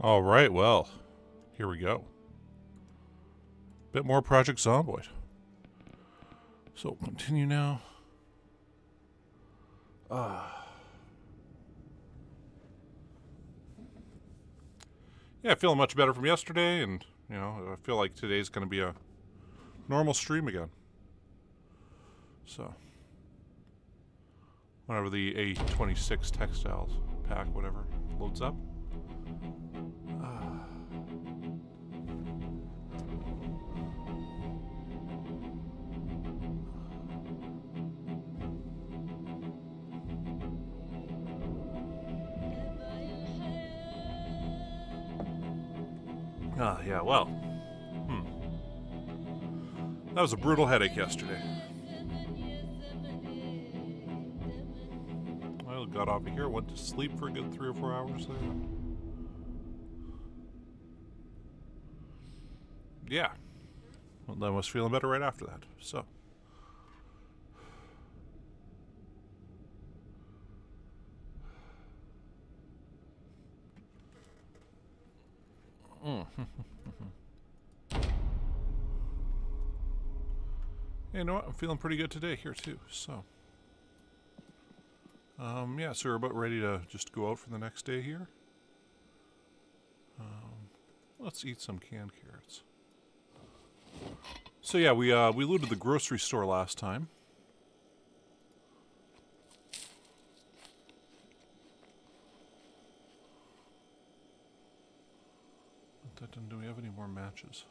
All right, well, here we go. Bit more Project Zomboid. So continue now. Yeah, feeling much better from yesterday, and I feel like today's going to be a normal stream again. So, whenever the A26 textiles pack, whatever, loads up. Yeah, well. That was a brutal headache yesterday. I got off of here, went to sleep for a good 3 or 4 hours there. Yeah. Well, I was feeling better right after that, so. Hey, you know what? I'm feeling pretty good today here too. So, yeah. So we're about ready to just go out for the next day here. Let's eat some canned carrots. So yeah, we looted the grocery store last time. Do we have any more matches?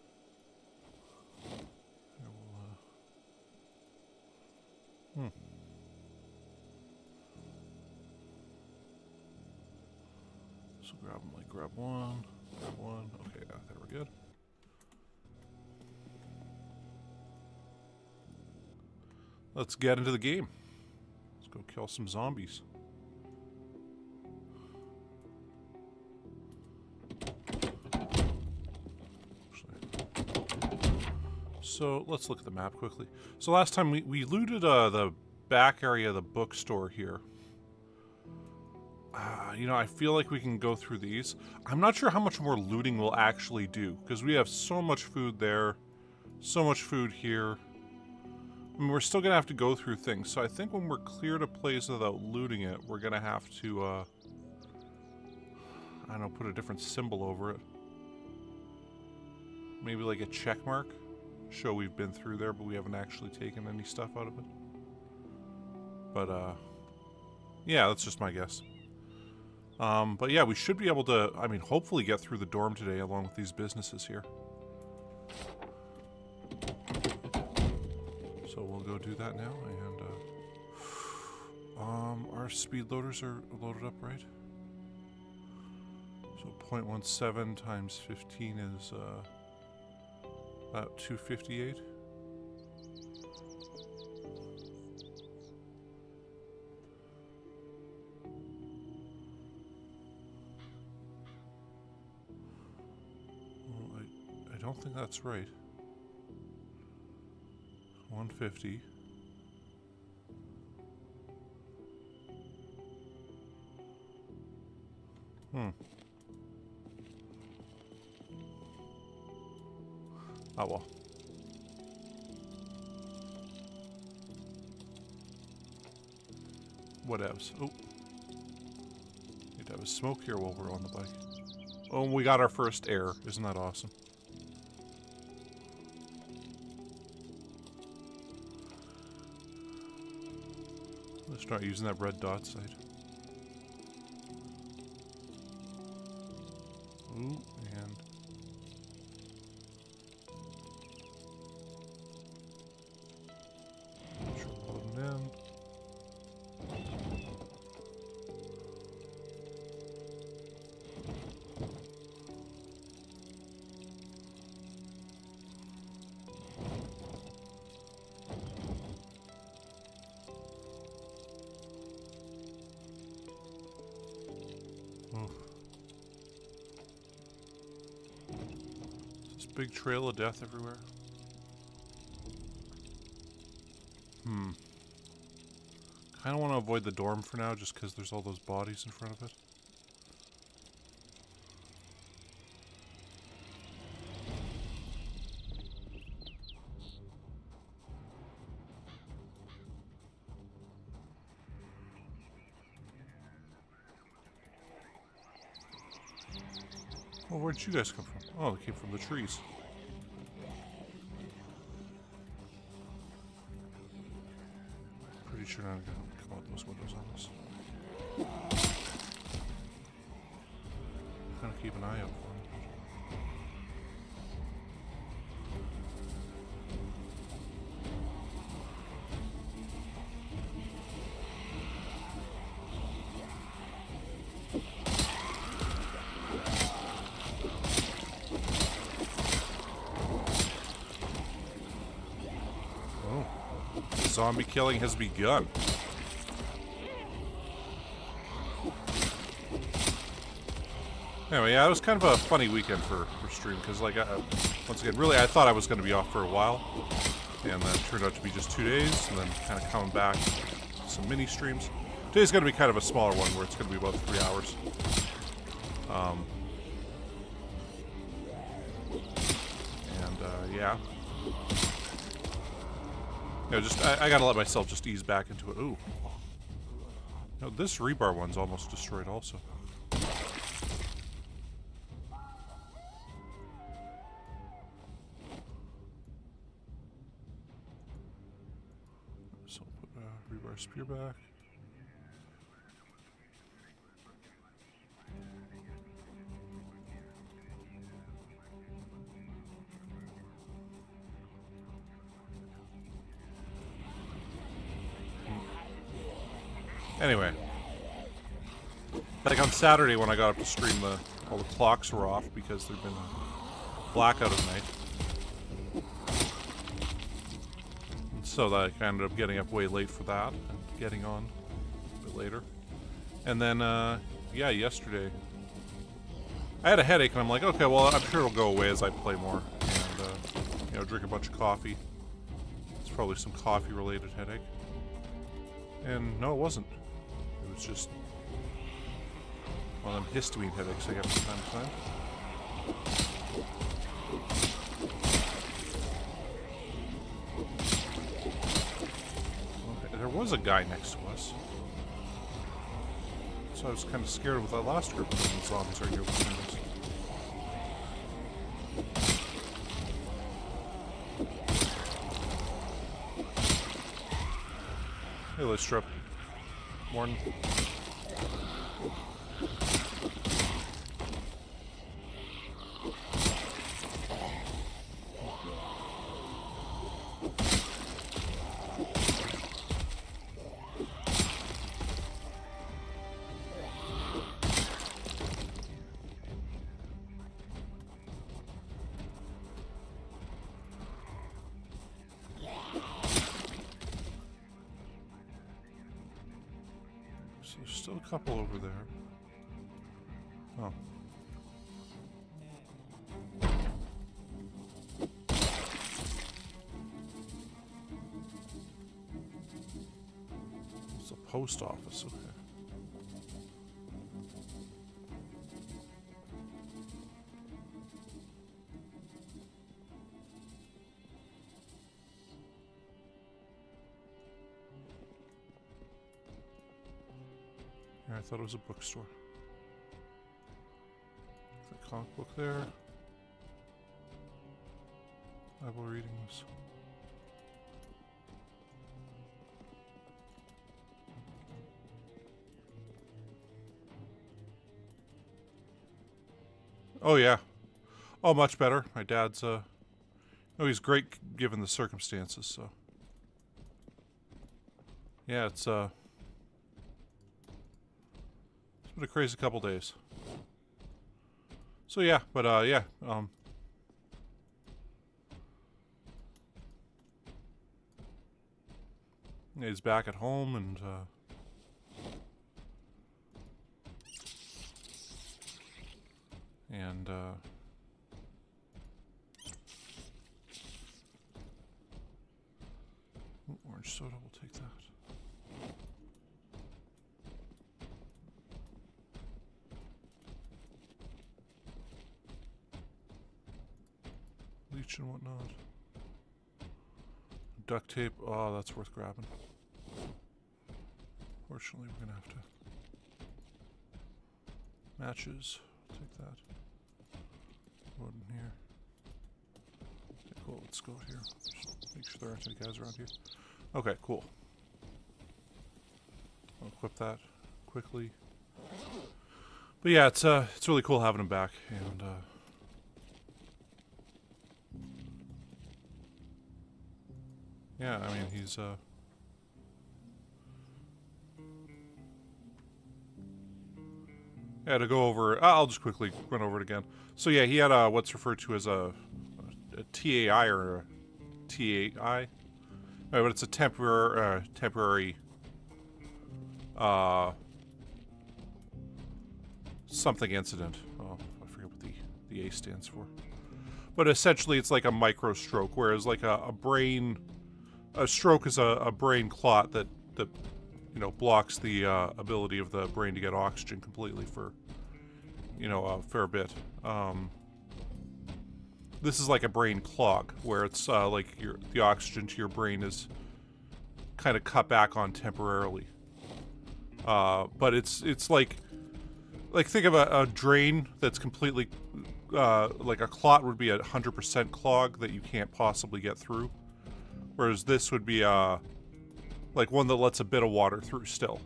So grab them, like grab one. Okay, yeah, there we're good. Let's get into the game. Let's go kill some zombies. So let's look at the map quickly. So last time we looted the back area of the bookstore here. I feel like we can go through these. I'm not sure how much more looting we'll actually do, because we have so much food there, so much food here. I mean, we're still going to have to go through things, so I think when we're cleared a place without looting it, we're going to have to, I don't know, put a different symbol over it. Maybe like a check mark. Show we've been through there, but we haven't actually taken any stuff out of it. But, yeah, that's just my guess. But yeah, we should be able to, I mean, hopefully get through the dorm today along with these businesses here. So we'll go do that now, and, our speed loaders are loaded up, right? So 0.17 times 15 is, about 258. Well, I don't think that's right. 150. Oh well. Whatevs. Oh. Need to have a smoke here while we're on the bike. Oh, we got our first air. Isn't that awesome? Let's start using that red dot sight. Ooh, and... big trail of death everywhere. Kind of want to avoid the dorm for now, just because there's all those bodies in front of it. Well, where'd you guys come from? Oh, they came from the trees. Pretty sure I'm gonna come out those windows on us. Kind of keep an eye out for them. Zombie killing has begun. Anyway, yeah, it was kind of a funny weekend for stream because, like, once again, really, I thought I was going to be off for a while, and then it turned out to be just 2 days, and then kind of coming back, some mini streams. Today's going to be kind of a smaller one where it's going to be about 3 hours. Yeah. You know, just I gotta let myself just ease back into it. Ooh. No, this rebar one's almost destroyed also. So I'll put rebar spear back. Anyway, like on Saturday when I got up to stream, all the clocks were off because there'd been a blackout at night. And so that I ended up getting up way late for that and getting on a bit later. And then, yeah, yesterday I had a headache and I'm like, okay, well, I'm sure it'll go away as I play more and, you know, drink a bunch of coffee. It's probably some coffee-related headache. And no, it wasn't. It was just one of them histamine headaches I get from time to time. Okay, there was a guy next to us. So I was kind of scared with that last group of zombies are here behind us. Hey, let's strip. Morning. So there's still a couple over there. Oh. It's a post office, okay. Yeah, I thought it was a bookstore. The comic book there. Bible readings. Oh yeah. Oh, much better. My dad's oh, he's great given the circumstances, so. Yeah, it's been a crazy couple days. So yeah, but yeah, he's back at home and orange soda, we'll take that. Leech and whatnot. Duct tape, oh, that's worth grabbing. Fortunately, we're gonna have to. Matches, take that. wood in here. Okay, cool, let's go here. Just make sure there aren't any guys around here. Okay, cool. I'll equip that quickly. But yeah, it's really cool having him back, and yeah, I mean he's yeah, to go over, I'll just quickly run over it again. So yeah, he had what's referred to as a TAI or a TAI, but it's a temporary something incident. Oh, I forget what the A stands for. But essentially, it's like a micro stroke, whereas like a stroke is a brain clot that you know blocks the ability of the brain to get oxygen completely for you know a fair bit. This is like a brain clog, where it's like the oxygen to your brain is kind of cut back on temporarily. But it's like think of a drain that's completely like a clot would be 100% clog that you can't possibly get through, whereas this would be like one that lets a bit of water through still.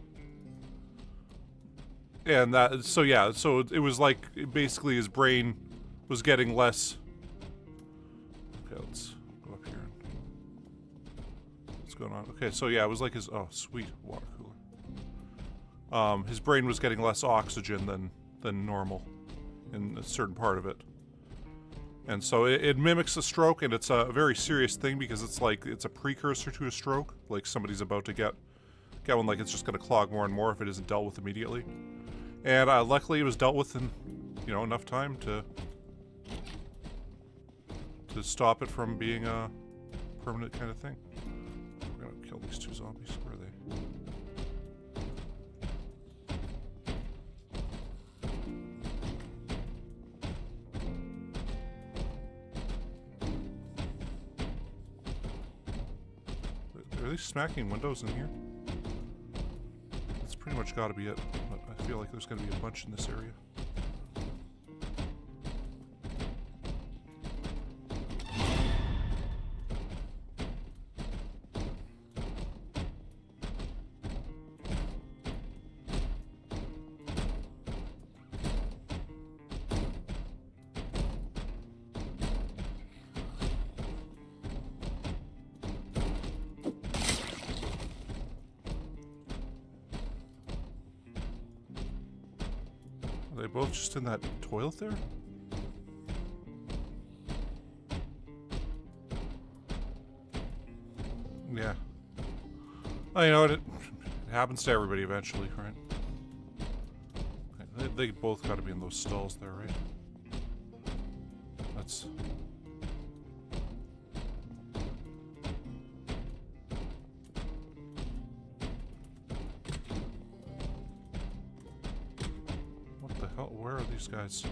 And that, so yeah, so it was like basically his brain was getting less. Okay, let's go up here. What's going on? Okay, so yeah, it was like his, oh sweet, water cooler. His brain was getting less oxygen than normal in a certain part of it. And so it mimics a stroke, and it's a very serious thing because it's like, it's a precursor to a stroke. Like somebody's about to get one, like it's just going to clog more and more if it isn't dealt with immediately. And luckily it was dealt with in, you know, enough time to stop it from being a permanent kind of thing. We're going to kill these two zombies. Where are they? Are they smacking windows in here? That's pretty much got to be it, but I feel like there's going to be a bunch in this area. Are they both just in that toilet there? Yeah. Oh, you know what? It happens to everybody eventually, right? Okay, they both got to be in those stalls there, right? That's... Where are these guys?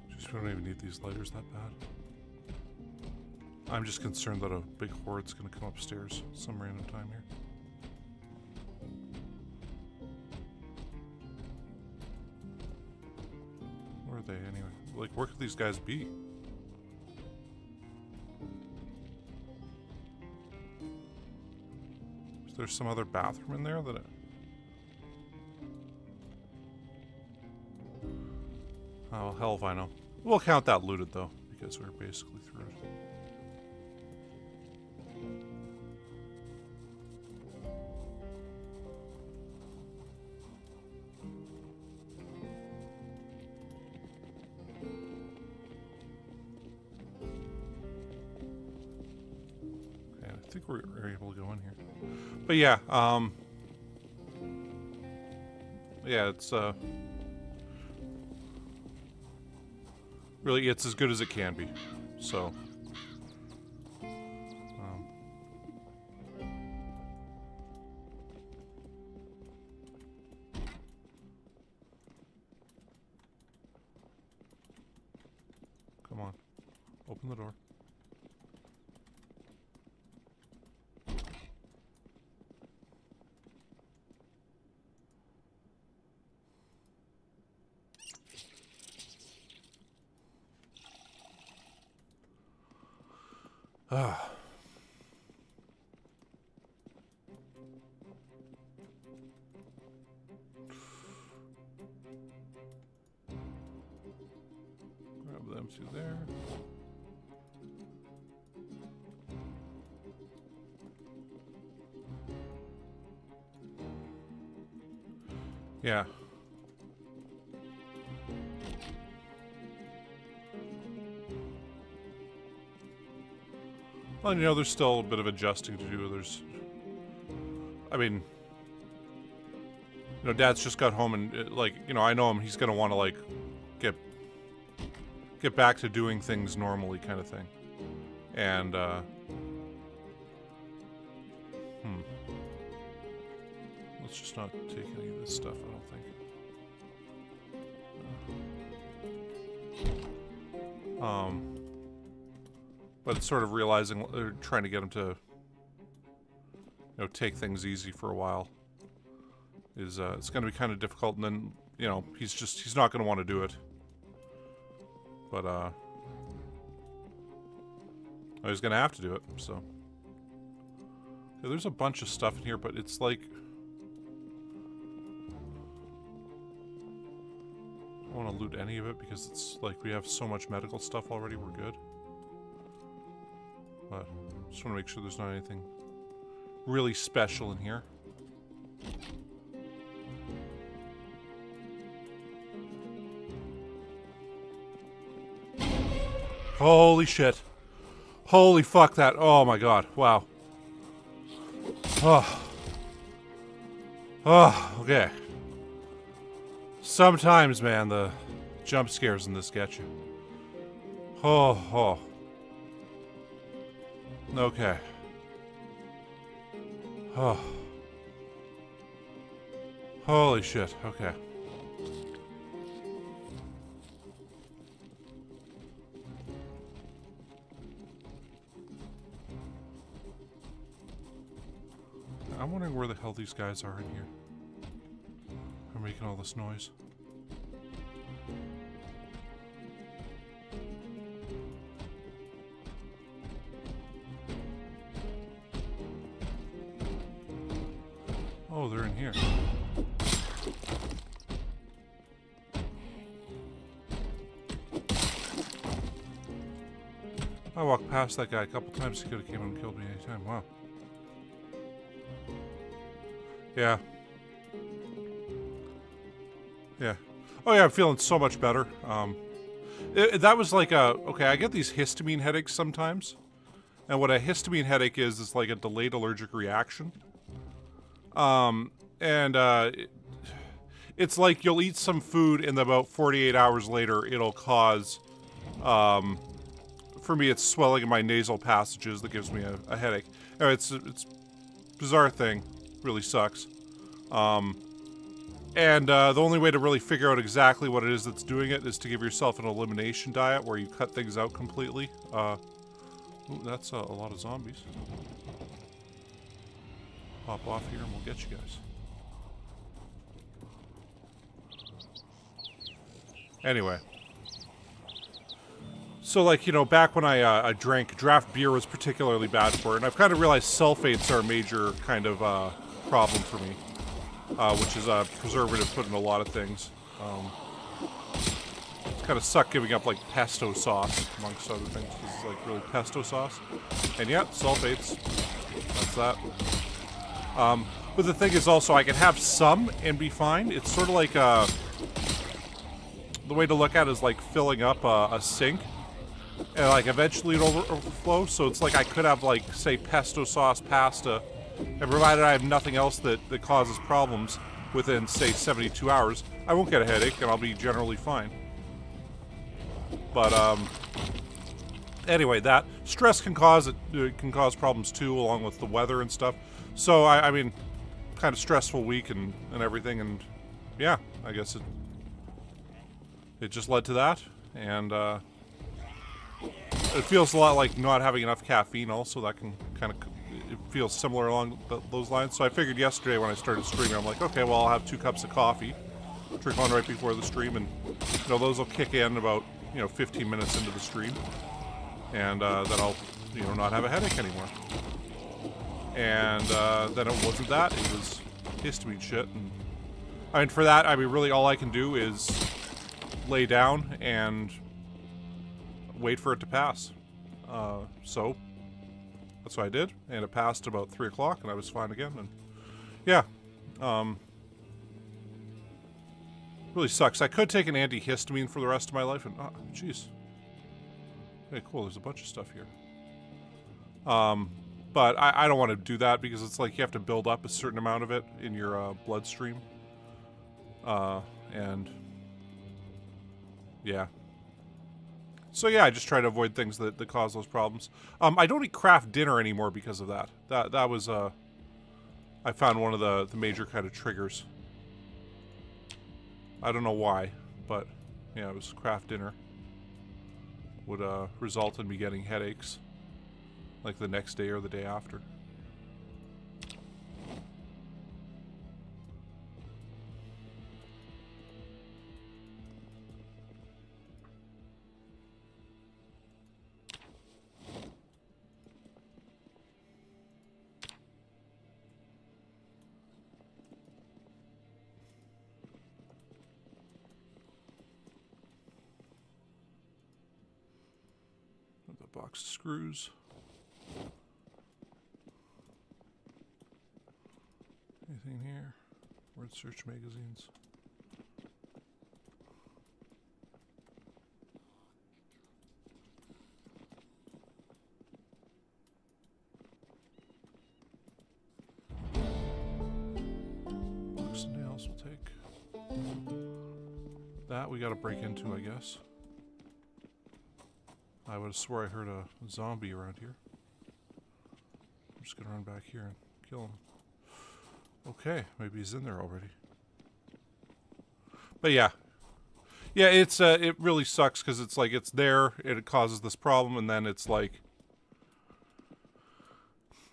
Just, we don't even need these lighters that bad. I'm just concerned that a big horde's gonna come upstairs some random time here. Where are they anyway? Like, where could these guys be? Is there some other bathroom in there that Oh, hell if I know. We'll count that looted though, because we're basically through it. I think we're able to go in here. But yeah, yeah, it's, really, it's as good as it can be, so, Open the door. Ah. Grab them two there. Yeah. Well, you know, there's still a bit of adjusting to do. I mean, you know, Dad's just got home and, like, you know, I know him. He's gonna want to, like, get back to doing things normally, kind of thing. And, let's just not take any of this stuff, I don't think. But it's sort of realizing, trying to get him to, you know, take things easy for a while is, it's going to be kind of difficult, and then, you know, he's not going to want to do it. But, he's going to have to do it, so. Yeah, there's a bunch of stuff in here, but it's like, I don't want to loot any of it because it's like we have so much medical stuff already, we're good. But just want to make sure there's not anything really special in here. Holy shit. Holy fuck that. Oh my god. Wow. Oh. Oh, okay. Sometimes, man, the jump scares in this get you. Oh, oh. Okay. Oh. Holy shit. Okay. I'm wondering where the hell these guys are in here. They're making all this noise. Oh, they're in here. I walked past that guy a couple times. He could have came and killed me anytime. Wow. Yeah. Yeah. Oh yeah, I'm feeling so much better. That was like a... Okay, I get these histamine headaches sometimes. And what a histamine headache is like a delayed allergic reaction. It's like you'll eat some food and about 48 hours later it'll cause, for me it's swelling in my nasal passages that gives me a headache. Anyway, it's a bizarre thing. Really sucks. The only way to really figure out exactly what it is that's doing it is to give yourself an elimination diet where you cut things out completely. Ooh, that's a lot of zombies. Pop off here and we'll get you guys. Anyway. So, like, you know, back when I drank, draft beer was particularly bad for it, and I've kind of realized sulfates are a major kind of problem for me, which is a preservative put in a lot of things. It's kind of suck giving up, like, pesto sauce, amongst other things, because it's, like, really pesto sauce. And yeah, sulfates. That's that. But the thing is also, I can have some and be fine. It's sort of like, the way to look at it is like filling up a sink. And like eventually it'll overflow, so it's like I could have like, say, pesto sauce pasta, and provided I have nothing else that causes problems within, say, 72 hours, I won't get a headache and I'll be generally fine. But anyway, that stress can cause problems too, along with the weather and stuff. So I mean, kind of stressful week and everything, and yeah, I guess it just led to that, and It feels a lot like not having enough caffeine also. That can kind of, it feels similar along those lines. So I figured yesterday when I started streaming, I'm like, okay, well, I'll have 2 cups of coffee, drink one right before the stream, and, you know, those will kick in about, 15 minutes into the stream. And then I'll, not have a headache anymore. And then it wasn't that. It was histamine shit. And I mean, for that, I mean, really all I can do is lay down and wait for it to pass. So that's what I did, and it passed about 3 o'clock, and I was fine again. And yeah, really sucks. I could take an antihistamine for the rest of my life, and oh, jeez. Okay, cool. There's a bunch of stuff here. But I don't want to do that because it's like you have to build up a certain amount of it in your bloodstream. And yeah. So yeah, I just try to avoid things that cause those problems. I don't eat craft dinner anymore because of that. That was I found one of the major kind of triggers. I don't know why, but yeah, it was craft dinner. Would result in me getting headaches like the next day or the day after. Box of screws. Anything here? Word search magazines. Box of nails we'll take. That we gotta break into, I guess. I would have swore I heard a zombie around here. I'm just gonna run back here and kill him. Okay, maybe he's in there already. But yeah. Yeah, it's it really sucks because it's like it's there, it causes this problem, and then it's like,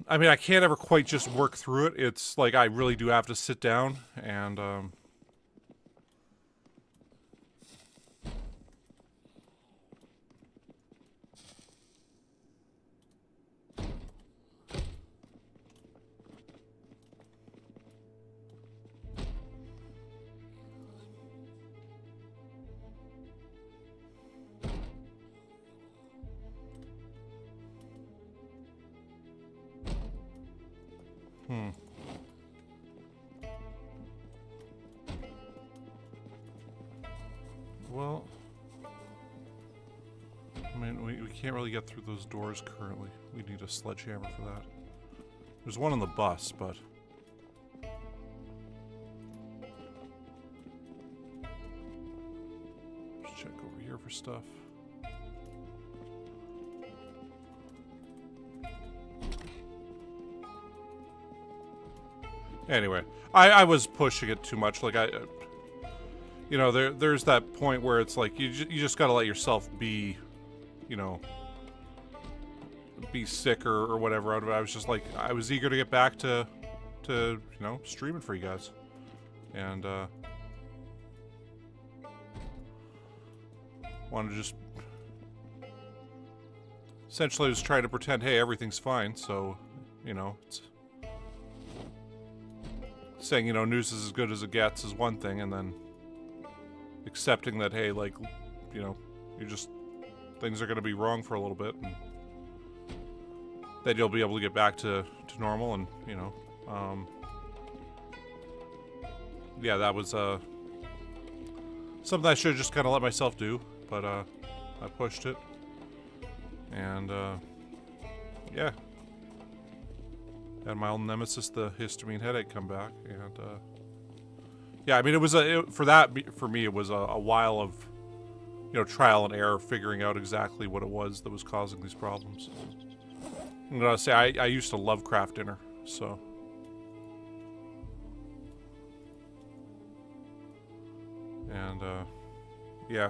I mean, I can't ever quite just work through it. It's like I really do have to sit down and well, I mean, we can't really get through those doors currently. We need a sledgehammer for that. There's one on the bus, but just check over here for stuff. Anyway, I was pushing it too much. Like you know, there's that point where it's like you just gotta let yourself be, you know, be sick or whatever out of it. I was just like, I was eager to get back to you know, streaming for you guys, and wanted to just essentially was trying to pretend, hey, everything's fine. So, you know, it's saying, you know, news is as good as it gets is one thing, and then accepting that, hey, like, you know, things are going to be wrong for a little bit, and then you'll be able to get back to normal, and, you know, yeah, that was something I should have just kind of let myself do, but I pushed it, and yeah. Had my old nemesis, the histamine headache, come back, and yeah, I mean, it was for me, it was a while of, you know, trial and error, figuring out exactly what it was that was causing these problems. I'm gonna say I used to love craft dinner, so and yeah.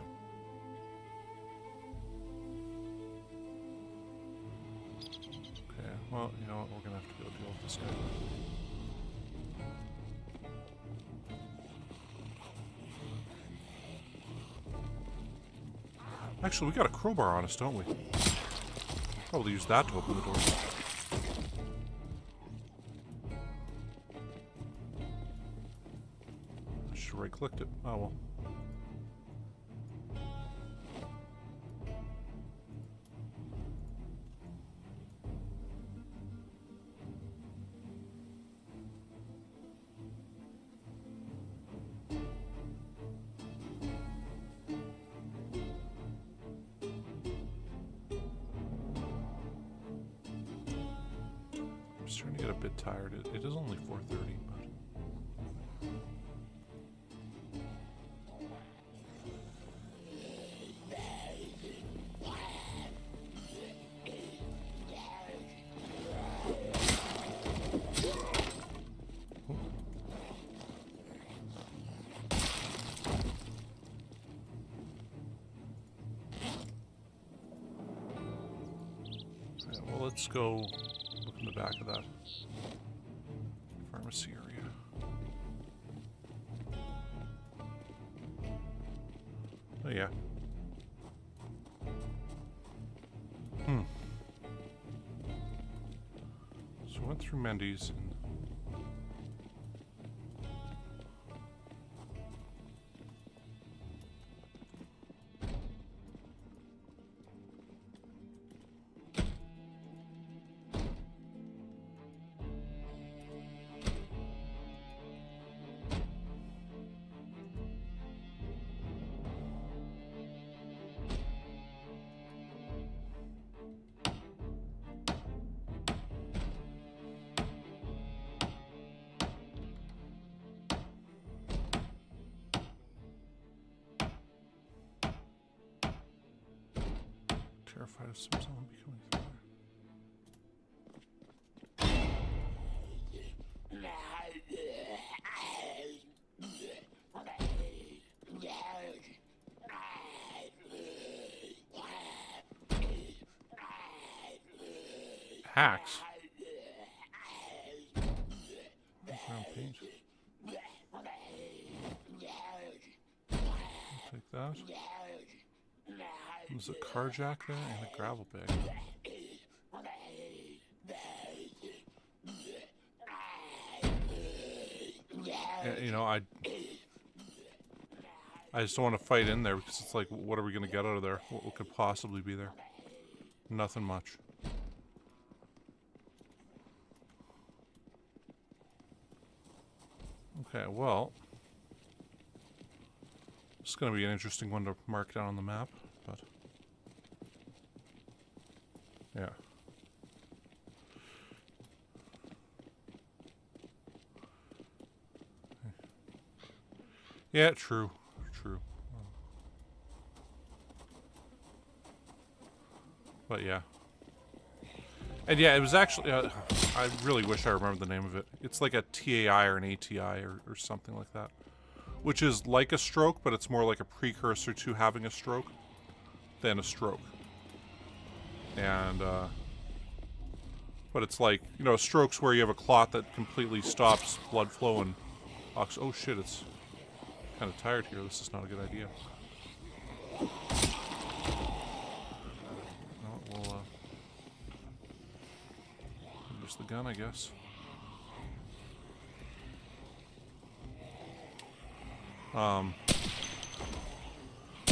Well, you know what? We're gonna have to go deal with this guy. Actually, we got a crowbar on us, don't we? Probably use that to open the door. I should have right-clicked it. Oh well. I'm starting to get a bit tired. It is only 4:30, but... Yeah, well, let's go look in the back of that pharmacy area. Oh yeah. So I went through Mendy's and terrified of some zombie coming through there. Hacks. Brown paint. I'll take that. There's a car jack there and a gravel bag. Yeah, you know, I just don't want to fight in there because it's like, what are we going to get out of there? What could possibly be there? Nothing much. Okay, well, it's going to be an interesting one to mark down on the map, but yeah. Yeah, true. But yeah. And yeah, it was actually, I really wish I remembered the name of it. It's like a TAI or an ATI or something like that. Which is like a stroke, but it's more like a precursor to having a stroke than a stroke. And, but it's like, you know, strokes where you have a clot that completely stops blood flow and oh shit, it's kind of tired here. This is not a good idea. We'll use the gun, I guess.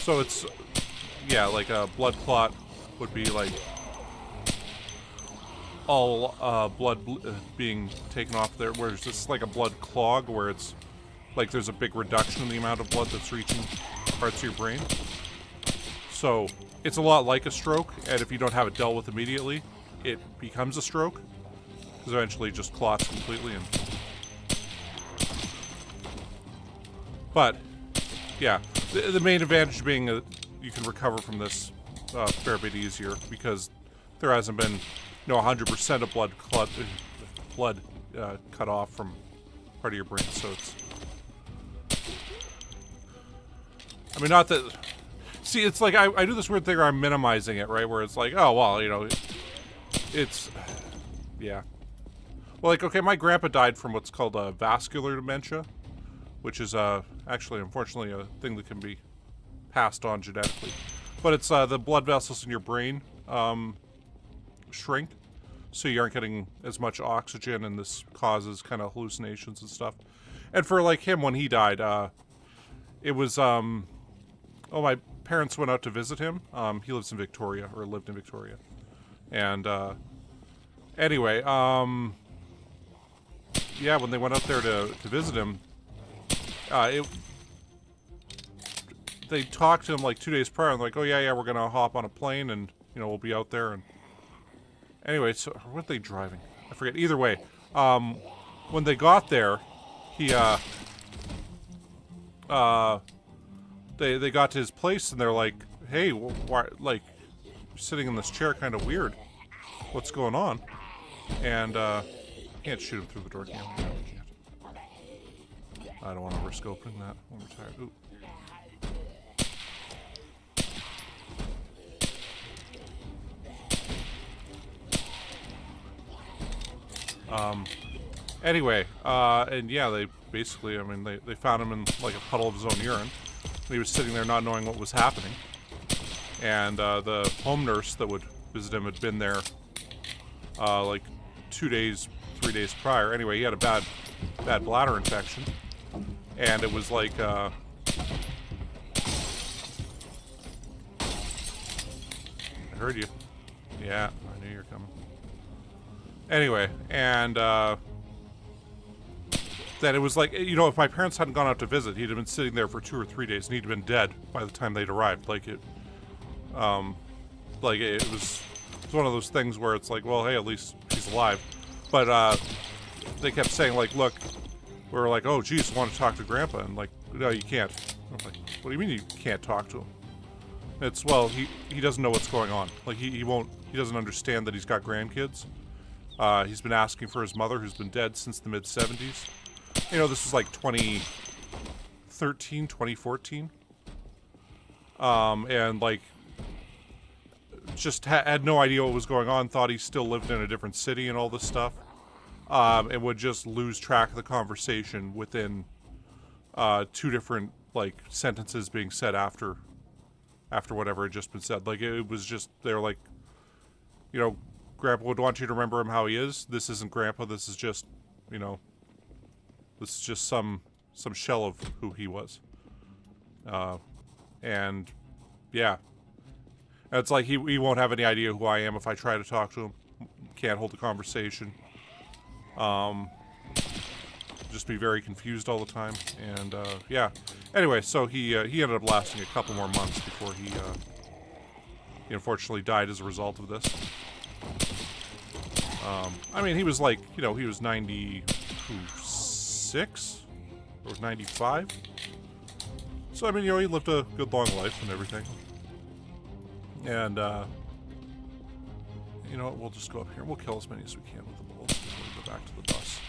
So it's, yeah, like a blood clot would be like all blood being taken off there, whereas this is like a blood clog where it's like there's a big reduction in the amount of blood that's reaching parts of your brain. So it's a lot like a stroke, and if you don't have it dealt with immediately, it becomes a stroke, because eventually it just clots completely. But yeah, the main advantage being you can recover from this a fair bit easier, because there hasn't been 100% of blood cut off from part of your brain. So it's, I mean, not that. See, it's like I do this weird thing where I'm minimizing it, right? Where it's like, oh well, it's Yeah. Well, like, okay, my grandpa died from what's called vascular dementia, which is actually, unfortunately, a thing that can be passed on genetically. But it's the blood vessels in your brain shrink, so you aren't getting as much oxygen, and this causes kind of hallucinations and stuff. And for, like, him, when he died, it was, oh, my parents went out to visit him. He lives in Victoria, or lived in Victoria. And, anyway, yeah, when they went out there to visit him, they talked to him like 2 days prior, and like, oh yeah, we're gonna hop on a plane, and you know, we'll be out there. And anyway, so what are they driving? I forget. Either way, when they got there, he they got to his place, and they're like, hey, why, like, you're sitting in this chair, kind of weird. What's going on? And can't shoot him through the door, can we? No, we can't. I don't want to risk opening that when we're tired. Ooh. Anyway, and yeah, they basically, I mean, they found him in like a puddle of his own urine. He was sitting there not knowing what was happening. And the home nurse that would visit him had been there like 2 days, 3 days prior. Anyway, he had a bad bladder infection. And it was like, I heard you. Yeah, I knew you were coming. Anyway, and then it was like, you know, if my parents hadn't gone out to visit, he'd have been sitting there for 2 or 3 days, and he'd have been dead by the time they'd arrived. Like it was one of those things where it's like, well, hey, at least he's alive. But they kept saying, like, look, we were like, oh, geez, I want to talk to Grandpa, and like, no, you can't. I was like, what do you mean you can't talk to him? It's, well, he doesn't know what's going on. Like, he doesn't understand that he's got grandkids. He's been asking for his mother, who's been dead since the mid-70s. You know, this was like 2013, 2014. And like, just had no idea what was going on, thought he still lived in a different city and all this stuff. And would just lose track of the conversation within 2 different, like, sentences being said after whatever had just been said. Like, it was just, they were like, you know, Grandpa would want you to remember him how he is. This isn't Grandpa. This is just, you know, this is just some shell of who he was. And yeah, and it's like he won't have any idea who I am if I try to talk to him. Can't hold a conversation. Just be very confused all the time. And yeah. Anyway, so he ended up lasting a couple more months before he unfortunately died as a result of this. I mean, he was like, you know, he was 96 or 95. So, I mean, you know, he lived a good long life and everything. And, you know what, we'll just go up here. We'll kill as many as we can with the bullets before we go back to the bus.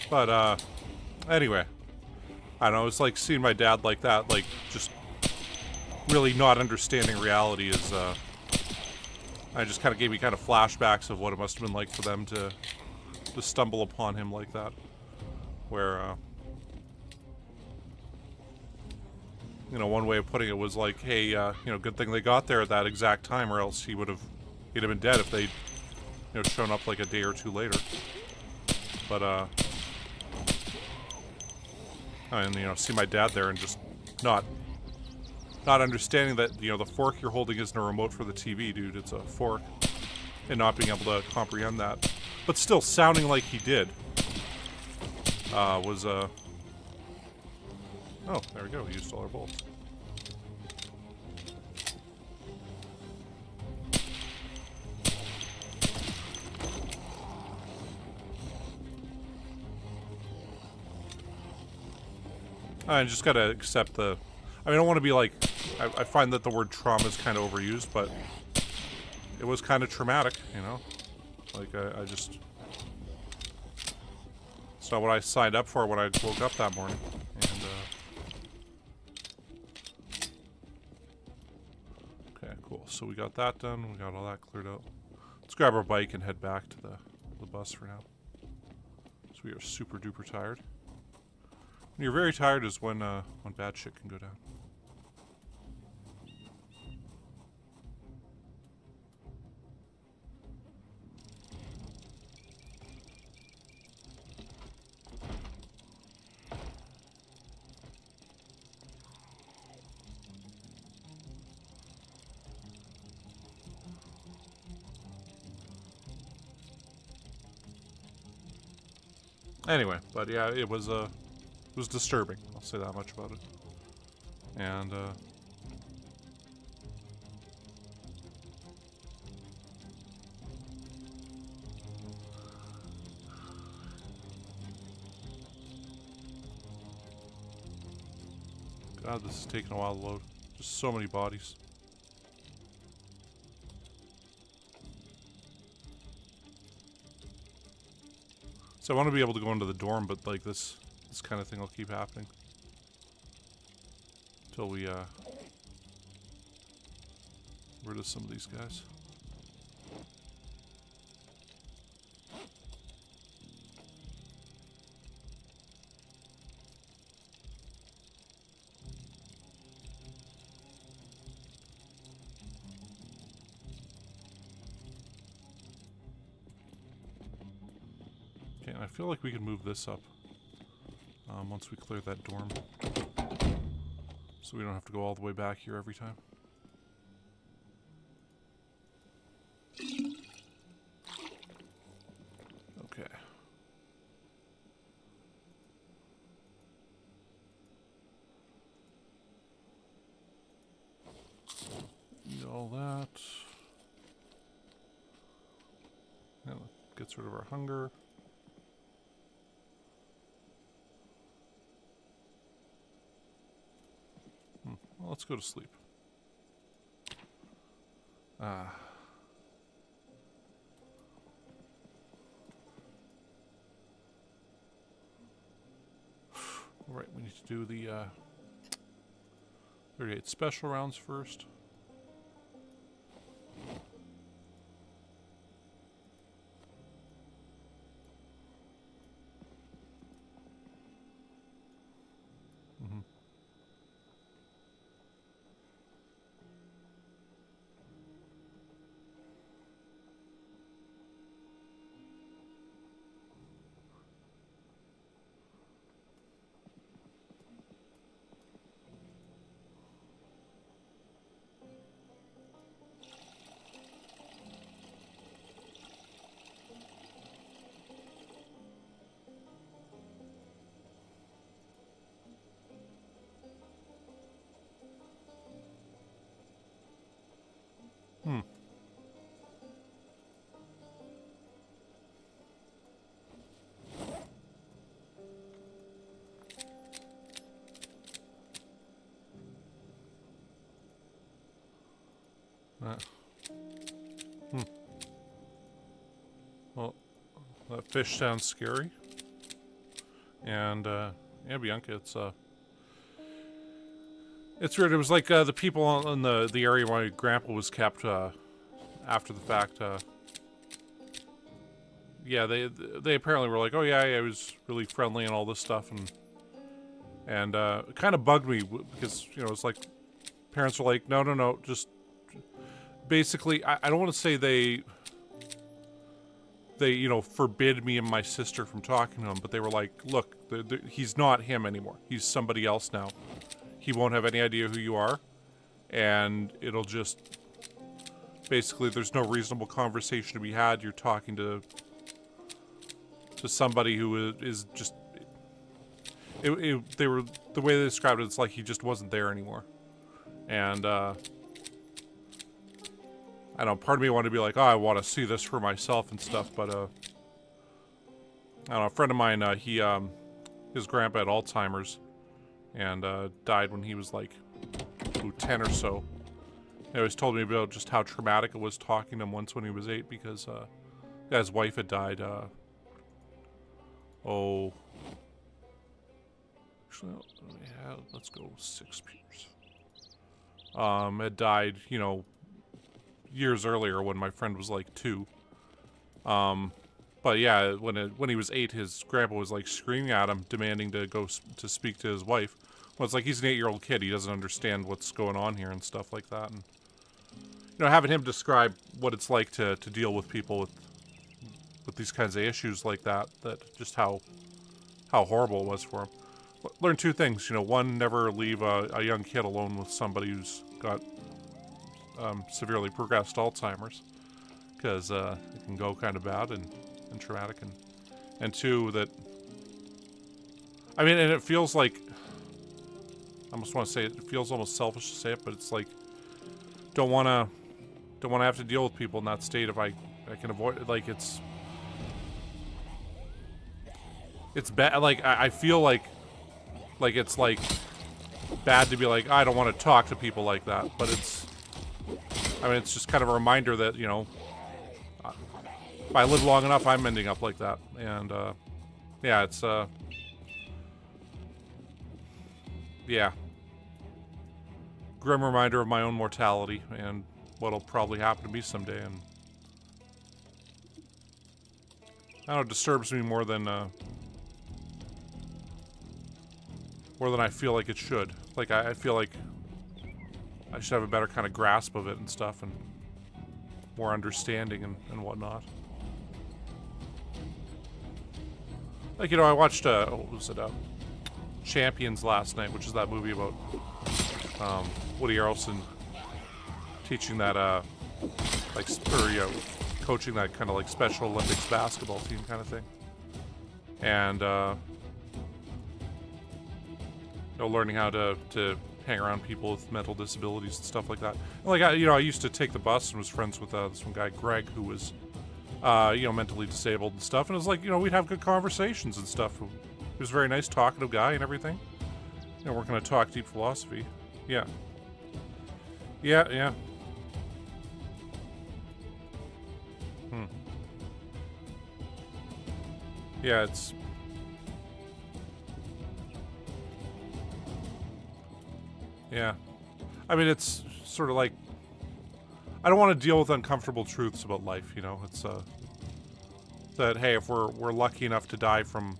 But, anyway, I don't know, it's like seeing my dad like that, like, just really not understanding reality is, I just kind of gave me kind of flashbacks of what it must have been like for them to stumble upon him like that, where, you know, one way of putting it was like, hey, you know, good thing they got there at that exact time, or else he'd have been dead if they'd, you know, shown up like a day or two later. But, and, you know, see my dad there and just not understanding that, you know, the fork you're holding isn't a remote for the TV, dude. It's a fork. And not being able to comprehend that. But still sounding like he did. Was, oh, there we go. We used all our bullets. I just gotta accept the... I mean, I don't want to be like... I find that the word trauma is kind of overused, but... It was kind of traumatic, you know? Like, I just... not what I signed up for when I woke up that morning. And, okay, cool. So we got that done. We got all that cleared out. Let's grab our bike and head back to the bus for now. So we are super duper tired. When you're very tired is when bad shit can go down. Anyway, but yeah, it was disturbing. I'll say that much about it. And God, this is taking a while to load. Just so many bodies. So I want to be able to go into the dorm, but like this kind of thing will keep happening until we rid of some of these guys. Okay, and I feel like we can move this up once we clear that dorm, so we don't have to go all the way back here every time. Okay. Eat all that. And gets rid of our hunger. Well, let's go to sleep. Alright, we need to do the 38 special rounds first. Well, that fish sounds scary. And, yeah, Bianca, it's weird. It was like, the people in the area where my grandpa was kept, after the fact, yeah, they apparently were like, oh yeah, it was really friendly and all this stuff, and it kind of bugged me, because, you know, it's like, parents were like, no, just, basically, I don't want to say they, you know, forbid me and my sister from talking to him, but they were like, look, he's not him anymore. He's somebody else now. He won't have any idea who you are, and it'll just, basically, there's no reasonable conversation to be had. You're talking to somebody who is just, they were, the way they described it, it's like he just wasn't there anymore. And, I don't know, part of me wanted to be like, oh, I want to see this for myself and stuff, but, I don't know, a friend of mine, his grandpa had Alzheimer's, and, died when he was, like, 10 or so. He always told me about just how traumatic it was talking to him once when he was 8, because, his wife had died, Actually, yeah, let's go 6 peers. Had died, you know, years earlier when my friend was like 2. But yeah, when he was 8, his grandpa was like screaming at him, demanding to go to speak to his wife. Well, it's like he's an 8-year-old kid. He doesn't understand what's going on here and stuff like that. And you know, having him describe what it's like to deal with people with these kinds of issues like that just how horrible it was for him. Learn 2 things. You know, one, never leave a young kid alone with somebody who's got severely progressed Alzheimer's, because it can go kind of bad and traumatic. And 2, that, I mean, and it feels like, I almost want to say it feels almost selfish to say it, but it's like, don't want to have to deal with people in that state if I can avoid it. Like, it's bad. Like, I feel like it's like bad to be like, I don't want to talk to people like that, but it's, I mean, it's just kind of a reminder that, you know, if I live long enough, I'm ending up like that. And yeah, it's yeah, grim reminder of my own mortality and what'll probably happen to me someday. And I don't know, it disturbs me more than I feel like it should. Like, I feel like I should have a better kind of grasp of it and stuff, and more understanding and whatnot. Like, you know, I watched, what was it, Champions last night, which is that movie about Woody Harrelson teaching that, like, or, you know, coaching that kind of like Special Olympics basketball team kind of thing. And, you know, learning how to hang around people with mental disabilities and stuff like that. And like, you know, I used to take the bus and was friends with this one guy, Greg, who was, you know, mentally disabled and stuff. And it was like, you know, we'd have good conversations and stuff. He was a very nice, talkative guy and everything. You know, we're going to talk deep philosophy. Yeah. Yeah. Yeah, it's... Yeah. I mean, it's sort of like... I don't want to deal with uncomfortable truths about life, you know? It's, that, hey, if we're lucky enough to die from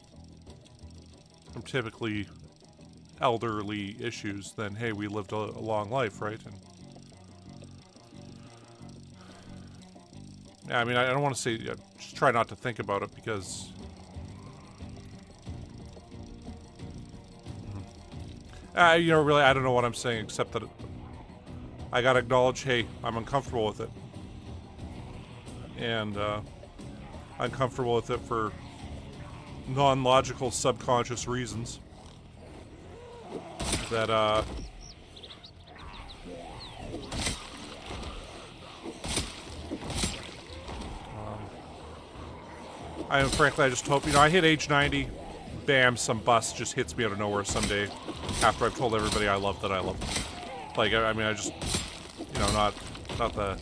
typically elderly issues, then, hey, we lived a long life, right? And... yeah, I mean, I don't want to say... just try not to think about it, because... you know, really, I don't know what I'm saying, except that I gotta acknowledge, hey, I'm uncomfortable with it. And, I'm comfortable with it for non-logical, subconscious reasons. That, frankly, I just hope, you know, I hit age 90, bam, some bus just hits me out of nowhere someday after I've told everybody I love that I love them. Like, I mean, I just, you know, not the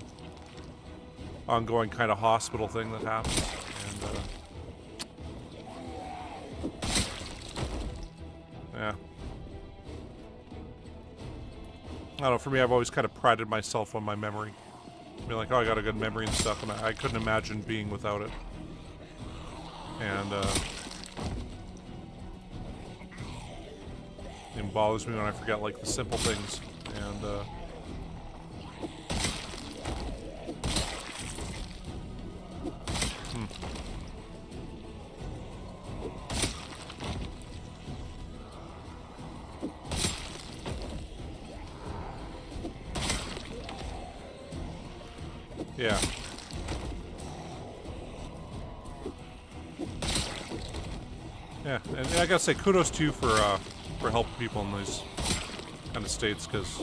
ongoing kind of hospital thing that happens. And, yeah. I don't know, for me, I've always kind of prided myself on my memory. I mean, like, oh, I got a good memory and stuff, and I couldn't imagine being without it. And, it bothers me when I forget, like, the simple things. And, yeah. Yeah, and I gotta say, kudos to you for helping people in these kind of states, because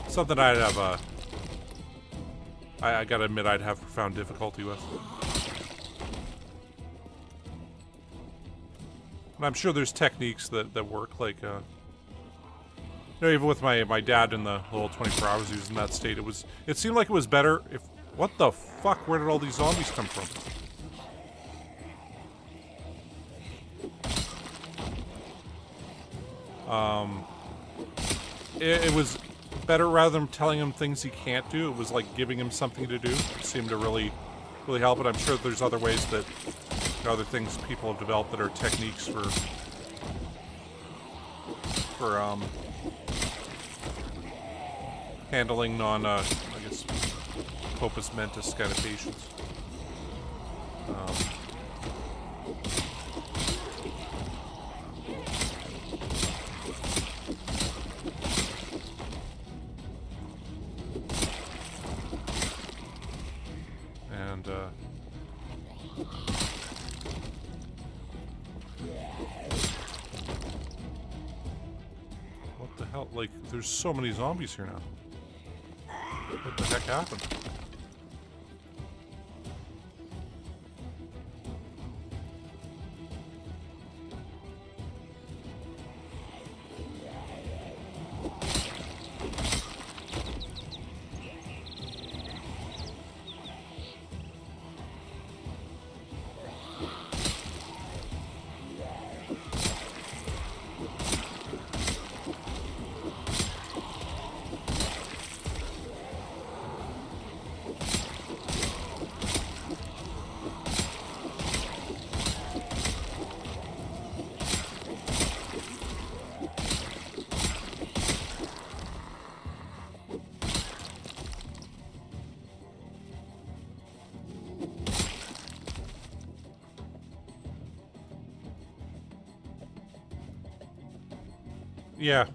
it's something I'd have, I gotta admit I'd have profound difficulty with. And I'm sure there's techniques that work, like, you know, even with my dad in the little 24 hours he was in that state, it seemed like it was better if... What the fuck? Where did all these zombies come from? It was better rather than telling him things he can't do. It was like giving him something to do. It seemed to really help. And I'm sure there's other ways that, other things people have developed that are techniques for handling I guess, opus mentis kind of patients. What the hell? Like, there's so many zombies here now. What the heck happened? Yeah.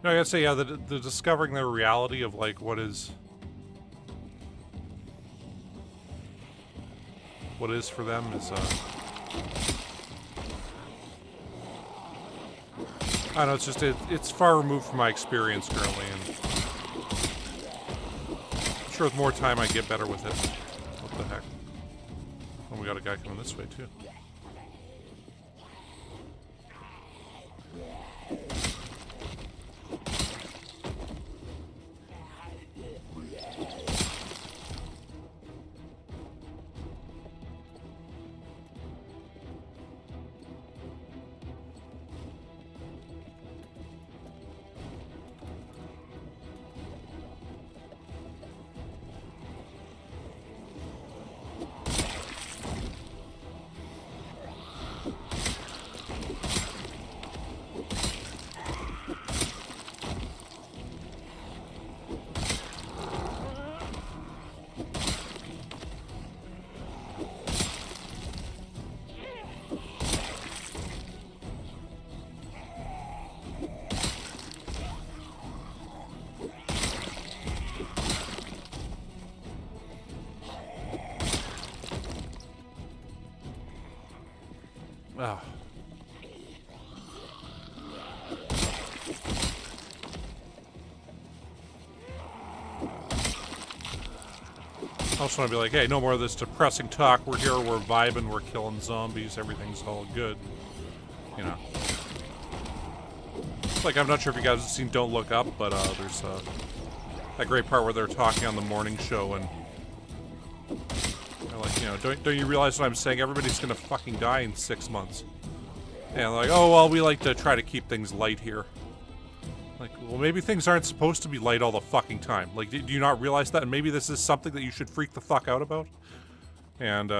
No, I gotta say, yeah, the discovering the reality of, like, what is for them is, I don't know, it's just, it's far removed from my experience currently, and I'm sure with more time I get better with it. What the heck? Oh, we got a guy coming this way, too. Oh. I also want to be like, hey, no more of this depressing talk. We're here, we're vibing, we're killing zombies, everything's all good. You know. It's like, I'm not sure if you guys have seen Don't Look Up, but there's that great part where they're talking on the morning show and they're like, you know, don't you realize what I'm saying? Everybody's gonna fucking die in 6 months. And they're like, oh, well, we like to try to keep things light here. Like, well, maybe things aren't supposed to be light all the fucking time. Like, do you not realize that? And maybe this is something that you should freak the fuck out about? And,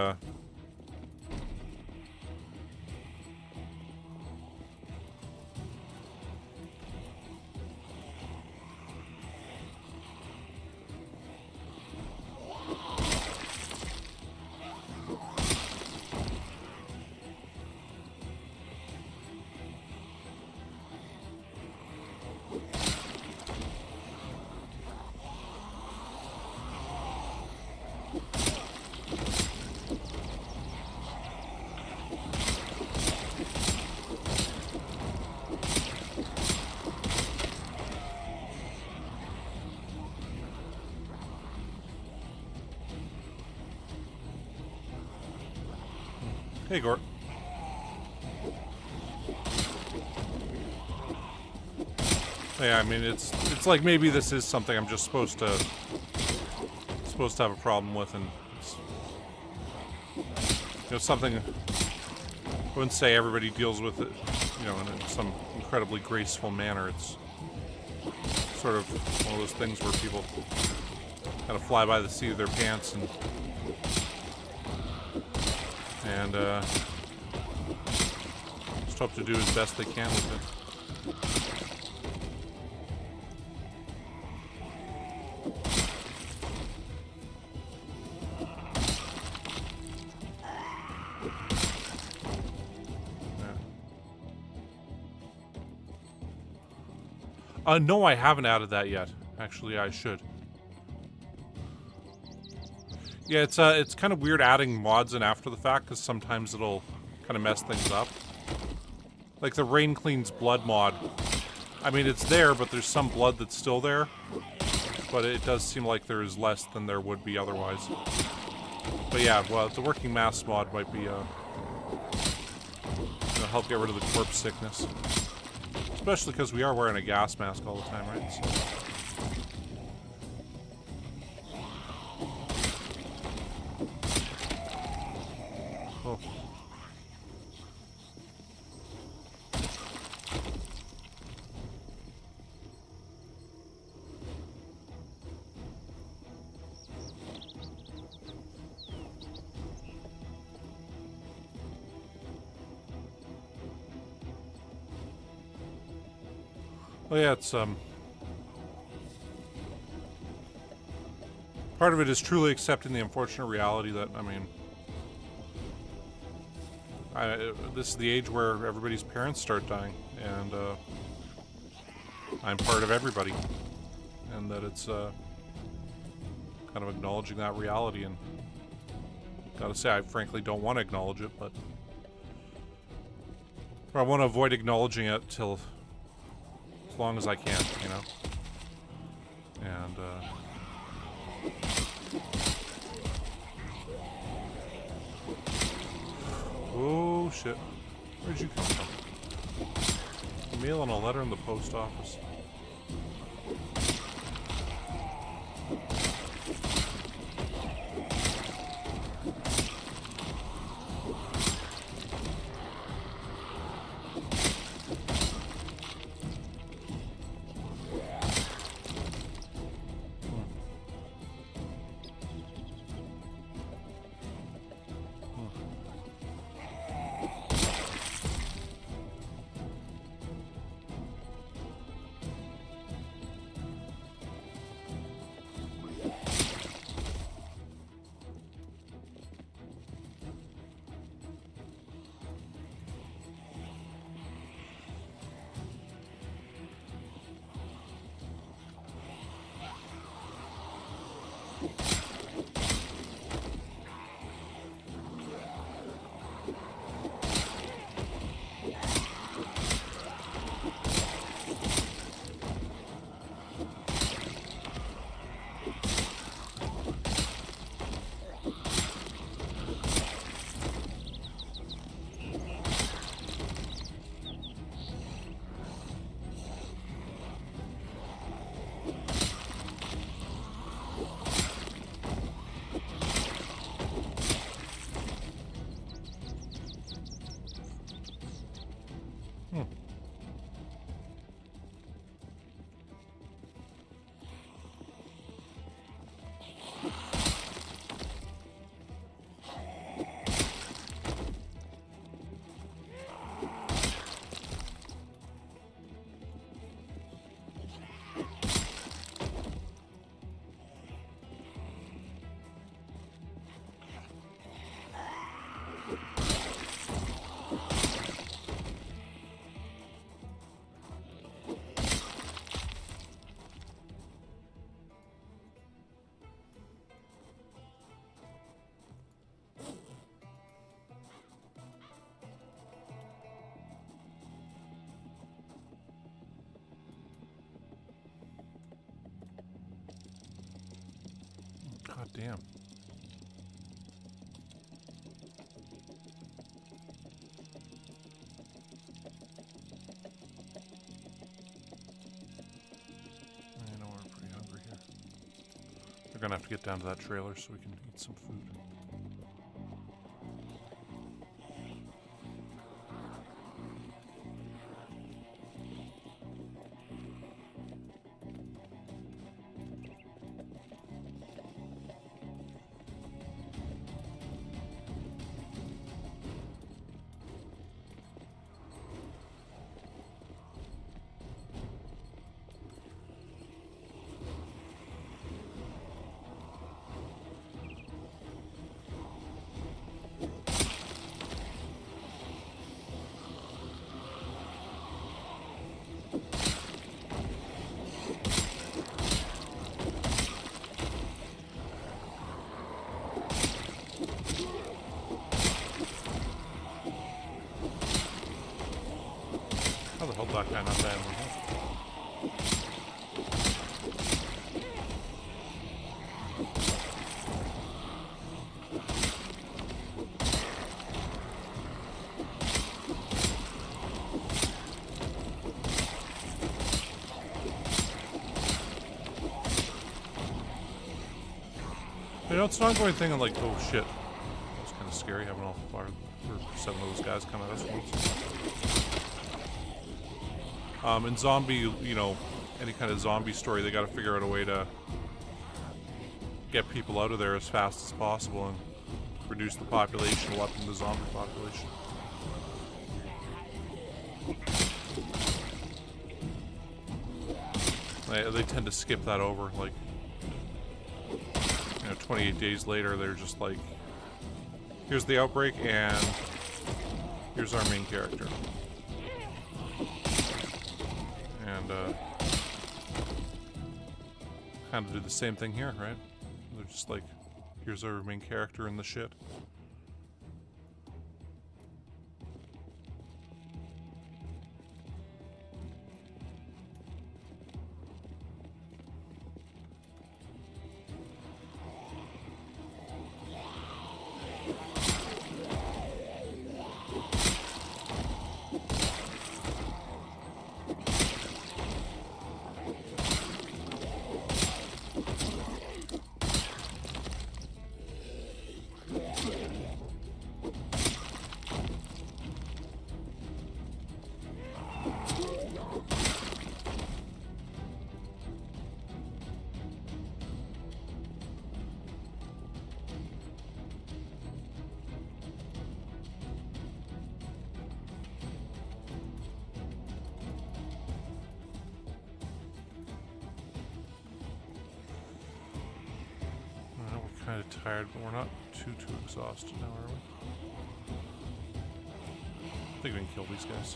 hey, Gort. Yeah, I mean, it's like maybe this is something I'm just supposed to have a problem with, and it's, you know, something I wouldn't say everybody deals with it you know, in some incredibly graceful manner. It's sort of one of those things where people kind of fly by the seat of their pants and just hope to do as best they can with it. No, I haven't added that yet. Actually, I should. Yeah, it's kind of weird adding mods in after the fact, because sometimes it'll kind of mess things up. Like the Rain Cleans Blood mod. I mean, it's there, but there's some blood that's still there. But it does seem like there's less than there would be otherwise. But yeah, well, the Working Mass mod might be, gonna help get rid of the corpse sickness. Especially because we are wearing a gas mask all the time, right? So. Oh. Well, yeah, it's, part of it is truly accepting the unfortunate reality that, I mean, this is the age where everybody's parents start dying, and, I'm part of everybody, and that it's, kind of acknowledging that reality, and gotta say, I frankly don't want to acknowledge it, but I want to avoid acknowledging it till as long as I can, you know? And, oh, shit. Where'd you come from? Mailing a letter in the post office. God damn. I know we're pretty hungry here. We're gonna have to get down to that trailer so we can eat some food. that kind of family. You know, it's an ongoing thing. I'm like, oh shit, that was kind of scary having all the fire or 7 of those guys come at us once. In zombie, you know, any kind of zombie story, they got to figure out a way to get people out of there as fast as possible and reduce the population, lessen the zombie population. They tend to skip that over, like, you know, 28 days later, they're just like, here's the outbreak, and here's our main character. And, kind of do the same thing here, right? They're just like, here's our main character in the shit. Kind of tired, but we're not too exhausted now, are we? I think we can kill these guys.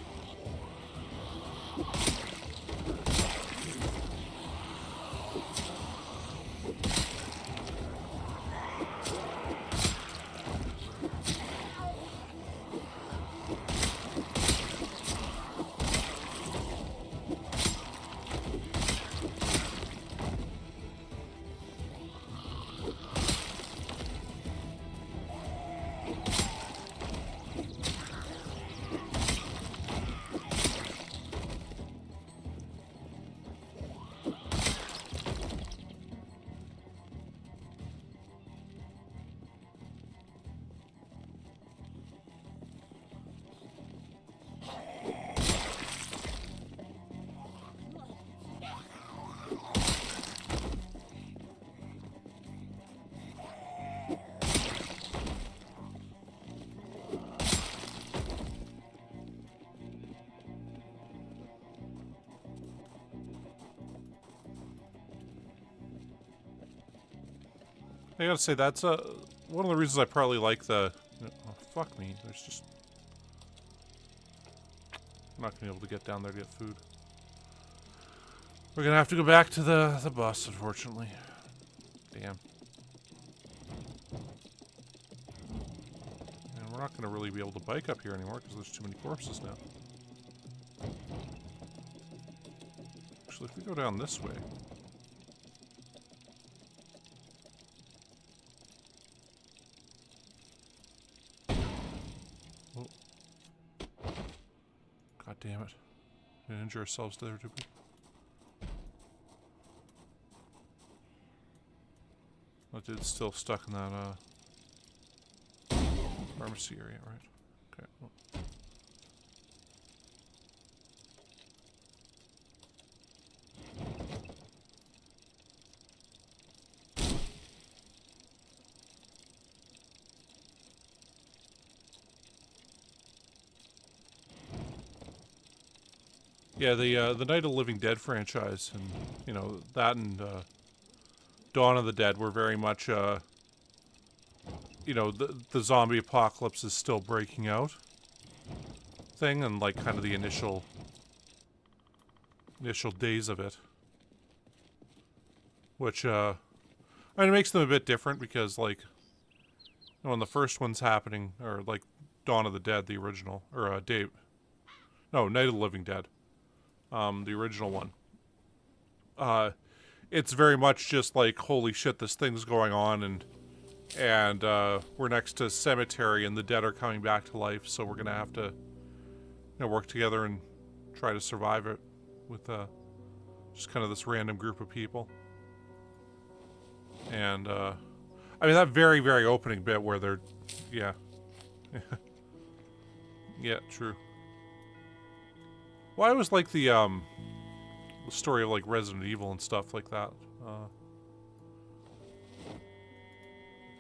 I gotta say, that's one of the reasons I probably like the... Oh, fuck me. There's just... I'm not gonna be able to get down there to get food. We're gonna have to go back to the bus, unfortunately. Damn. And we're not gonna really be able to bike up here anymore because there's too many corpses now. Actually, if we go down this way... God damn it. We didn't injure ourselves there, did we? That dude's still stuck in that, pharmacy area, right? Okay. Well. Yeah, the Night of the Living Dead franchise, and you know that, and Dawn of the Dead were very much, you know, the zombie apocalypse is still breaking out thing, and like kind of the initial days of it, which I mean, it makes them a bit different because like, you know, when the first one's happening, or like Dawn of the Dead, the original, or Night of the Living Dead. the original one. It's very much just like, holy shit, this thing's going on, and we're next to a cemetery, and the dead are coming back to life, so we're gonna have to, work together and try to survive it with just kind of this random group of people. And I mean, that very, very opening bit where they're, yeah. Yeah, true. Well, I always like the story of like Resident Evil and stuff like that.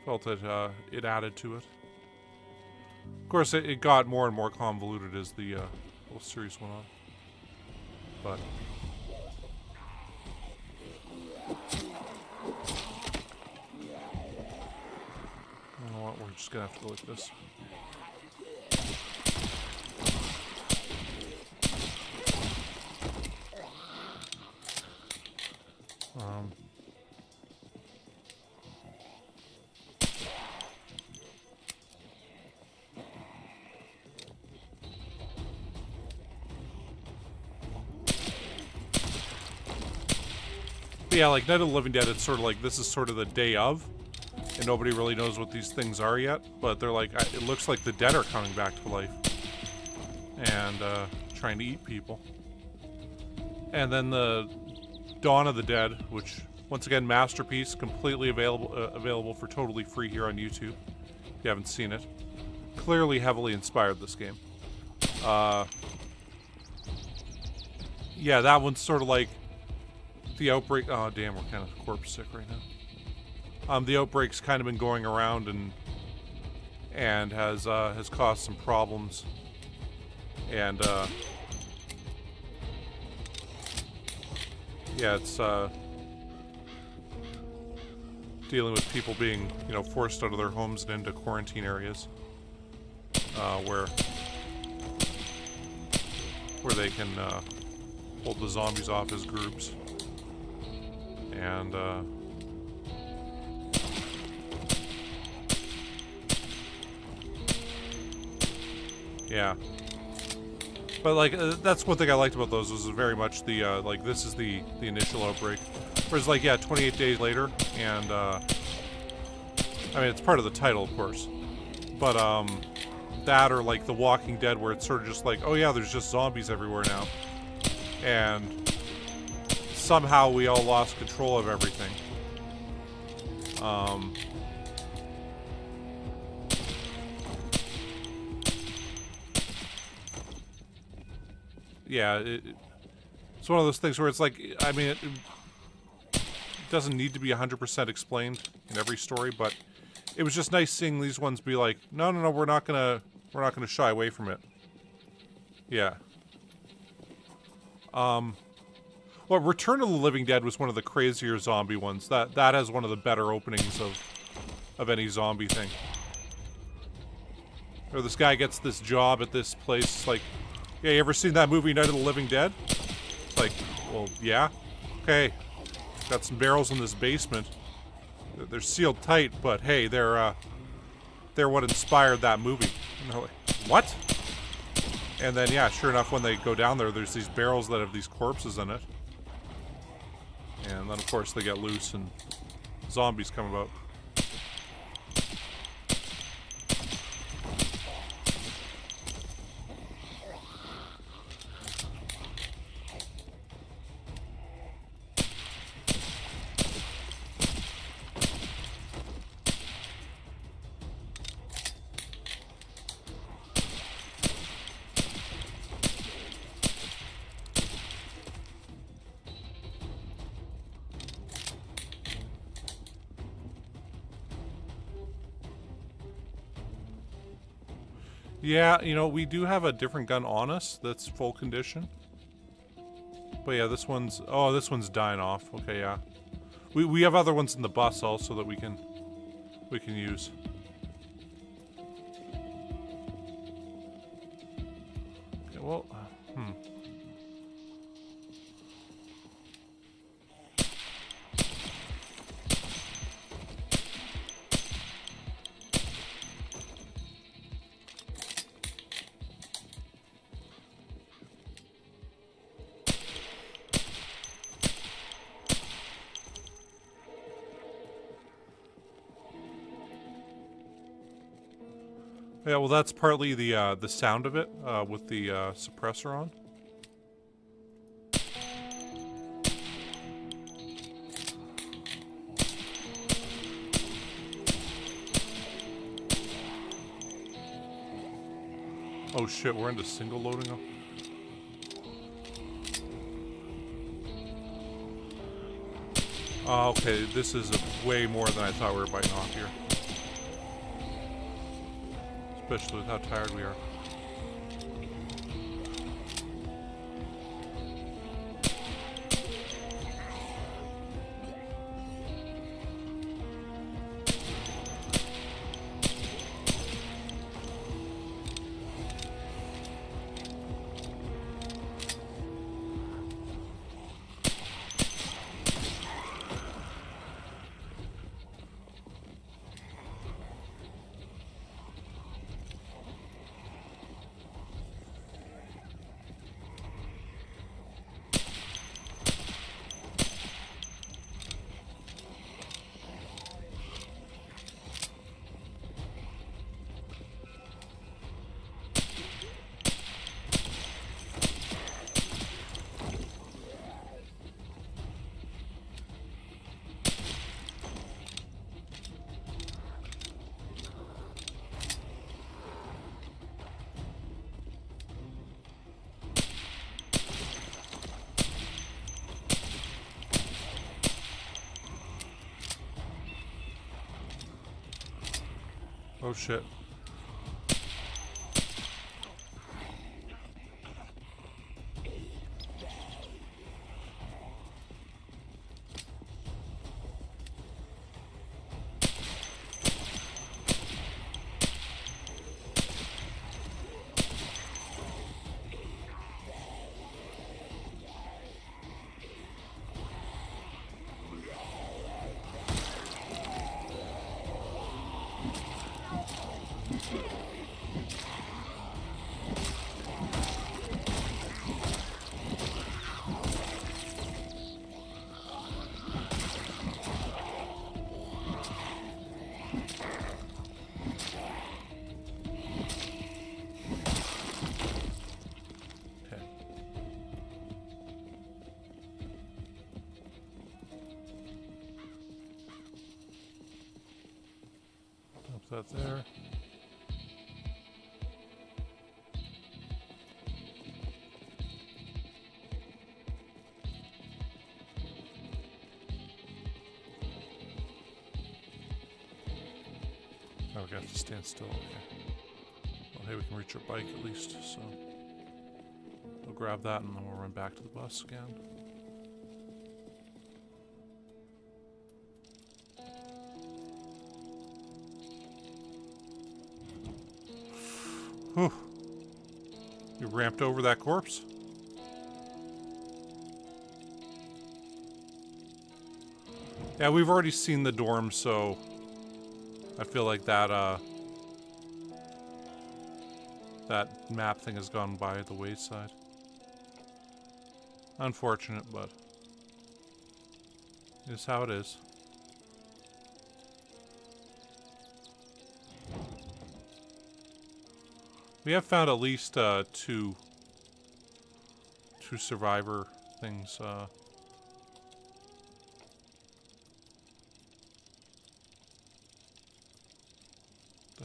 Felt that it added to it. Of course, it got more and more convoluted as the whole series went on. But you know what? We're just gonna have to go like this. But yeah, like Night of the Living Dead, it's sort of like, this is sort of the day of, and nobody really knows what these things are yet, but they're like, it looks like the dead are coming back to life, and trying to eat people. And then the Dawn of the Dead, which, once again, masterpiece, completely available for totally free here on YouTube, if you haven't seen it. Clearly heavily inspired this game. Yeah, that one's sort of like the outbreak. Oh damn, we're kind of corpse sick right now. The outbreak's kind of been going around and has caused some problems, and yeah, it's dealing with people being, forced out of their homes and into quarantine areas, where they can hold the zombies off as groups. And yeah, but like that's one thing I liked about those, was very much the like, this is the initial outbreak, whereas like, yeah, 28 days later, and I mean, it's part of the title, of course, but that, or like The Walking Dead, where it's sort of just like, oh yeah, there's just zombies everywhere now, and somehow we all lost control of everything. Yeah, it's one of those things where it's like, I mean, it doesn't need to be 100% explained in every story, but it was just nice seeing these ones be like, no, we're not gonna shy away from it. Yeah. Well, Return of the Living Dead was one of the crazier zombie ones. That has one of the better openings of any zombie thing. Or this guy gets this job at this place, like, yeah, you ever seen that movie Night of the Living Dead? It's like, well, yeah. Okay. Got some barrels in this basement. They're sealed tight, but hey, they're what inspired that movie. And they're like, what? And then, yeah, sure enough, when they go down there, there's these barrels that have these corpses in it. And then, of course, they get loose and zombies come about. Yeah, we do have a different gun on us that's full condition. But yeah, this one's dying off. Okay, yeah. We have other ones in the bus also that we can use. Okay, well, Yeah, well, that's partly the sound of it with the suppressor on. Oh shit, we're into single loading them. Okay, this is way more than I thought we were biting off here. Especially with how tired we are. Oh shit. That's there. Oh, we have to stand still. Okay. Well, hey, we can reach our bike at least, so we'll grab that and then we'll run back to the bus again. Whew. You ramped over that corpse? Yeah, we've already seen the dorm, so I feel like that that map thing has gone by the wayside. Unfortunate, but it's how it is. We have found at least two survivor things. The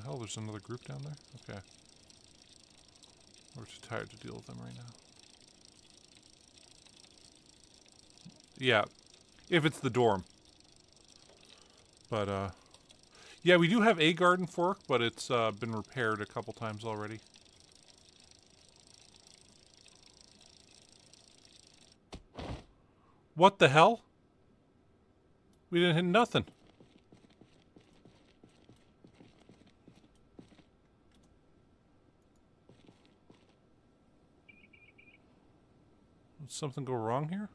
hell? There's another group down there? Okay. We're too tired to deal with them right now. Yeah, if it's the dorm. But, yeah, we do have a garden fork, but it's been repaired a couple times already. What the hell? We didn't hit nothing. Did something go wrong here?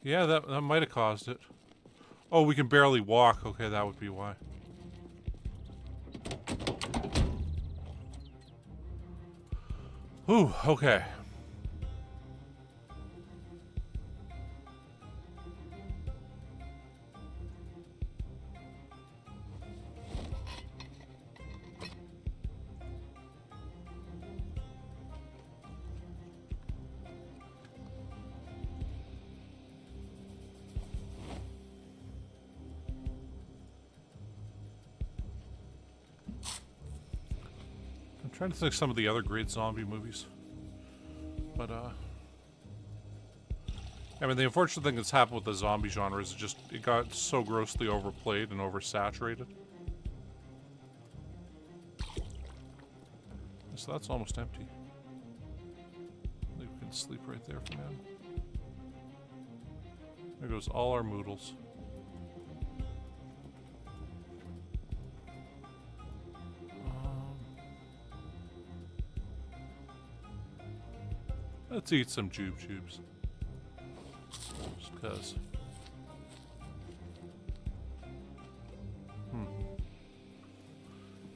Yeah, that might have caused it. Oh, we can barely walk. Okay, that would be why. Ooh, okay. trying to think of some of the other great zombie movies. But, I mean, the unfortunate thing that's happened with the zombie genre is it got so grossly overplayed and oversaturated. So that's almost empty. I think we can sleep right there for now. There goes all our moodles. Let's eat some jubes. Just cause.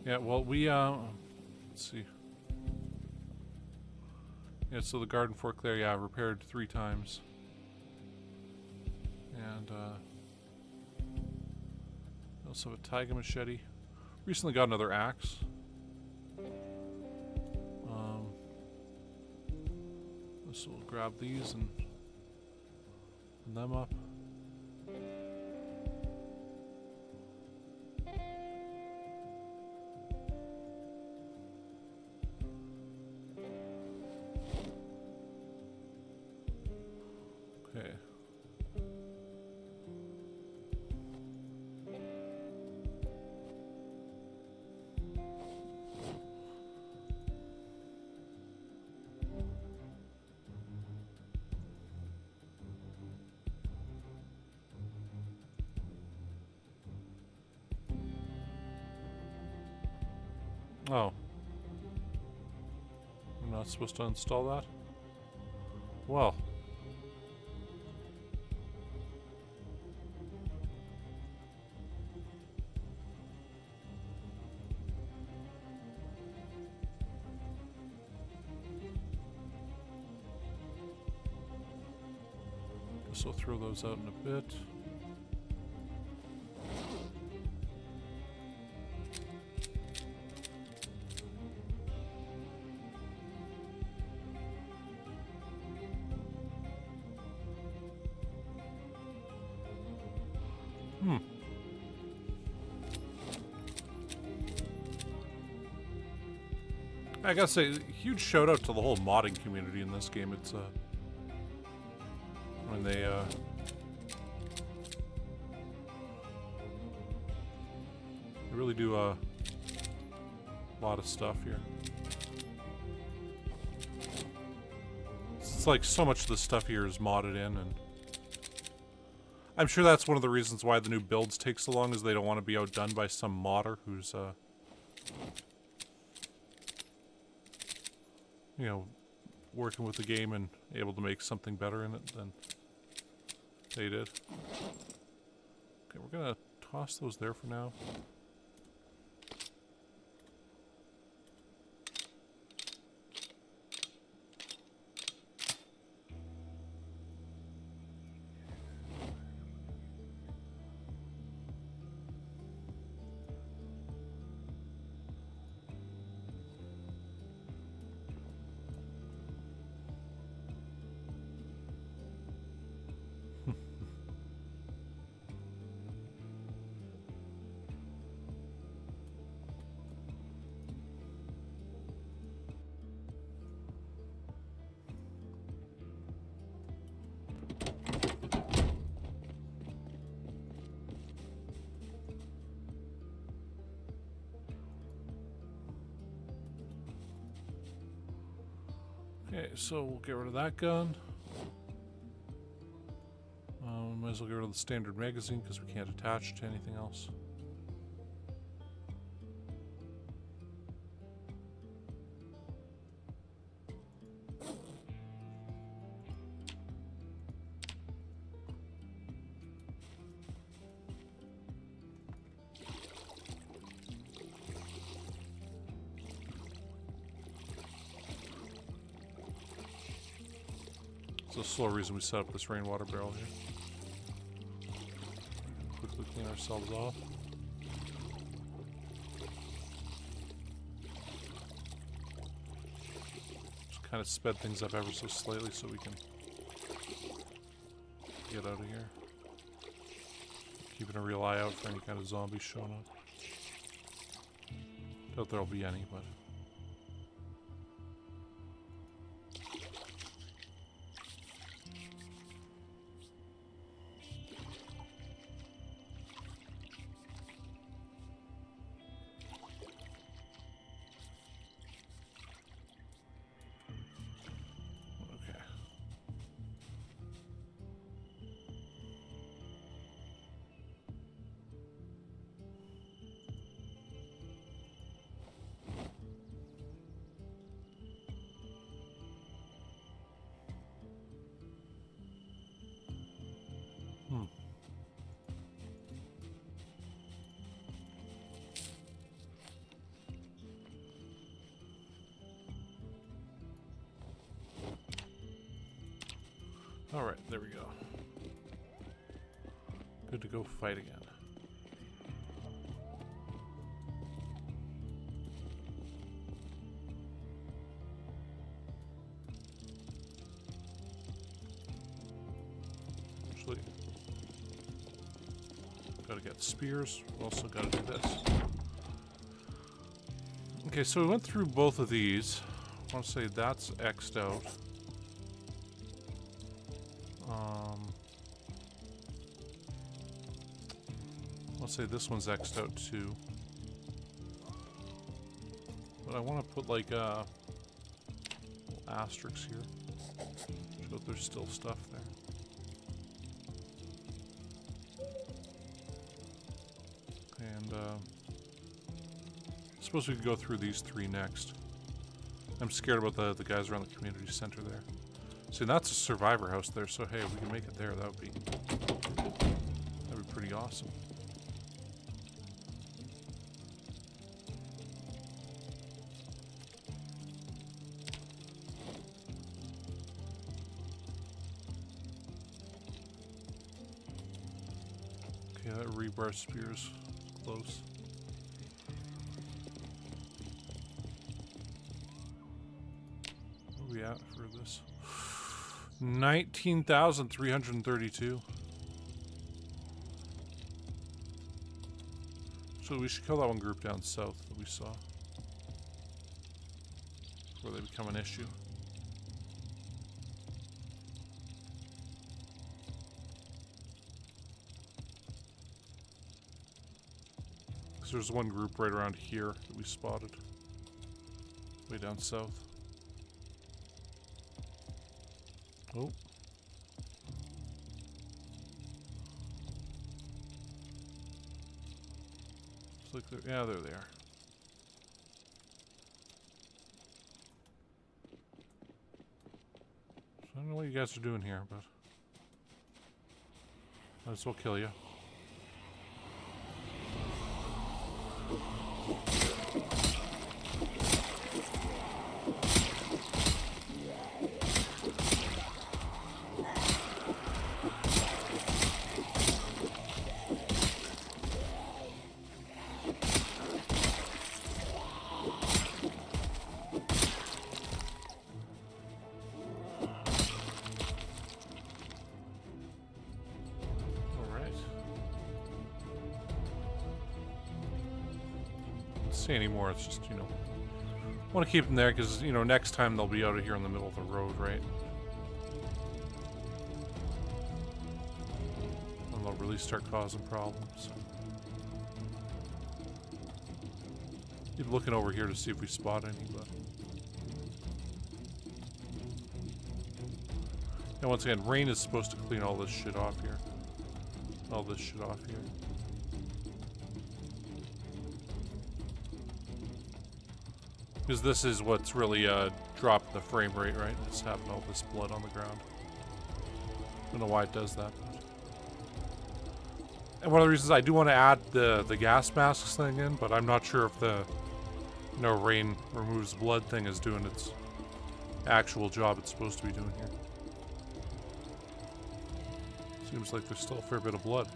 Yeah, well, we, let's see. Yeah, so the garden fork there, yeah, repaired 3 times. And, we also have a taiga machete. Recently got another axe. So we'll grab these and them up. Okay. Oh. I'm not supposed to install that? Well. Guess I'll throw those out in a bit. I gotta say, huge shout out to the whole modding community in this game. It's when they really do a lot of stuff here. It's like so much of the stuff here is modded in, and I'm sure that's one of the reasons why the new builds take so long, is they don't want to be outdone by some modder who's you know, working with the game and able to make something better in it than they did. Okay, we're gonna toss those there for now. Okay, so we'll get rid of that gun. Might as well get rid of the standard magazine because we can't attach to anything else. The sole reason we set up this rainwater barrel here. Quickly clean ourselves off. Just kind of sped things up ever so slightly so we can get out of here. Keeping a real eye out for any kind of zombies showing up. Doubt there'll be any, but Alright, there we go. Good to go fight again. Actually, gotta get spears. We also gotta do this. Okay, so we went through both of these. I want to say that's X'd out. Let's say this one's X'd out too. But I want to put like a little asterisk here. Show that there's still stuff there. And I suppose we could go through these three next. I'm scared about the guys around the community center there. See, that's a survivor house there, so hey, if we can make it there, that'd be pretty awesome. Okay, that rebar spear's close. What are we at for this? 19,332. So we should kill that one group down south that we saw before they become an issue. Because there's one group right around here that we spotted way down south. Oh. Looks like they're, yeah, there they are. So I don't know what you guys are doing here, but might as well kill you. Anymore. It's just, you know, want to keep them there because, you know, next time they'll be out of here in the middle of the road, right? And they'll really start causing problems. Keep looking over here to see if we spot any, but and once again, rain is supposed to clean all this shit off here. All this shit off here. Because this is what's really dropped the frame rate, right? It's having all this blood on the ground. I don't know why it does that. And one of the reasons I do want to add the gas masks thing in, but I'm not sure if the rain removes blood thing is doing its actual job it's supposed to be doing here. Seems like there's still a fair bit of blood.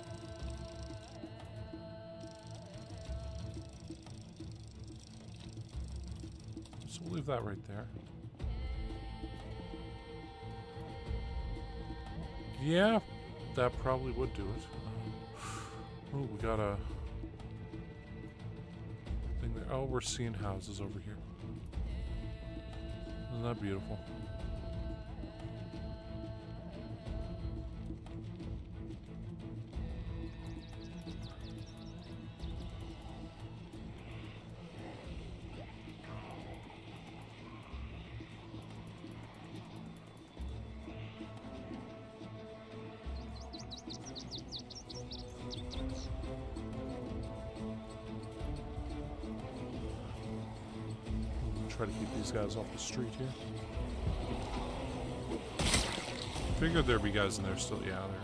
Leave that right there. Yeah, that probably would do it. Oh, we got a thing there. Oh, we're seeing houses over here. Isn't that beautiful? Try to keep these guys off the street here. Figured there'd be guys in there still. Yeah, there.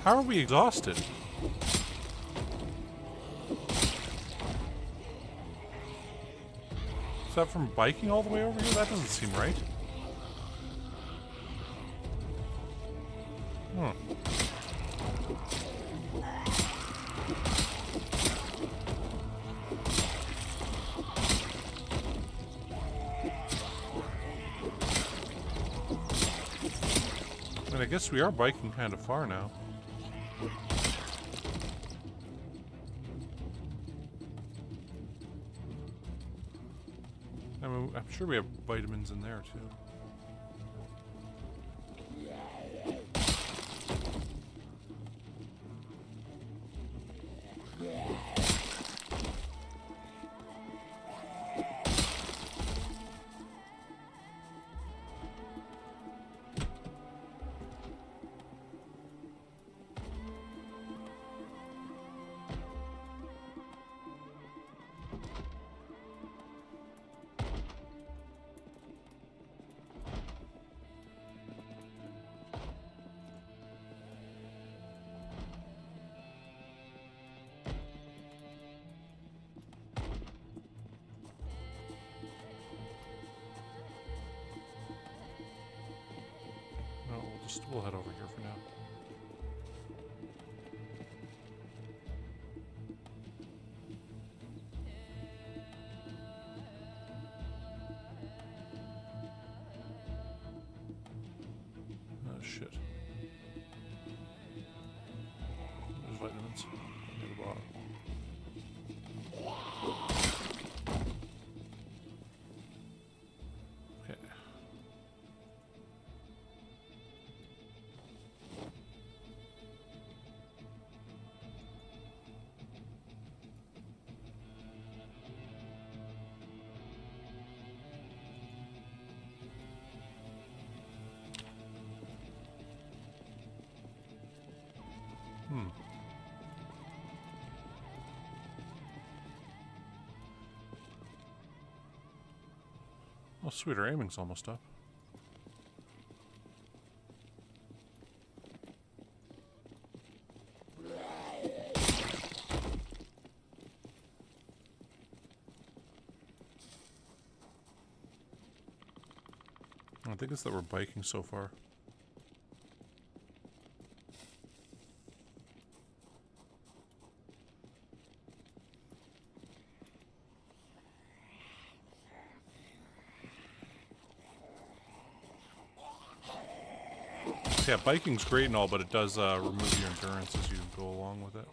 How are we exhausted? Is that from biking all the way over here? That doesn't seem right. Hmm. I guess we are biking kind of far now. I mean, I'm sure we have vitamins in there too. We'll head over here for now. Oh shit. There's vitamins near the bottom. Okay. Oh, sweet, our aiming's almost up. I think it's that we're biking so far. Yeah, biking's great and all, but it does remove your endurance as you go along with it.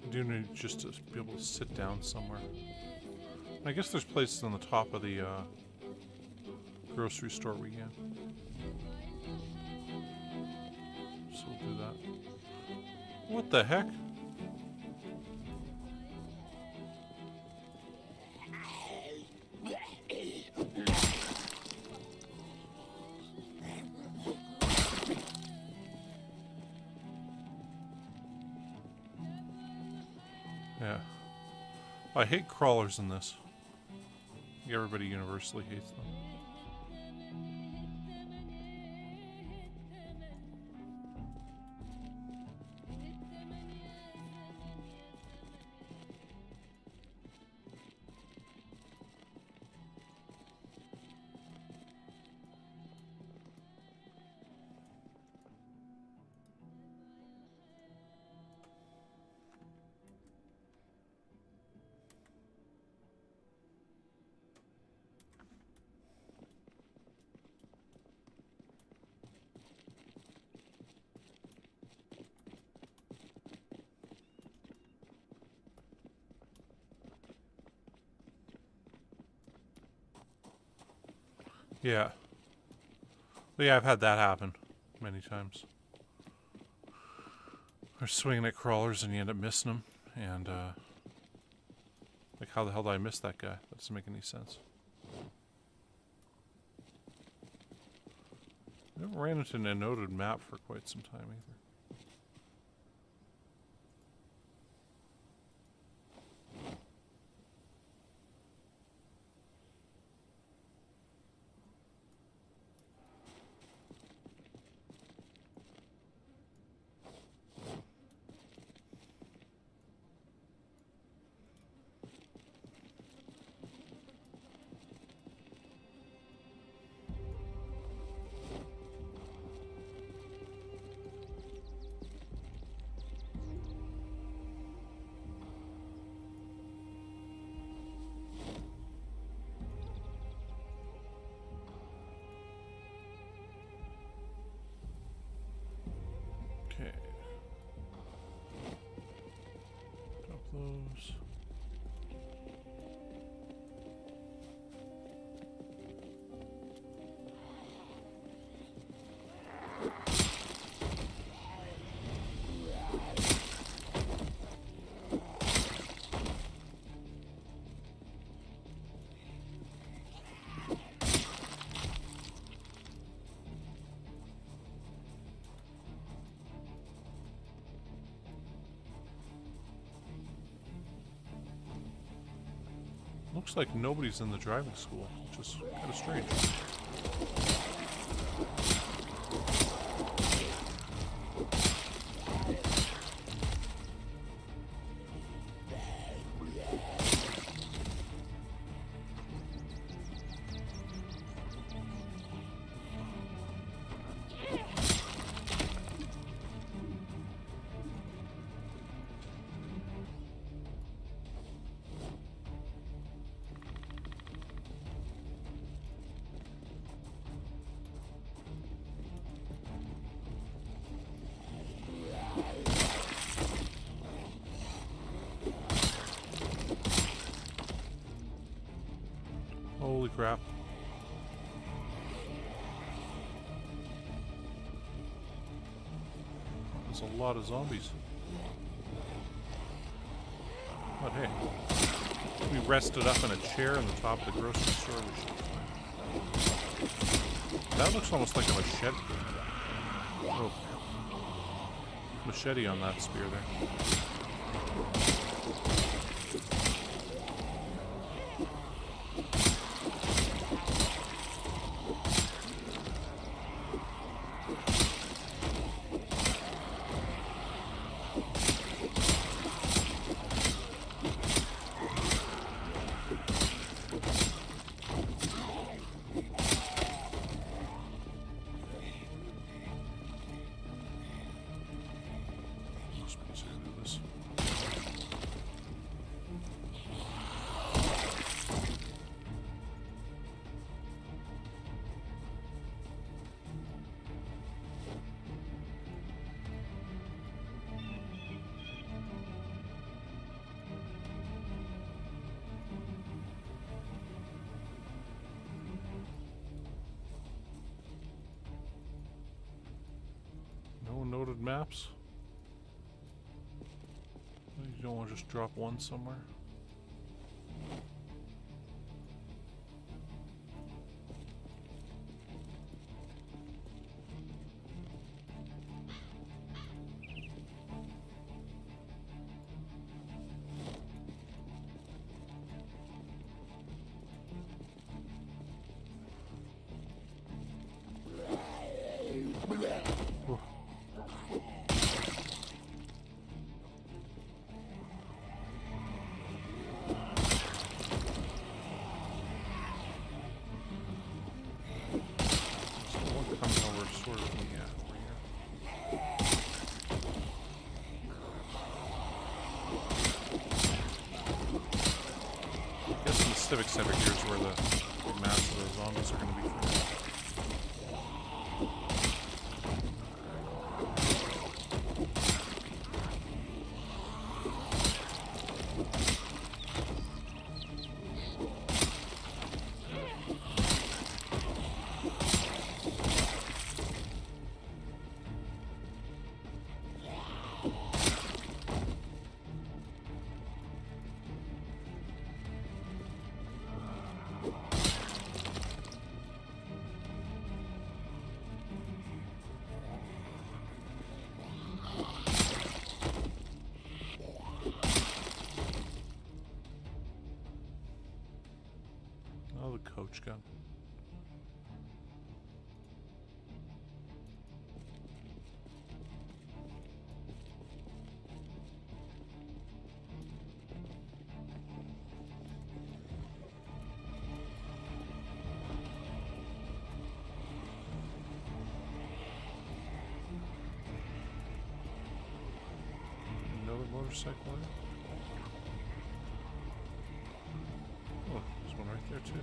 I do need just to be able to sit down somewhere. I guess there's places on the top of the grocery store we can. So we'll do that. What the heck? Yeah. I hate crawlers in this. Everybody universally hates them. Yeah. But yeah, I've had that happen many times. They're swinging at crawlers and you end up missing them. And, like, how the hell did I miss that guy? That doesn't make any sense. I haven't ran into a noted map for quite some time either. Okay. Dump those. Looks like nobody's in the driving school, which is kind of strange. Holy crap. There's a lot of zombies. But hey, we rested up in a chair in the top of the grocery store. That looks almost like a machete. Oh. Machete on that spear there. No noted maps? You don't want to just drop one somewhere? Civic Center here is where the mass of the zombies are going to be from. Oh, the coach gun. Another motorcycle there. Oh, there's one right there too.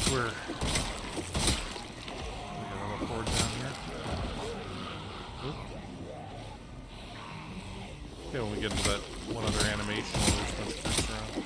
We got another board down here. Oop. Okay, when we get into that one other animation where there's a bunch of troops around.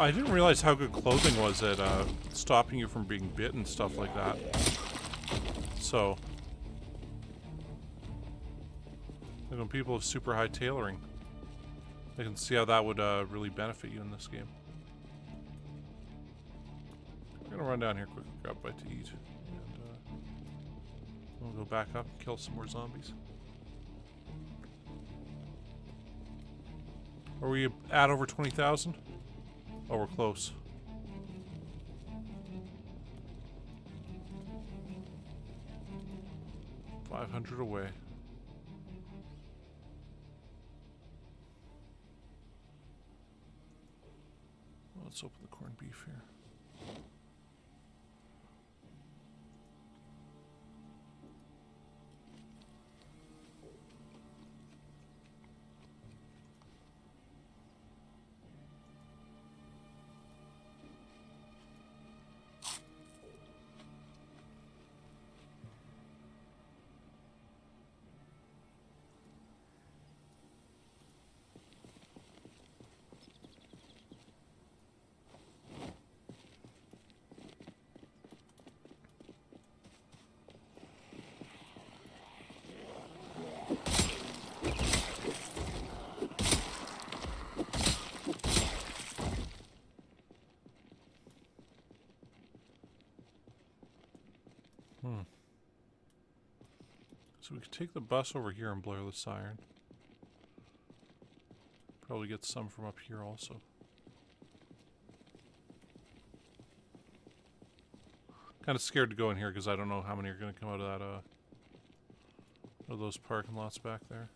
I didn't realize how good clothing was at stopping you from being bit and stuff like that. So, like when people have super high tailoring, I can see how that would really benefit you in this game. I'm gonna run down here quick, grab a bite to eat, and we'll go back up and kill some more zombies. Are we at over 20,000? Oh, we're close. $500 away. Well, let's open the corned beef here. So we could take the bus over here and blare the siren. Probably get some from up here also. Kind of scared to go in here because I don't know how many are going to come out of that, of those parking lots back there.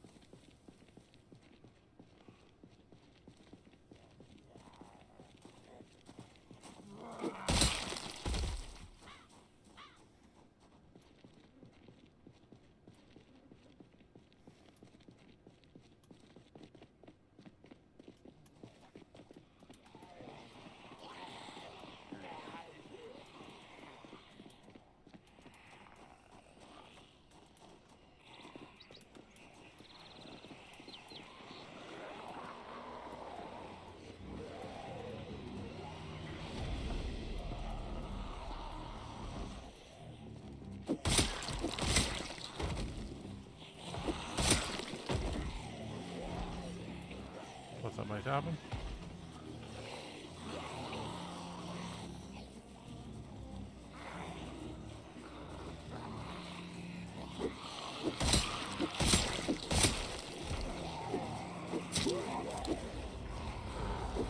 might happen.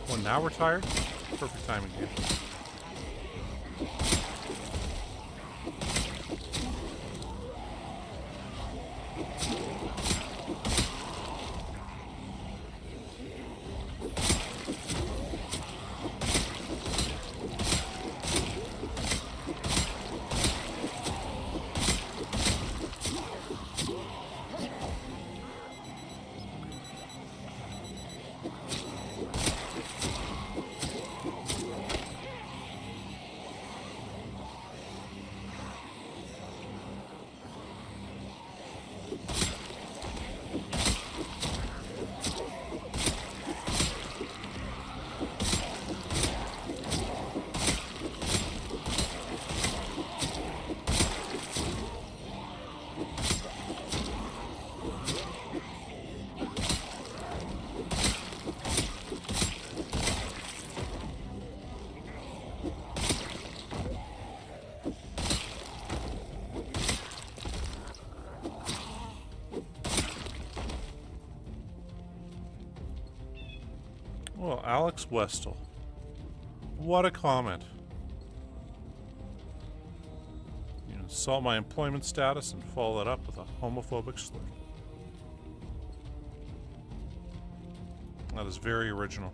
Well, now we're tired? Perfect timing here. Well, Alyx Westal. What a comment. You insult my employment status and follow that up with a homophobic slur. That is very original.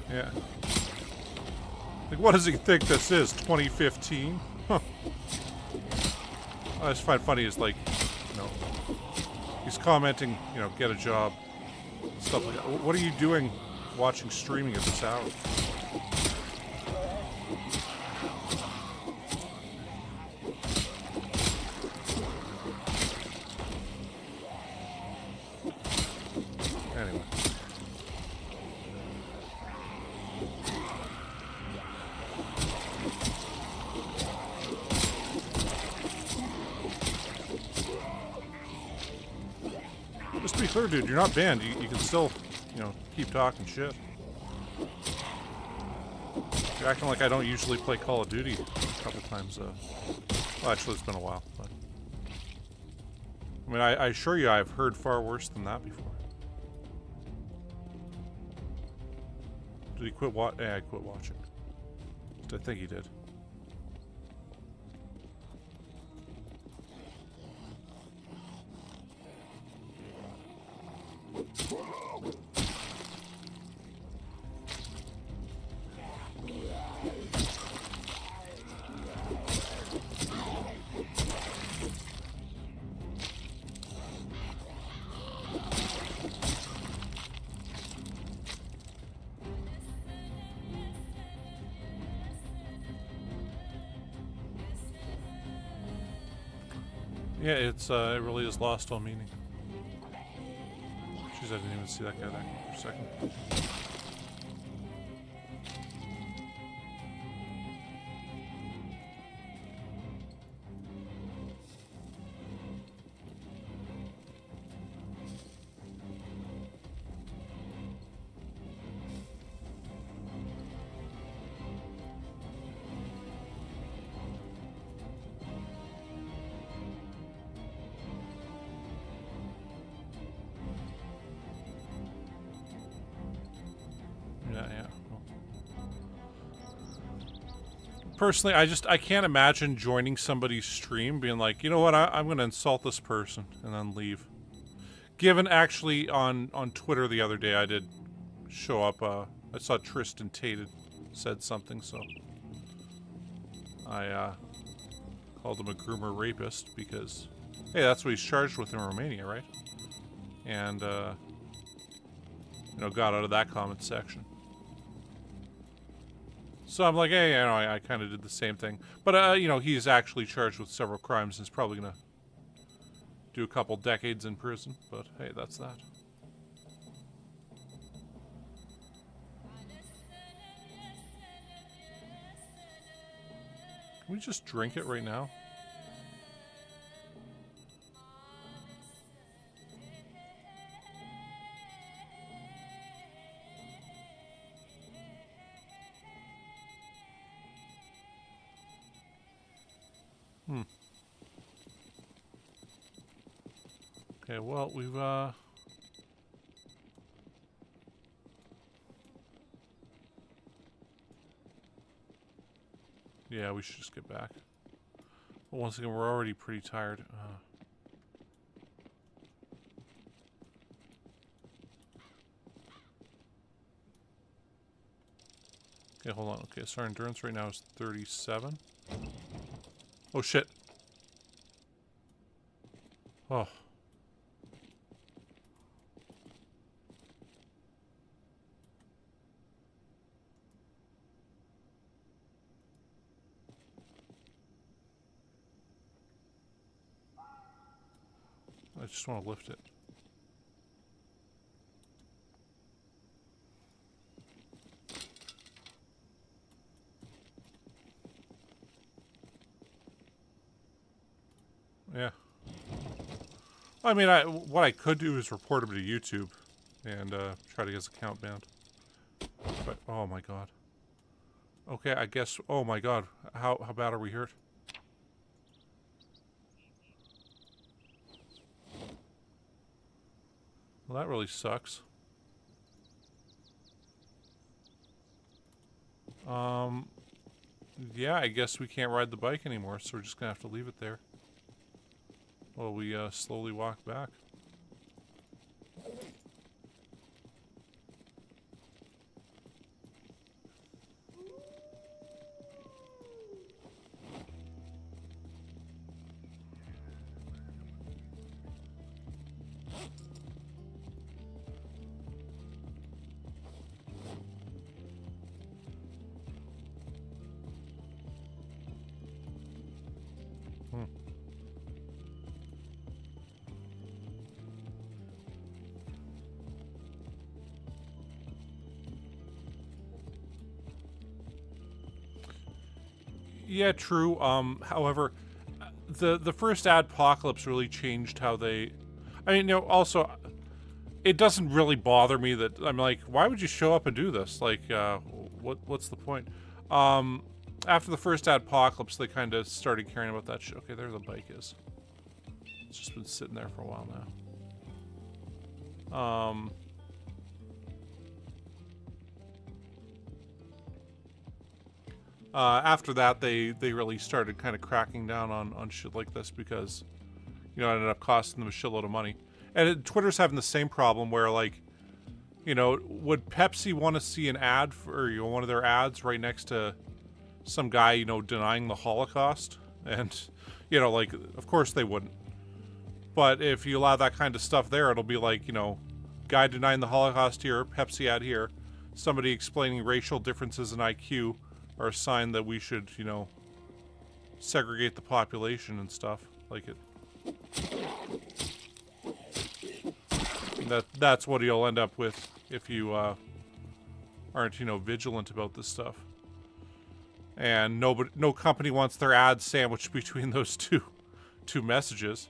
Yeah. Like, what does he think this is? 2015? Huh. I just find funny is like, you know, he's commenting, you know, get a job, stuff like that. What are you doing watching streaming at this hour? Anyway. Just to be clear, dude, you're not banned. You can still, you know, keep talking shit. You're acting like I don't usually play Call of Duty a couple times. Well, actually, it's been a while. But I mean, I assure you, I've heard far worse than that before. Did he quit watching? Yeah, I quit watching. I think he did. Yeah, it really has lost all meaning. Jeez, I didn't even see that guy there for a second. Yeah. Well, personally, I can't imagine joining somebody's stream being like, you know what, I'm going to insult this person and then leave. Given actually on Twitter the other day, I did show up, I saw Tristan Tate said something, so I called him a groomer rapist because, hey, that's what he's charged with in Romania, right? And, you know, got out of that comment section. So I'm like, hey, you know, I kind of did the same thing. But, you know, he's actually charged with several crimes and is probably going to do a couple decades in prison. But, hey, that's that. Can we just drink it right now? Okay, well, we've, yeah, we should just get back. But once again, we're already pretty tired. Okay, hold on. Okay, so our endurance right now is 37. Oh, shit. Oh. I just want to lift it. Yeah. I mean, what I could do is report him to YouTube and try to get his account banned. But oh my god. Okay, I guess. Oh my god, how bad are we hurt? Well, that really sucks. Yeah, I guess we can't ride the bike anymore, so we're just gonna have to leave it there while we slowly walk back. Yeah, true. However, the first adpocalypse really changed how they. I mean, you know, also, it doesn't really bother me that I'm like, why would you show up and do this? Like, what's the point? After the first adpocalypse, they kind of started caring about that shit. Okay, there the bike is. It's just been sitting there for a while now. After that, they really started kind of cracking down on shit like this because, you know, it ended up costing them a shitload of money. And Twitter's having the same problem where, like, you know, would Pepsi want to see an ad for, you know, one of their ads right next to some guy, you know, denying the Holocaust? And, you know, like, of course they wouldn't. But if you allow that kind of stuff there, it'll be like, you know, guy denying the Holocaust here, Pepsi ad here, somebody explaining racial differences in IQ are a sign that we should, you know, segregate the population and stuff. Like it. That's what you'll end up with if you aren't, you know, vigilant about this stuff. And no company wants their ads sandwiched between those two messages.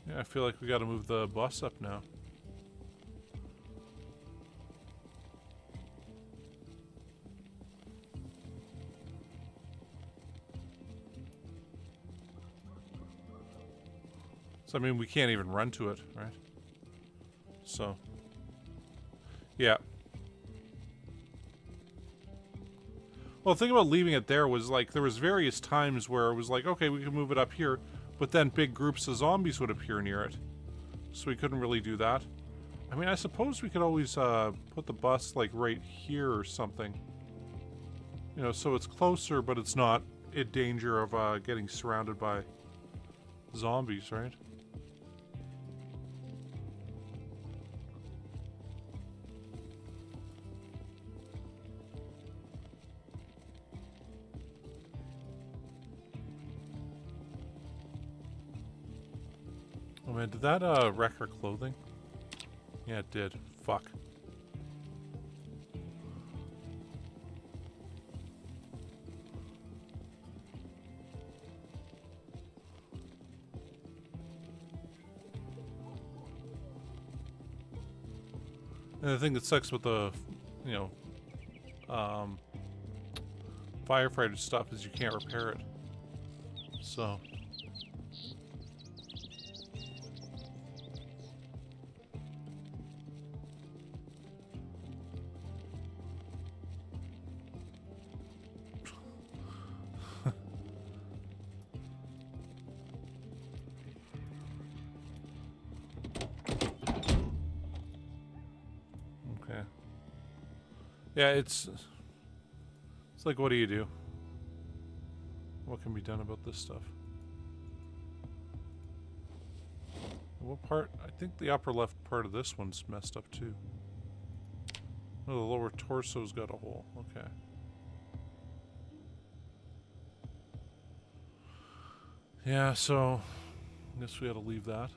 Yeah, I feel like we gotta move the bus up now. So, I mean, we can't even run to it, right? So, yeah. Well, the thing about leaving it there was, like, there was various times where it was like, okay, we can move it up here, but then big groups of zombies would appear near it. So we couldn't really do that. I mean, I suppose we could always put the bus, like, right here or something. You know, so it's closer, but it's not in danger of getting surrounded by zombies, right? Oh man, did that wreck our clothing? Yeah, it did. Fuck. And the thing that sucks with the, you know, firefighter stuff is you can't repair it. So. Yeah, it's like, what do you do? What can be done about this stuff? What part? I think the upper left part of this one's messed up too. Oh, the lower torso's got a hole. Okay. Yeah, so I guess we gotta leave that.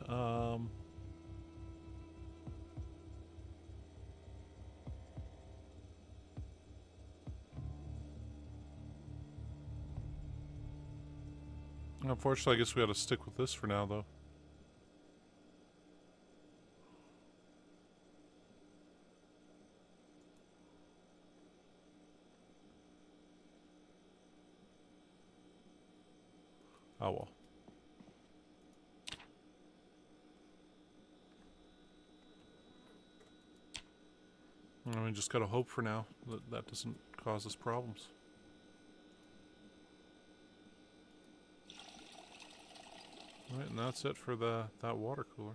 Unfortunately, I guess we gotta stick with this for now, though. Oh well. I mean, just gotta hope for now that that doesn't cause us problems. Alright, and that's it for that water cooler.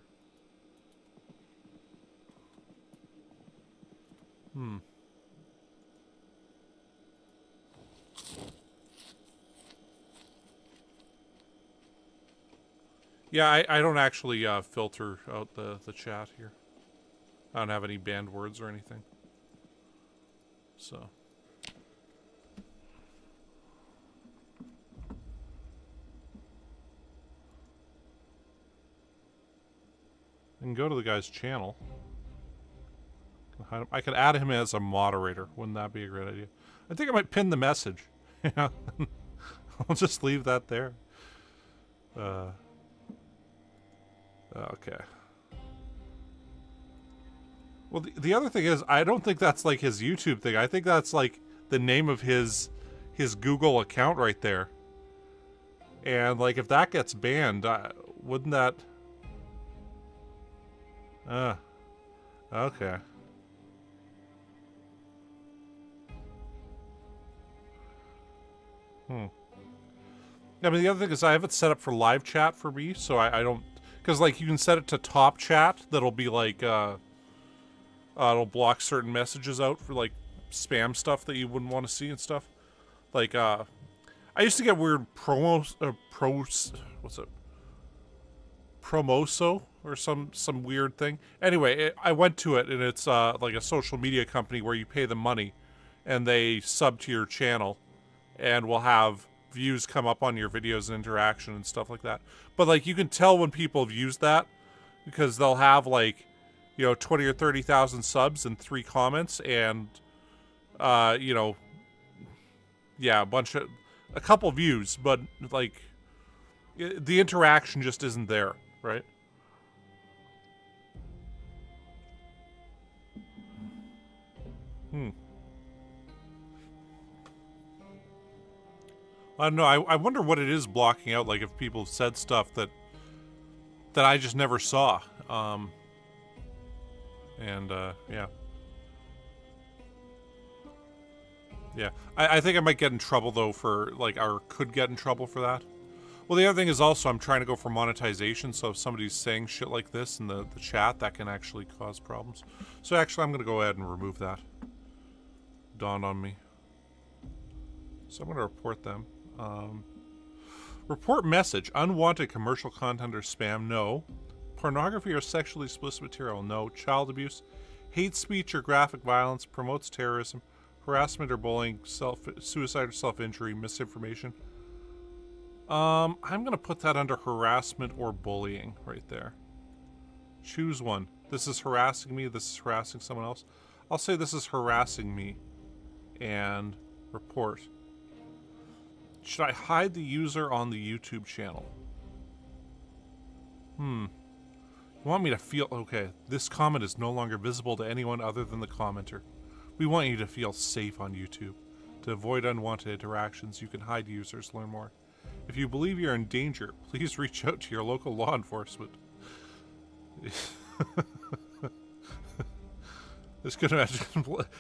Yeah, I don't actually filter out the chat here. I don't have any banned words or anything. So. I can go to the guy's channel. I could add him as a moderator. Wouldn't that be a great idea? I think I might pin the message. Yeah. I'll just leave that there. Okay. Well, the other thing is, I don't think that's like his YouTube thing. I think that's like the name of his Google account right there. And like, if that gets banned, wouldn't that? Okay. I mean, the other thing is I have it set up for live chat for me, so I don't, because like you can set it to top chat. That'll be like it'll block certain messages out for like spam stuff that you wouldn't want to see and stuff. Like I used to get weird what's it? Promoso or some weird thing. Anyway, I went to it, and it's like a social media company where you pay them money and they sub to your channel and will have views come up on your videos and interaction and stuff like that. But like, you can tell when people have used that because they'll have like, you know, 20 or 30,000 subs and 3 comments and you know, yeah, a couple views, but like the interaction just isn't there, right? I don't know. I wonder what it is blocking out. Like if people have said stuff that I just never saw. Yeah. Yeah. I think I might get in trouble though for like, or could get in trouble for that. Well, the other thing is also I'm trying to go for monetization. So if somebody's saying shit like this in the chat, that can actually cause problems. So actually, I'm going to go ahead and remove that. Dawned on me. So I'm going to report them. Report message. Unwanted commercial content or spam. No. Pornography or sexually explicit material. No. Child abuse. Hate speech or graphic violence. Promotes terrorism. Harassment or bullying. Suicide or self-injury. Misinformation. I'm going to put that under harassment or bullying right there. Choose one. This is harassing me. This is harassing someone else. I'll say this is harassing me. And report. Should I hide the user on the YouTube channel? You want me to feel... Okay, this comment is no longer visible to anyone other than the commenter. We want you to feel safe on YouTube. To avoid unwanted interactions, you can hide users. Learn more. If you believe you're in danger, please reach out to your local law enforcement. This could imagine.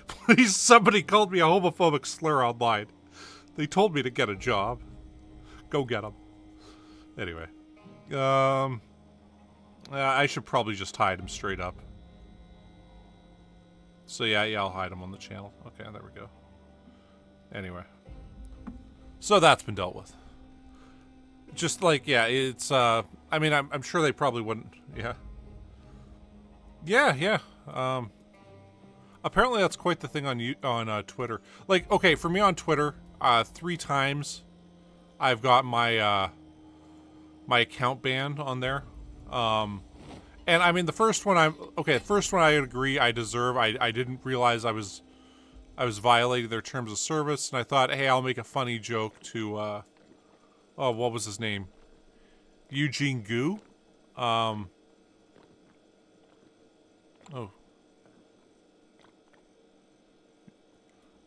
Please, somebody called me a homophobic slur online. They told me to get a job. Go get them. Anyway. I should probably just hide him straight up. So yeah, I'll hide him on the channel. Okay, there we go. Anyway. So that's been dealt with. Just like, yeah, it's, I mean, I'm sure they probably wouldn't, yeah. Yeah. Apparently that's quite the thing on Twitter. Like, okay, for me on Twitter, 3 times I've got my, my account banned on there. And I mean, the first one I agree I deserve. I didn't realize I was violating their terms of service, and I thought, hey, I'll make a funny joke to, oh, what was his name? Eugene Gu?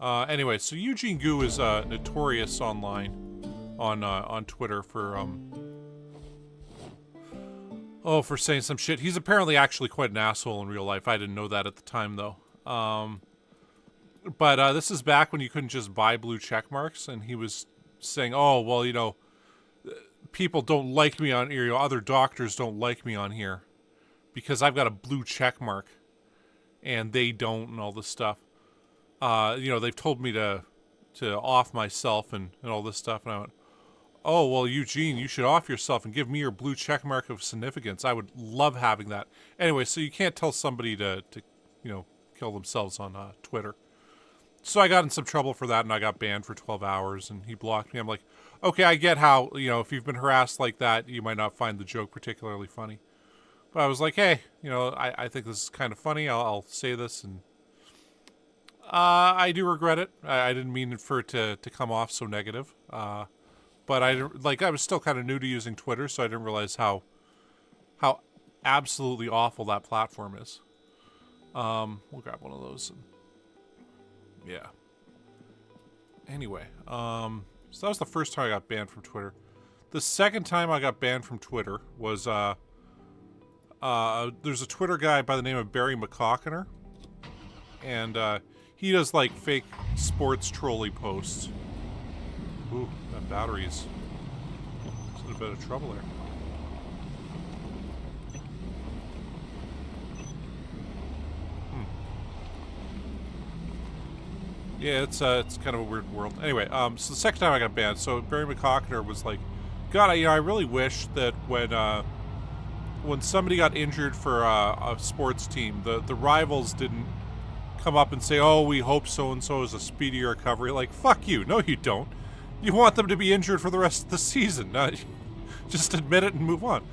Anyway, so Eugene Gu is, notorious online on Twitter for, for saying some shit. He's apparently actually quite an asshole in real life. I didn't know that at the time, though. But this is back when you couldn't just buy blue check marks, and he was saying, oh, well, you know, people don't like me on here, you know, other doctors don't like me on here because I've got a blue check mark and they don't, and all this stuff. You know, they've told me to off myself and all this stuff, and I went, oh, well, Eugene, you should off yourself and give me your blue check mark of significance. I would love having that. Anyway, so you can't tell somebody to you know, kill themselves on Twitter. So I got in some trouble for that, and I got banned for 12 hours, and he blocked me. I'm like, okay, I get how, you know, if you've been harassed like that, you might not find the joke particularly funny. But I was like, hey, you know, I think this is kind of funny. I'll say this, and I do regret it. I didn't mean for it to come off so negative. But I was still kind of new to using Twitter, so I didn't realize how absolutely awful that platform is. We'll grab one of those. And, yeah. Anyway, so that was the first time I got banned from Twitter. The second time I got banned from Twitter was, there's a Twitter guy by the name of Barry McCockiner. And, he does, like, fake sports trolley posts. Ooh, that battery's in a bit of trouble there. Yeah, it's kind of a weird world. Anyway, so the second time I got banned, so Barry McCockiner was like, God, I really wish that when somebody got injured for a sports team, the rivals didn't come up and say, oh, we hope so-and-so is a speedy recovery. Like, fuck you. No, you don't. You want them to be injured for the rest of the season. Just admit it and move on.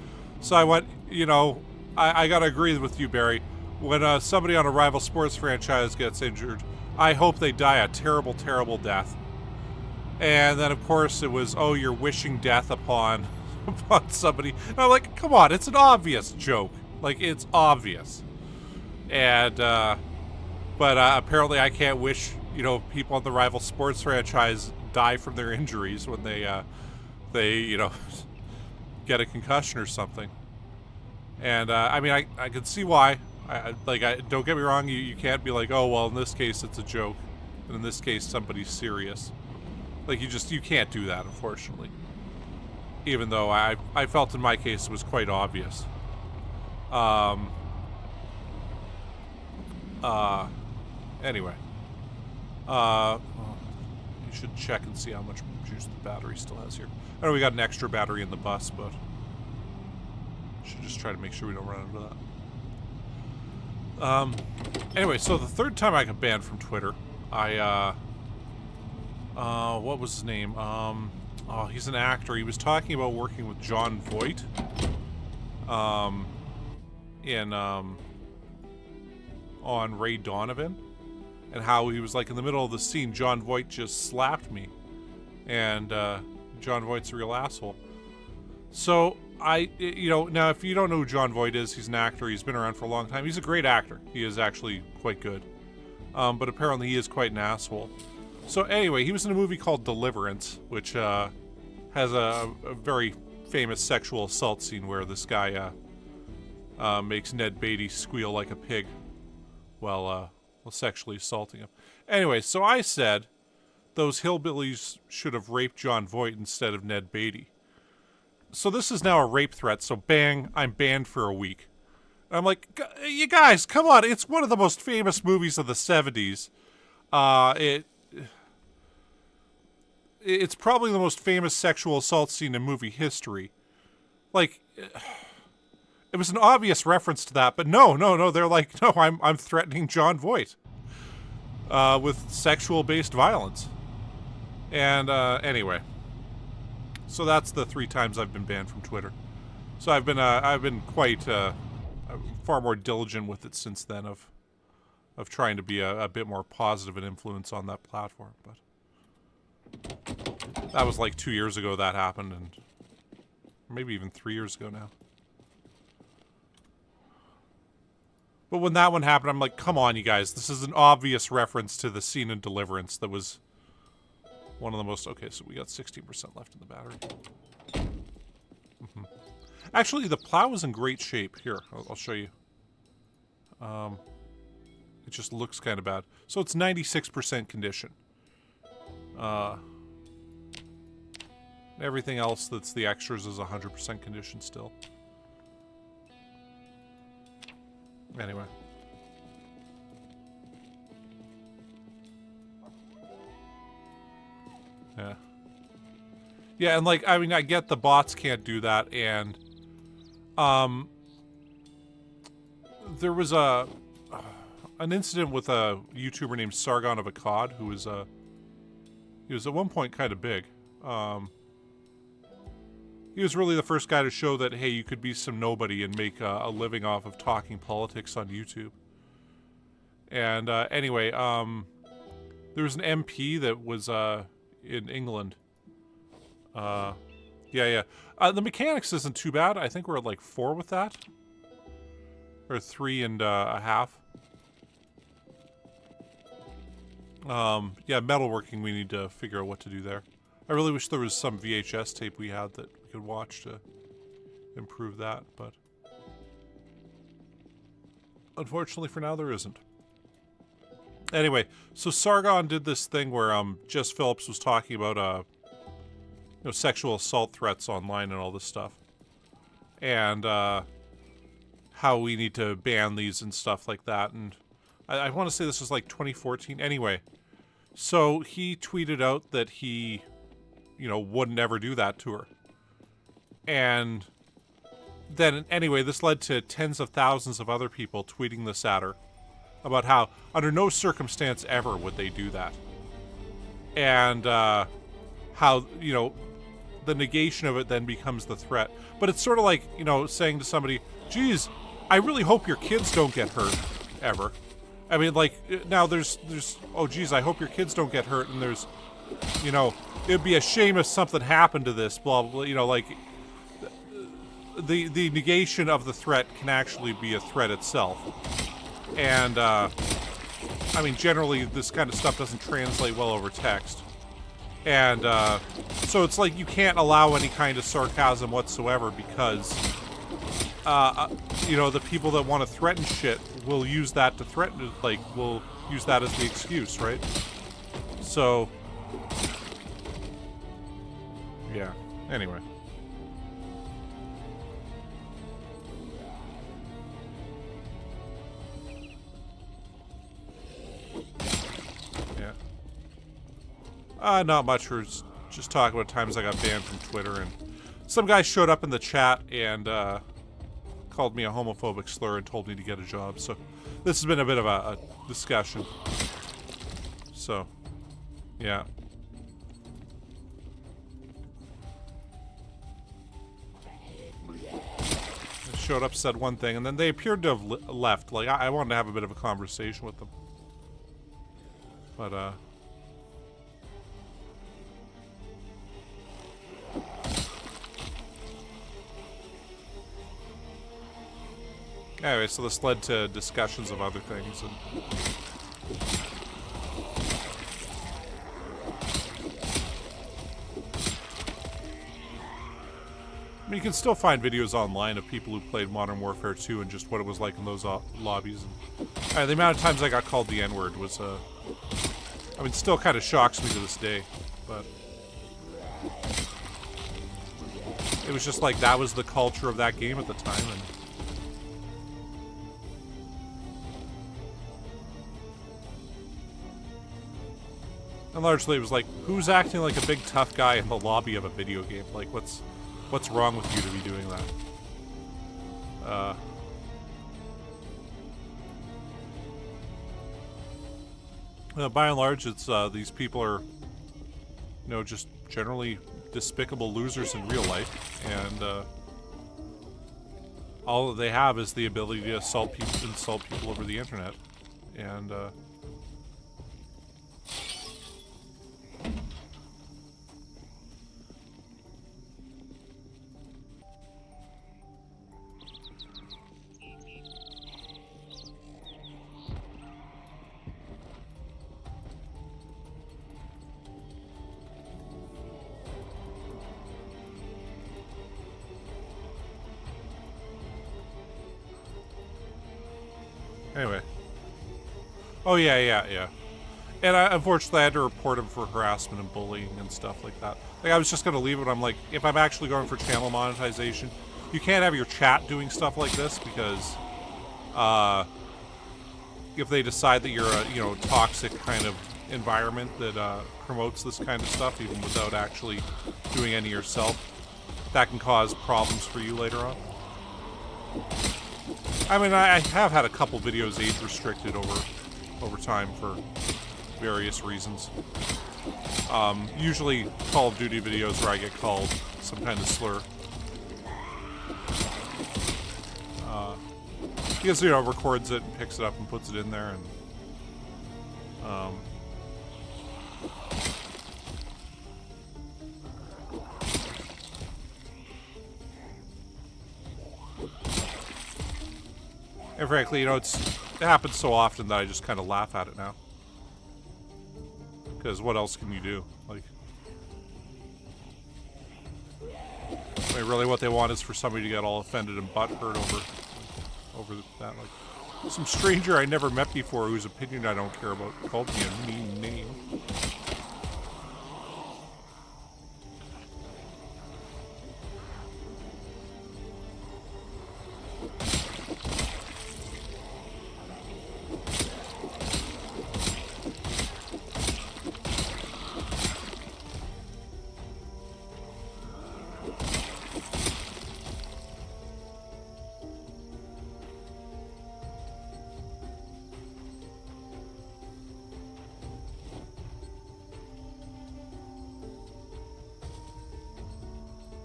So I went, you know, I gotta agree with you, Barry. When somebody on a rival sports franchise gets injured, I hope they die a terrible, terrible death. And then, of course, it was, oh, you're wishing death upon somebody. And I'm like, come on, it's an obvious joke. Like, it's obvious. And, but apparently I can't wish, you know, people on the rival sports franchise die from their injuries when they you know, get a concussion or something. And, I mean, I can see why. Don't get me wrong, you can't be like, oh, well, in this case it's a joke, and in this case somebody's serious. Like, you can't do that, unfortunately. Even though I felt in my case it was quite obvious. Anyway. You should check and see how much juice the battery still has here. I know we got an extra battery in the bus, but should just try to make sure we don't run into that. Anyway, so the third time I got banned from Twitter, what was his name? Oh, he's an actor. He was talking about working with John Voight. in on Ray Donovan, and how he was like in the middle of the scene, Jon Voight just slapped me, and Jon Voight's a real asshole. So now if you don't know who Jon Voight is, he's an actor. He's been around for a long time. He's a great actor. He is actually quite good, but apparently he is quite an asshole. So anyway, he was in a movie called Deliverance, which has a very famous sexual assault scene where this guy makes Ned Beatty squeal like a pig while sexually assaulting him. Anyway, so I said those hillbillies should have raped Jon Voight instead of Ned Beatty. So this is now a rape threat, so bang, I'm banned for a week. And I'm like, you guys, come on, it's one of the most famous movies of the 70s. It's probably the most famous sexual assault scene in movie history. Like, it was an obvious reference to that, but no, they're like, no, I'm threatening Jon Voight with sexual-based violence. And anyway, so that's the 3 times I've been banned from Twitter. So I've been quite far more diligent with it since then of trying to be a bit more positive an influence on that platform, but that was like 2 years ago that happened, and maybe even 3 years ago now. But when that one happened, I'm like, come on, you guys. This is an obvious reference to the scene in Deliverance that was one of the most... Okay, so we got 16% left in the battery. Actually, the plow is in great shape. Here, I'll show you. It just looks kind of bad. So it's 96% condition. Everything else that's the extras is 100% condition still. Anyway. Yeah. Yeah, and like, I mean, I get the bots can't do that, and there was an incident with a YouTuber named Sargon of Akkad, who was he was at one point kind of big. He was really the first guy to show that, hey, you could be some nobody and make a living off of talking politics on YouTube. And anyway, there was an MP that was in England. The mechanics isn't too bad. I think we're at like 4 with that. Or 3.5. Yeah, metalworking, we need to figure out what to do there. I really wish there was some VHS tape we had that we could watch to improve that, but unfortunately for now there isn't. Anyway, so Sargon did this thing where Jess Phillips was talking about sexual assault threats online and all this stuff, and how we need to ban these and stuff like that. And I want to say this was like 2014. Anyway, so he tweeted out that he would never do that to her. And then, anyway, this led to tens of thousands of other people tweeting this at her about how, under no circumstance ever would they do that. And, how, the negation of it then becomes the threat. But it's sort of like, saying to somebody, geez, I really hope your kids don't get hurt, ever. I mean, like, now there's, oh, geez, I hope your kids don't get hurt, and there's, it'd be a shame if something happened to this, blah, blah, like, the negation of the threat can actually be a threat itself. And, I mean, generally, this kind of stuff doesn't translate well over text. And, so it's like you can't allow any kind of sarcasm whatsoever because, the people that want to threaten shit will use that to threaten, like, will use that as the excuse, right? So, yeah, anyway. Yeah. Not much. We're just talking about times I got banned from Twitter, and some guy showed up in the chat and, called me a homophobic slur and told me to get a job. So this has been a bit of a discussion. So, yeah. showed up, said one thing, and then they appeared to have left. Like, I wanted to have a bit of a conversation with them. But, anyway, so this led to discussions of other things, and... I mean, you can still find videos online of people who played Modern Warfare 2 and just what it was like in those lobbies. And, the amount of times I got called the N-word was, I mean, still kind of shocks me to this day, but... It was just like, that was the culture of that game at the time, and largely it was like, who's acting like a big tough guy in the lobby of a video game? Like, what's wrong with you to be doing that? By and large, it's these people are, you know, just generally despicable losers in real life, and all that they have is the ability to insult people over the internet, and anyway. Oh, yeah. And unfortunately, I had to report him for harassment and bullying and stuff like that. Like, I was just going to leave it. I'm like, if I'm actually going for channel monetization, you can't have your chat doing stuff like this, because if they decide that you're a, you know, toxic kind of environment that promotes this kind of stuff, even without actually doing any yourself, that can cause problems for you later on. I mean, I have had a couple videos age restricted over time for various reasons. Usually Call of Duty videos where I get called some kind of slur. Because, you know, records it and picks it up and puts it in there, and and frankly, you know, it happens so often that I just kind of laugh at it now. Because what else can you do? Like, I mean, really what they want is for somebody to get all offended and butthurt over that. Like, some stranger I never met before whose opinion I don't care about called me a mean name.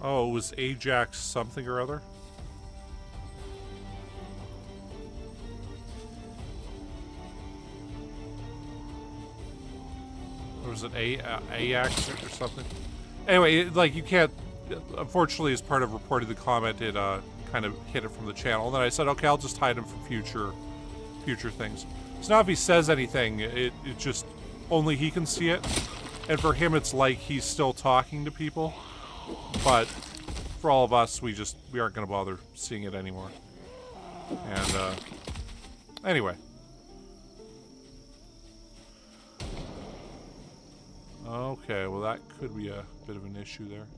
Oh, it was Ajax something or other? Or was it Ajax or something? Anyway, like, you can't... Unfortunately, as part of reporting the comment, it kind of hit it from the channel. And then I said, okay, I'll just hide him for future things. So now if he says anything, it just... Only he can see it. And for him, it's like he's still talking to people. But for all of us, we aren't going to bother seeing it anymore. And anyway. Okay, well that could be a bit of an issue there.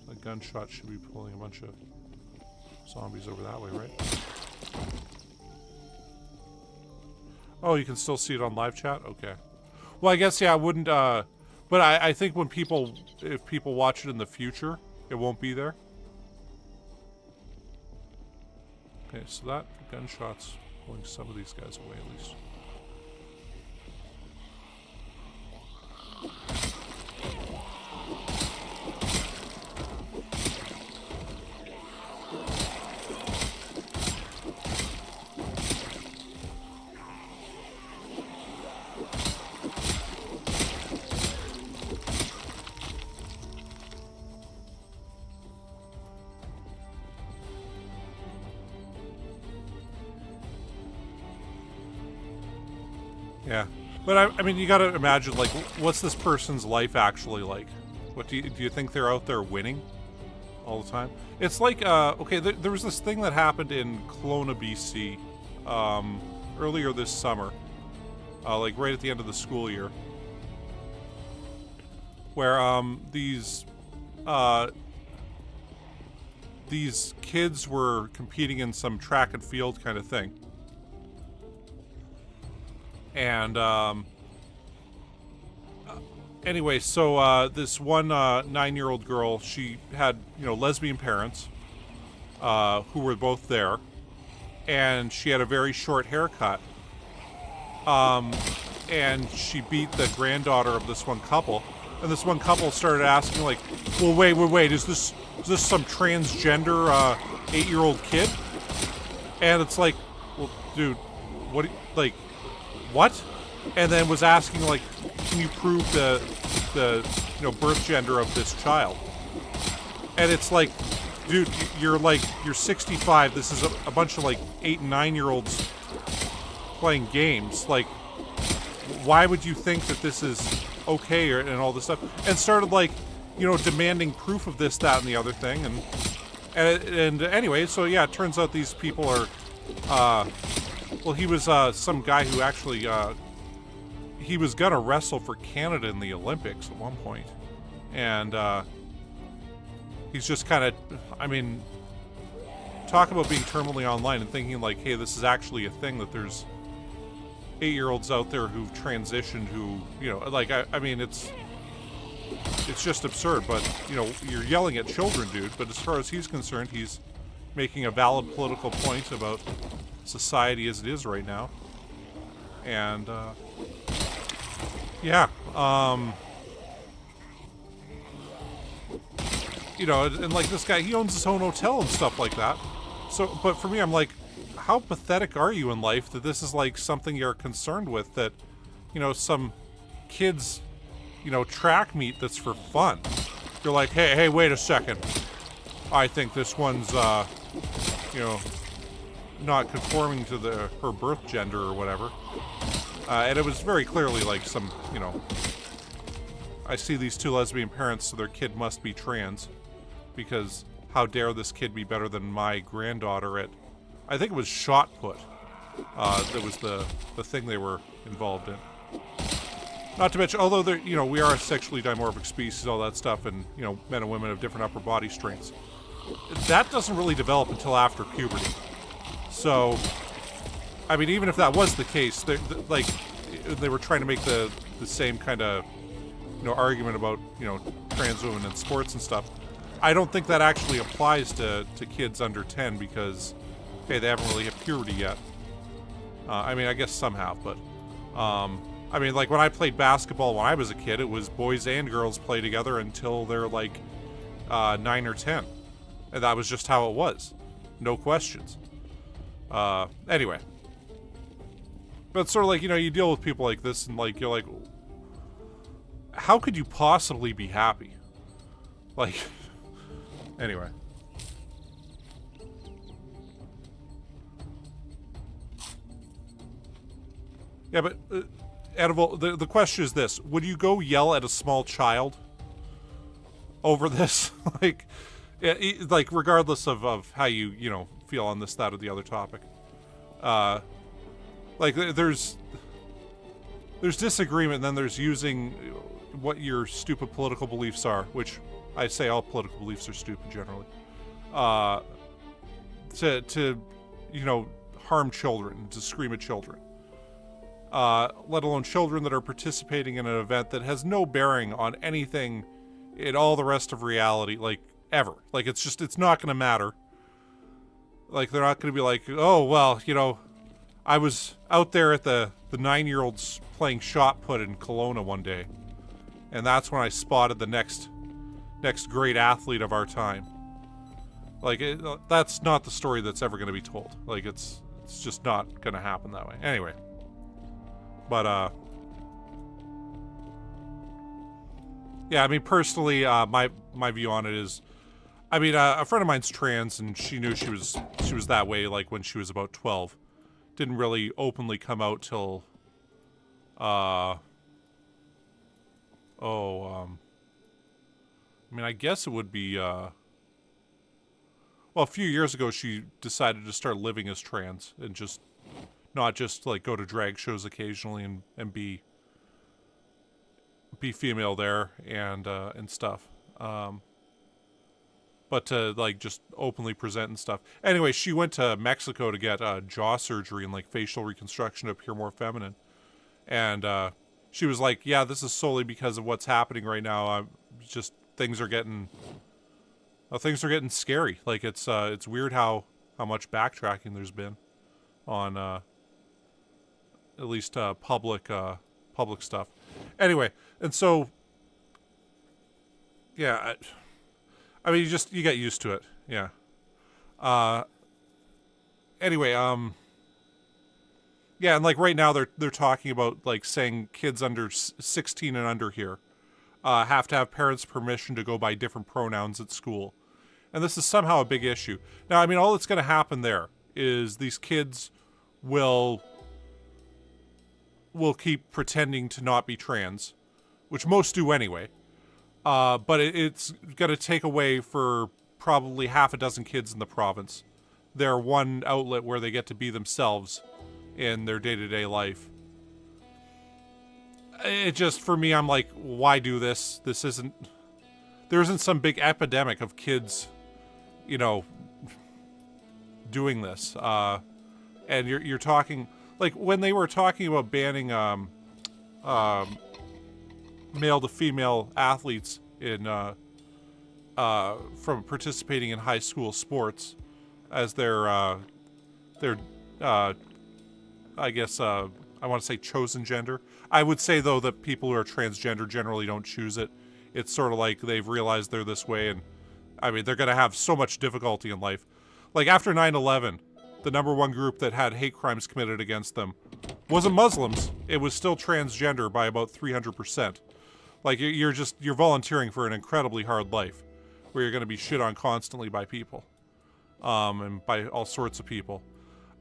The gunshot should be pulling a bunch of zombies over that way, right? Oh, you can still see it on live chat? Okay. Well, I guess, yeah, I wouldn't, but I think if people watch it in the future, it won't be there. Okay, so that gunshot's pulling some of these guys away, at least. Yeah. But I mean, you gotta imagine, like, what's this person's life actually like? What do you think they're out there winning all the time? It's like, okay, there was this thing that happened in Kelowna, BC, earlier this summer, like right at the end of the school year, where these kids were competing in some track and field kind of thing. And anyway, so this one 9-year-old girl, she had, you know, lesbian parents who were both there, and she had a very short haircut. And she beat the granddaughter of this one couple, and this one couple started asking, like, well, wait, is this some transgender 8-year-old kid? And it's like, well, dude, what, like, what? And then was asking, like, can you prove the you know, birth gender of this child? And it's like, dude, you're 65. This is a bunch of like 8 and 9-year-olds playing games. Like, why would you think that this is okay and all this stuff? And started, like, you know, demanding proof of this, that, and the other thing. And anyway, so yeah, it turns out these people are, well, he was some guy who actually he was gonna wrestle for Canada in the Olympics at one point, and he's just kind of, I mean, talk about being terminally online and thinking like, hey, this is actually a thing, that there's 8-year-olds out there who've transitioned, who, you know, like, I mean, it's just absurd. But, you know, you're yelling at children, dude. But as far as he's concerned, he's making a valid political point about society as it is right now. And yeah, you know, and like this guy, he owns his own hotel and stuff like that. So, but for me, I'm like, how pathetic are you in life that this is like something you're concerned with, that, you know, some kids, you know, track meet that's for fun. You're like, hey, wait a second. I think this one's, you know, not conforming to her birth gender or whatever. And it was very clearly like some, you know, I see these 2 lesbian parents, so their kid must be trans, because how dare this kid be better than my granddaughter at, I think it was shot put. That was the thing they were involved in. Not to mention, although you know, we are a sexually dimorphic species, all that stuff, and, you know, men and women have different upper body strengths. That doesn't really develop until after puberty. So, I mean, even if that was the case, like, they were trying to make the same kind of, you know, argument about, you know, trans women in sports and stuff. I don't think that actually applies to kids under 10, because, hey, they haven't really hit puberty yet. I mean, I guess some have, but, I mean, like, when I played basketball when I was a kid, it was boys and girls play together until they're, like, 9 or 10. And that was just how it was. No questions. Anyway. But it's sort of like, you know, you deal with people like this, and, like, you're like, how could you possibly be happy? Like, anyway. Yeah, but, Edible, the question is this: would you go yell at a small child over this? Like, regardless of how you know, feel on this, that, or the other topic. Like, there's disagreement, and then there's using what your stupid political beliefs are, which I say all political beliefs are stupid generally, to you know, harm children, to scream at children. Let alone children that are participating in an event that has no bearing on anything in all the rest of reality, like, ever. Like, it's not going to matter. Like, they're not going to be like, oh, well, you know, I was out there at the 9-year-olds playing shot put in Kelowna one day, and that's when I spotted the next great athlete of our time. Like, that's not the story that's ever going to be told. Like, it's just not going to happen that way. Anyway. But, yeah, I mean, personally, my view on it is, I mean, a friend of mine's trans, and she knew she was that way, like, when she was about 12. Didn't really openly come out till, I mean, I guess it would be, well, a few years ago she decided to start living as trans and just, not just, like, go to drag shows occasionally and be female there and stuff. But to, like, just openly present and stuff. Anyway, she went to Mexico to get jaw surgery and, like, facial reconstruction to appear more feminine. And she was like, yeah, this is solely because of what's happening right now. I'm just, things are getting scary. Like, it's weird how much backtracking there's been on at least public stuff. Anyway, and so, yeah, I mean, you get used to it. Yeah. Anyway, yeah, and like right now they're talking about like saying kids under 16 and under here have to have parents' permission to go by different pronouns at school. And this is somehow a big issue. Now, I mean, all that's going to happen there is these kids will keep pretending to not be trans, which most do anyway. But it's going to take away for probably half a dozen kids in the province their one outlet where they get to be themselves in their day-to-day life. It just, for me, I'm like, why do this? There isn't some big epidemic of kids, you know, doing this. And you're talking, like, when they were talking about banning male to female athletes in from participating in high school sports as their I guess I want to say chosen gender. I would say though that people who are transgender generally don't choose it. It's sort of like they've realized they're this way, and I mean they're going to have so much difficulty in life. Like after 9/11, the number one group that had hate crimes committed against them wasn't Muslims. It was still transgender by about 300%. Like you're volunteering for an incredibly hard life, where you're going to be shit on constantly by people, and by all sorts of people.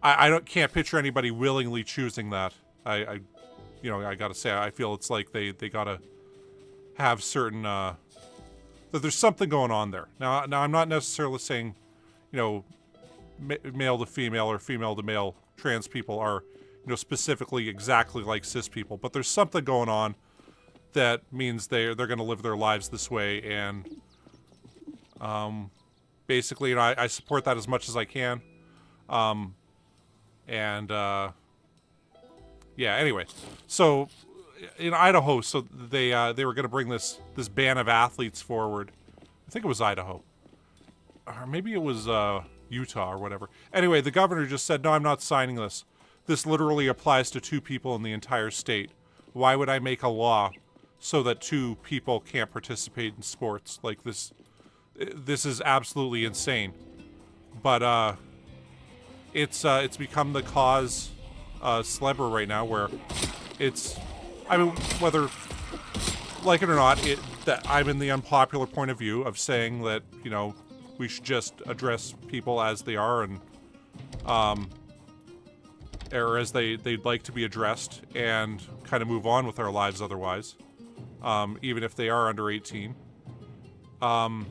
I can't picture anybody willingly choosing that. I gotta say, I feel it's like they gotta have certain that there's something going on there. Now I'm not necessarily saying, you know, male to female or female to male trans people are, you know, specifically exactly like cis people, but there's something going on that means they're going to live their lives this way, and basically, you know, I support that as much as I can. Yeah, anyway, so in Idaho, so they were going to bring this ban of athletes forward. I think it was Idaho, or maybe it was Utah or whatever. Anyway, the governor just said, no, I'm not signing this. This literally applies to 2 people in the entire state. Why would I make a law so that 2 people can't participate in sports? Like this is absolutely insane. But it's become the cause celebre right now, where it's, I mean, whether like it or not, that I'm in the unpopular point of view of saying that, you know, we should just address people as they are, and or as they'd like to be addressed, and kind of move on with our lives otherwise, even if they are under 18. The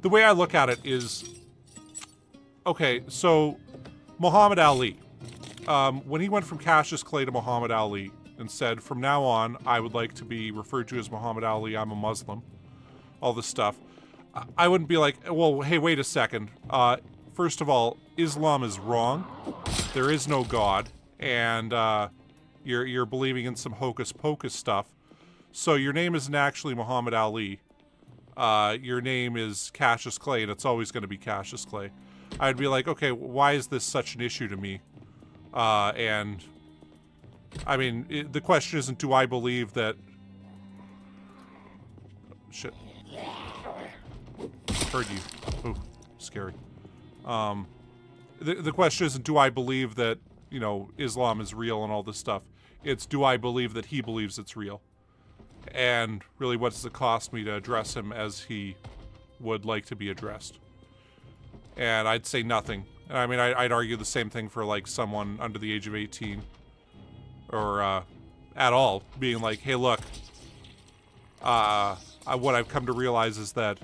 way I look at it is, okay, so Muhammad Ali, when he went from Cassius Clay to Muhammad Ali and said, from now on, I would like to be referred to as Muhammad Ali, I'm a Muslim, all this stuff, I wouldn't be like, well, hey, wait a second. First of all, Islam is wrong. There is no God, and you're believing in some hocus pocus stuff. So your name isn't actually Muhammad Ali. Your name is Cassius Clay, and it's always going to be Cassius Clay. I'd be like, okay, why is this such an issue to me? And I mean, the question isn't, do I believe that? Shit. Heard you. Oh, scary. The question isn't, do I believe that, you know, Islam is real and all this stuff. It's, do I believe that he believes it's real? And really, what does it cost me to address him as he would like to be addressed? And I'd say nothing. I mean, I'd argue the same thing for, like, someone under the age of 18. Or, at all, being like, hey, look, what I've come to realize is that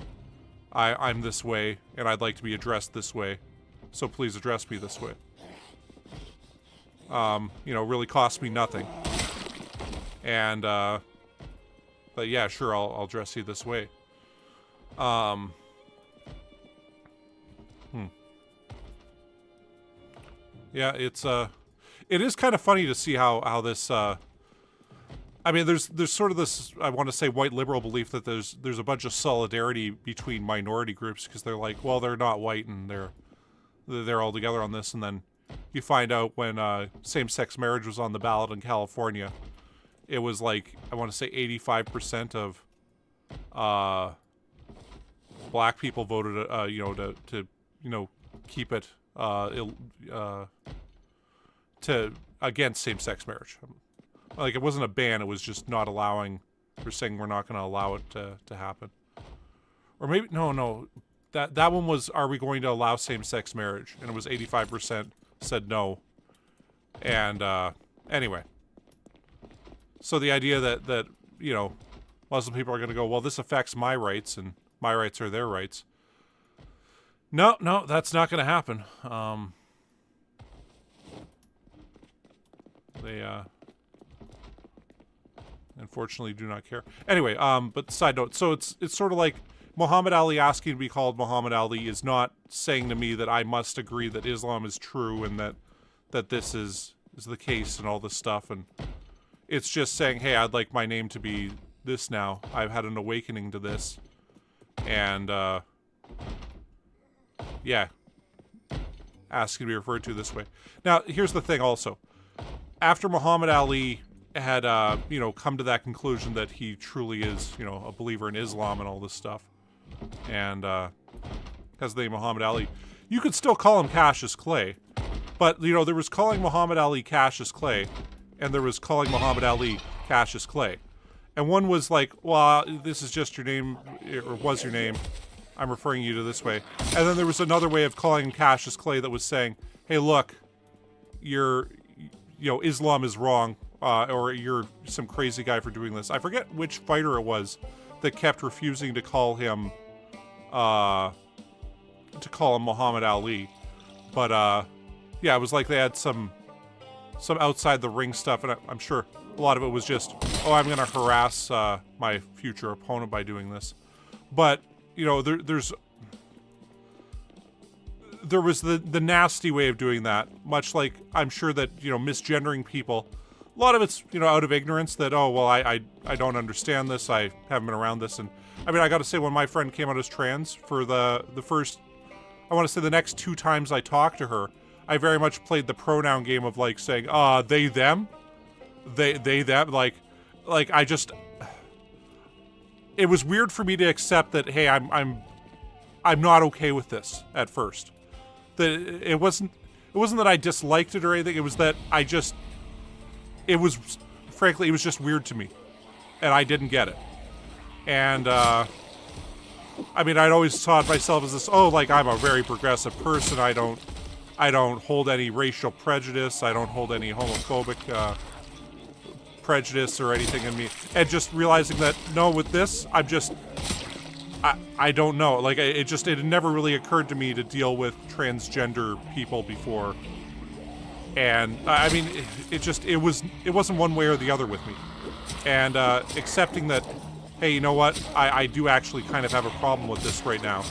I'm this way, and I'd like to be addressed this way, so please address me this way. You know, really cost me nothing. And, but yeah, sure, I'll address you this way. Yeah, it is kind of funny to see how this, I mean, there's sort of this, I want to say, white liberal belief that there's a bunch of solidarity between minority groups, because they're like, well, they're not white and they're all together on this, and then you find out when same-sex marriage was on the ballot in California, it was like, I want to say 85% of black people voted, you know, to you know, keep it against same-sex marriage. Like, it wasn't a ban, it was just not allowing, we're saying we're not going to allow it to happen. Or maybe, no, that one was, are we going to allow same-sex marriage? And it was 85% said no. And, anyway. So the idea that, you know, Muslim people are going to go, well, this affects my rights, and my rights are their rights. No, that's not going to happen. They, unfortunately do not care. Anyway, but side note, so it's sort of like Muhammad Ali asking to be called Muhammad Ali is not saying to me that I must agree that Islam is true and that this is the case and all this stuff, and it's just saying, hey, I'd like my name to be this now. I've had an awakening to this. And, yeah. Asking to be referred to this way. Now, here's the thing also. After Muhammad Ali had, you know, come to that conclusion that he truly is, you know, a believer in Islam and all this stuff, and, has the name Muhammad Ali, you could still call him Cassius Clay, but, you know, there was calling Muhammad Ali Cassius Clay, and there was calling Muhammad Ali Cassius Clay. And one was like, well, this is just your name, or was your name, I'm referring you to this way. And then there was another way of calling him Cassius Clay that was saying, hey, look, you know, Islam is wrong, or you're some crazy guy for doing this. I forget which fighter it was that kept refusing to call him Muhammad Ali. But, yeah, it was like they had some outside the ring stuff, and I'm sure a lot of it was just, oh, I'm going to harass my future opponent by doing this. But, you know, there was the nasty way of doing that, much like I'm sure that, you know, misgendering people, a lot of it's, you know, out of ignorance that, oh, well, I don't understand this, I haven't been around this. And I mean, I got to say, when my friend came out as trans for the first, I want to say the next 2 times I talked to her, I very much played the pronoun game of like saying, they, them, they, them, like I just, it was weird for me to accept that, hey, I'm not okay with this at first. That it wasn't that I disliked it or anything, it was that frankly, it was just weird to me. And I didn't get it. And, I mean, I'd always thought myself as this, oh, like, I'm a very progressive person, I don't hold any racial prejudice, I don't hold any homophobic, prejudice or anything in me, and just realizing that, no, with this, I don't know, like, it had never really occurred to me to deal with transgender people before, and, I mean, it wasn't one way or the other with me, and, accepting that, hey, you know what, I do actually kind of have a problem with this right now,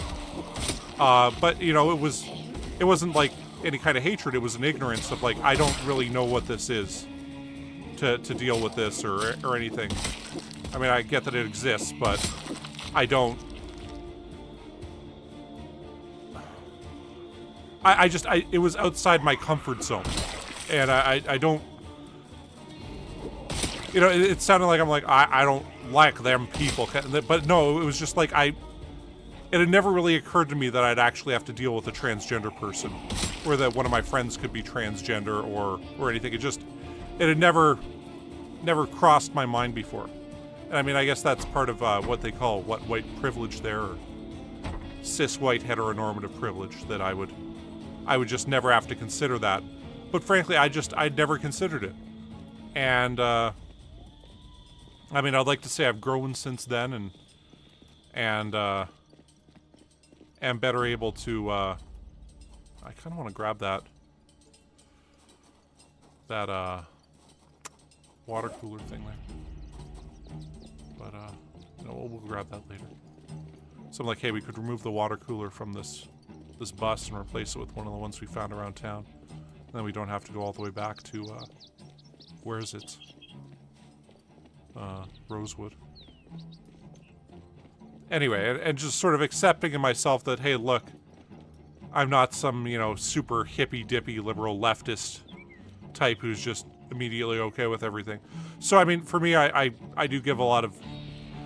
but, you know, it wasn't like any kind of hatred, it was an ignorance of, like, I don't really know what this is to deal with this or anything. I mean, I get that it exists, but I don't. It was outside my comfort zone, and I don't. You know, it sounded like I'm like, I don't like them people, but no, it was just like it had never really occurred to me that I'd actually have to deal with a transgender person, or that one of my friends could be transgender or anything. It had never crossed my mind before. And I mean, I guess that's part of what they call white privilege there, or cis white heteronormative privilege, that I would just never have to consider that. But frankly, I'd never considered it. And I mean, I'd like to say I've grown since then and am better able to, I kind of want to grab that water cooler thing there. But, no, we'll grab that later. So I'm like, hey, we could remove the water cooler from this bus and replace it with one of the ones we found around town. And then we don't have to go all the way back to, where is it? Rosewood. Anyway, and just sort of accepting in myself that, hey, look, I'm not some, you know, super hippy-dippy liberal leftist type who's just immediately okay with everything. So, I mean, for me, I do give a lot of,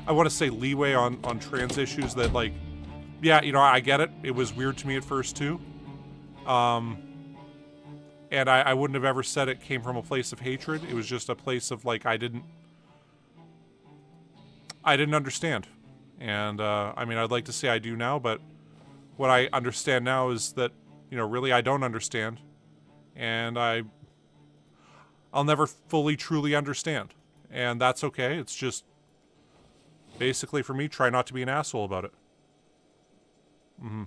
I want to say, leeway on trans issues that, like, yeah, you know, I get it. It was weird to me at first, too. And I wouldn't have ever said it came from a place of hatred. It was just a place of, like, I didn't understand. And, I mean, I'd like to say I do now, but what I understand now is that, you know, really I don't understand. And I'll never fully, truly understand. And that's okay. It's just, basically for me, try not to be an asshole about it. Mm-hmm.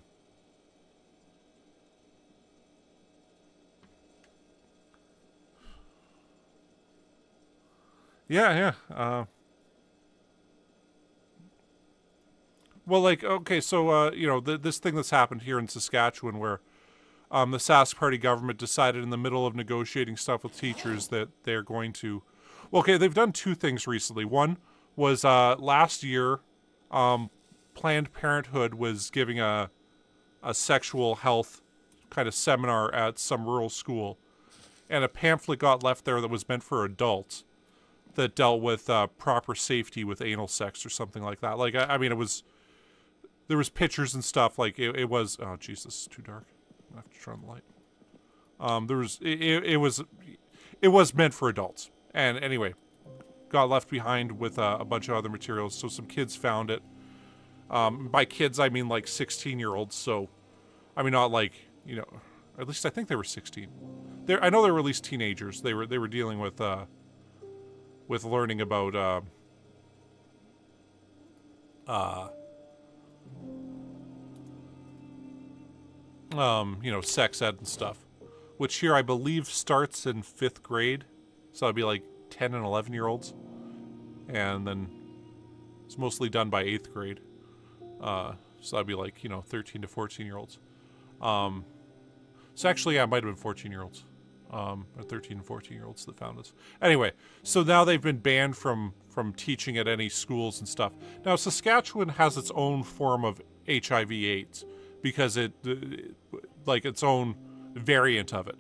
Yeah. Well, like, okay, so, you know, this thing that's happened here in Saskatchewan where the Sask Party government decided in the middle of negotiating stuff with teachers that they're going to... Well, okay, they've done two things recently. One was last year, Planned Parenthood was giving a sexual health kind of seminar at some rural school, and a pamphlet got left there that was meant for adults that dealt with proper safety with anal sex or something like that. Like, I mean, it was... There was pictures and stuff, like, it was... Oh, Jesus, it's too dark. I have to turn on the light. There was... It was meant for adults. And anyway, got left behind with a bunch of other materials, so some kids found it. By kids, I mean, like, 16-year-olds, so... I mean, not like, you know... At least I think they were 16. I know they were at least teenagers. They were dealing with learning about, you know, sex ed and stuff, which here I believe starts in 5th grade, so it'd be like 10 and 11-year-olds, and then it's mostly done by 8th grade, so that'd be like, you know, 13 to 14-year-olds. So actually, yeah, it might have been 14-year-olds, or 13 and 14-year-olds that found us. Anyway, so now they've been banned from teaching at any schools and stuff. Now, Saskatchewan has its own form of HIV/AIDS, because it like its own variant of it,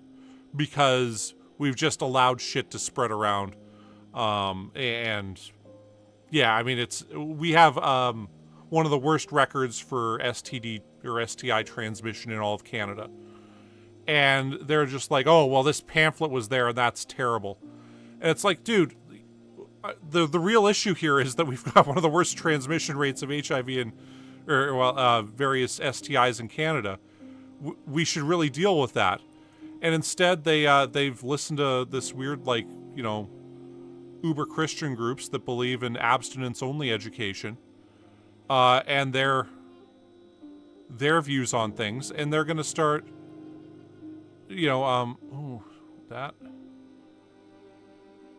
because we've just allowed shit to spread around, and yeah, I mean, we have one of the worst records for STD or STI transmission in all of Canada, and they're just like, oh well, this pamphlet was there and that's terrible, and it's like, dude, the real issue here is that we've got one of the worst transmission rates of HIV and various STIs in Canada. We should really deal with that. And instead, they've listened to this weird, like, you know, uber Christian groups that believe in abstinence-only education, and their views on things, and they're going to start, you know,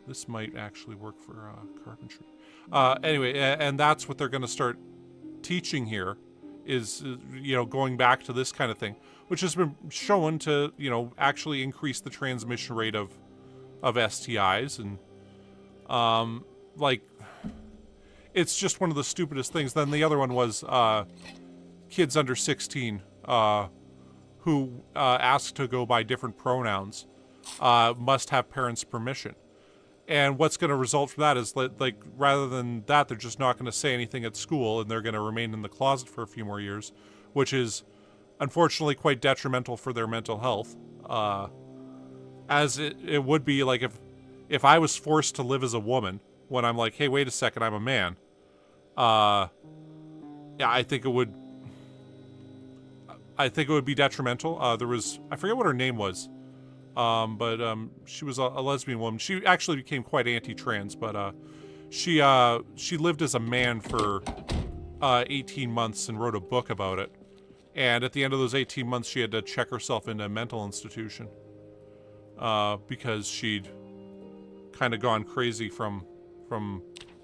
this might actually work for carpentry. Anyway, and that's what they're going to start teaching here, is, you know, going back to this kind of thing, which has been shown to, you know, actually increase the transmission rate of STIs, and like, it's just one of the stupidest things. Then the other one was kids under 16 who asked to go by different pronouns must have parents' permission. And what's going to result from that is, like, rather than that, they're just not going to say anything at school, and they're going to remain in the closet for a few more years, which is, unfortunately, quite detrimental for their mental health. As it would be, like, if I was forced to live as a woman, when I'm like, hey, wait a second, I'm a man, yeah, I think it would be detrimental. There was, I forget what her name was, but she was a lesbian woman. She actually became quite anti-trans, but She lived as a man for 18 months and wrote a book about it. And at the end of those 18 months, she had to check herself into a mental institution because she'd kind of gone crazy from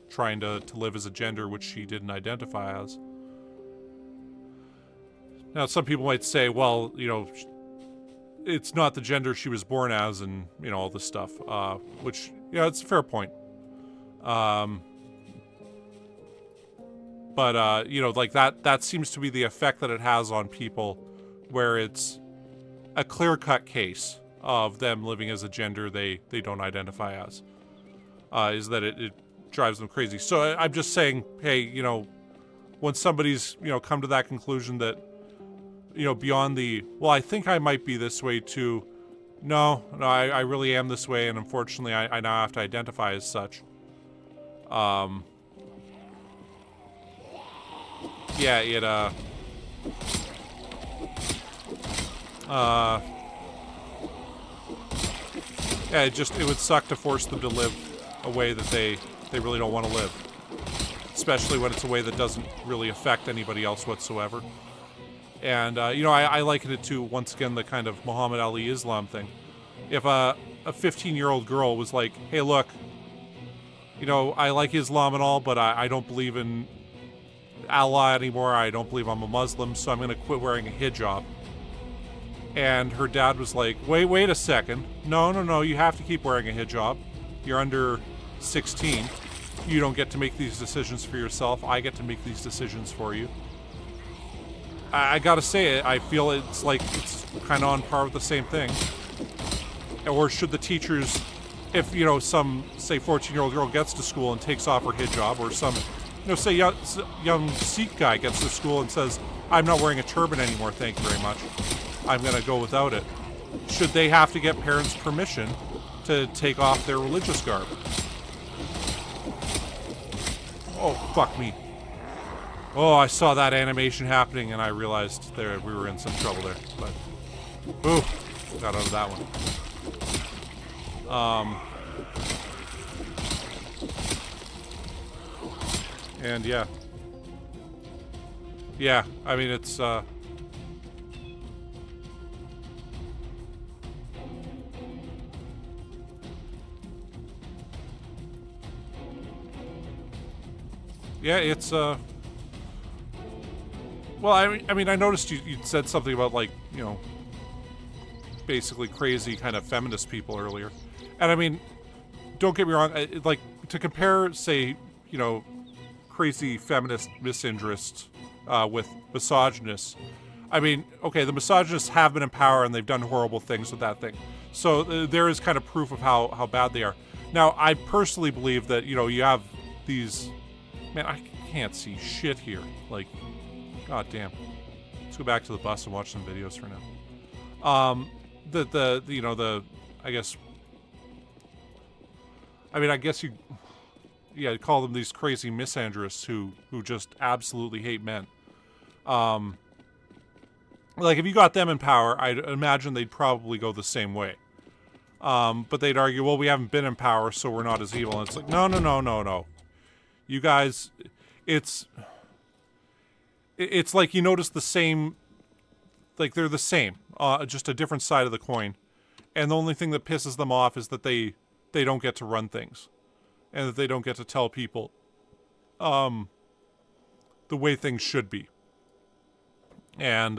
trying to live as a gender which she didn't identify as. Now, some people might say, well, you know, it's not the gender she was born as, and, you know, all this stuff, which, yeah, it's a fair point. But, you know, like, that seems to be the effect that it has on people, where it's a clear-cut case of them living as a gender they don't identify as, is that it drives them crazy. So I'm just saying, hey, you know, when somebody's, you know, come to that conclusion that, you know, beyond the, well, I think I might be this way too, no, I really am this way, and unfortunately I now have to identify as such. Yeah, yeah, it would suck to force them to live a way that they really don't want to live. Especially when it's a way that doesn't really affect anybody else whatsoever. And, you know, I liken it to, once again, the kind of Muhammad Ali Islam thing. If a 15-year-old girl was like, hey, look, you know, I like Islam and all, but I don't believe in Allah anymore. I don't believe I'm a Muslim, so I'm going to quit wearing a hijab. And her dad was like, wait a second. No, you have to keep wearing a hijab. You're under 16. You don't get to make these decisions for yourself. I get to make these decisions for you. I gotta say, I feel it's like it's kind of on par with the same thing. Or should the teachers, if, you know, some, say, 14-year-old girl gets to school and takes off her hijab, or some, you know, say young Sikh guy gets to school and says, I'm not wearing a turban anymore, thank you very much. I'm gonna go without it. Should they have to get parents' permission to take off their religious garb? Oh, fuck me. Oh, I saw that animation happening and I realized we were in some trouble there. But, ooh, got out of that one. And yeah. Yeah, I mean, it's, yeah, it's, well, I mean, I noticed you said something about, like, you know, basically crazy kind of feminist people earlier. And I mean, don't get me wrong, like, to compare, say, you know, crazy feminist misandrists with misogynists, I mean, okay, the misogynists have been in power and they've done horrible things with that thing. So there is kind of proof of how bad they are. Now, I personally believe that, you know, you have these... Man, I can't see shit here. Like, god damn. Let's go back to the bus and watch some videos for now. You know, the, I guess... I mean, I guess you... Yeah, I'd call them these crazy misandrists who just absolutely hate men. Like, if you got them in power, I'd imagine they'd probably go the same way. But they'd argue, well, we haven't been in power, so we're not as evil. And it's like, no. You guys, it's like you notice the same, like they're the same, just a different side of the coin. And the only thing that pisses them off is that they don't get to run things. And that they don't get to tell people the way things should be. And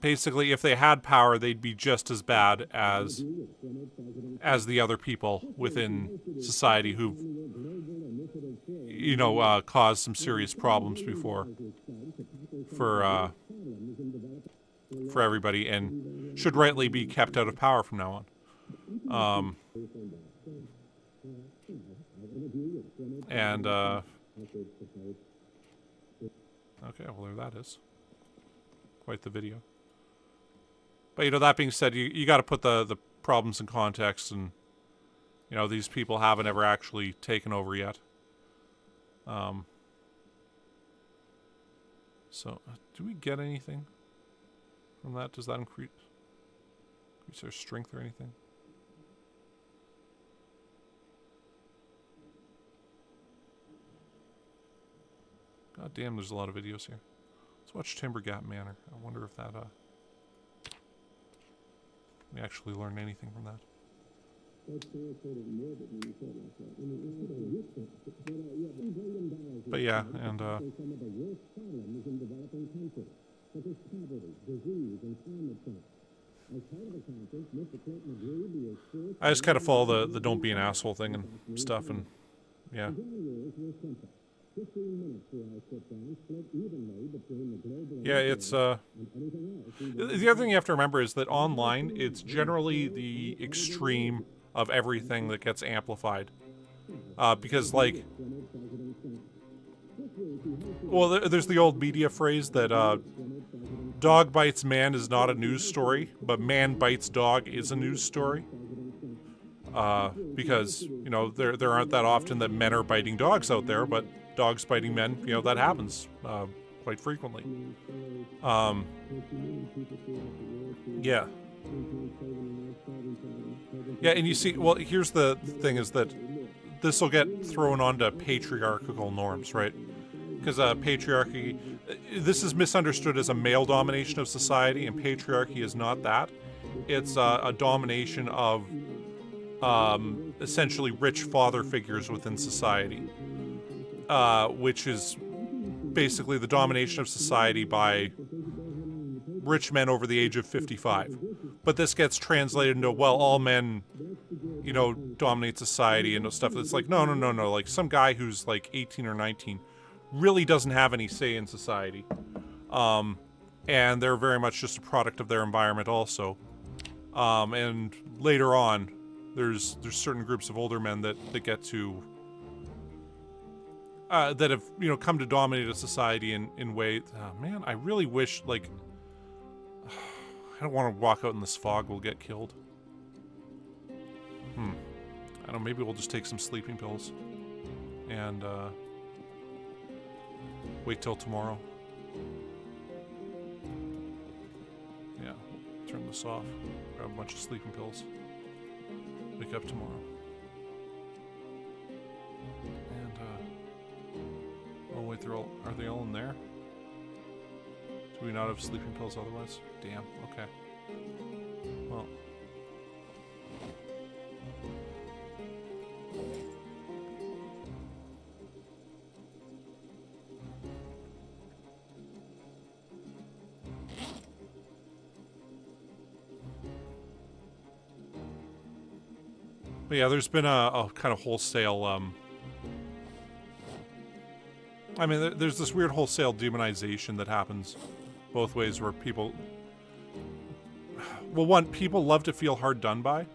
basically, if they had power, they'd be just as bad as the other people within society who've, you know, caused some serious problems before for everybody, and should rightly be kept out of power from now on. And okay, well, there that is. Quite the video. But, you know, that being said, you got to put the problems in context, and, you know, these people haven't ever actually taken over yet. So, do we get anything from that? Does that increase our strength or anything? God damn, there's a lot of videos here. Let's watch Timber Gap Manor. I wonder if that, we actually learned anything from that. But yeah, and, I just kind of follow the don't be an asshole thing and stuff, and yeah. Yeah, it's the other thing you have to remember is that online it's generally the extreme of everything that gets amplified, because like, well, there's the old media phrase that dog bites man is not a news story, but man bites dog is a news story. Because, you know, there aren't that often that men are biting dogs out there, but dogs biting men, you know, that happens quite frequently. Yeah. Yeah, and you see, well, here's the thing is that this will get thrown onto patriarchal norms, right? Because patriarchy, this is misunderstood as a male domination of society, and patriarchy is not that. It's a domination of essentially rich father figures within society, which is basically the domination of society by rich men over the age of 55. But this gets translated into, well, all men, you know, dominate society and stuff. It's like, no. Like, some guy who's like 18 or 19 really doesn't have any say in society. And they're very much just a product of their environment also. And later on, there's certain groups of older men that get to that have, you know, come to dominate a society in ways. Oh, man, I really wish, like, I don't want to walk out in this fog. We'll get killed. I don't know. Maybe we'll just take some sleeping pills and wait till tomorrow. Yeah, turn this off. Grab a bunch of sleeping pills. Wake up tomorrow. And, oh wait, are they all in there? Do we not have sleeping pills otherwise? Damn, okay. Well. But yeah, there's been a kind of wholesale, I mean, there's this weird wholesale demonization that happens both ways where people... Well, one, people love to feel hard done by.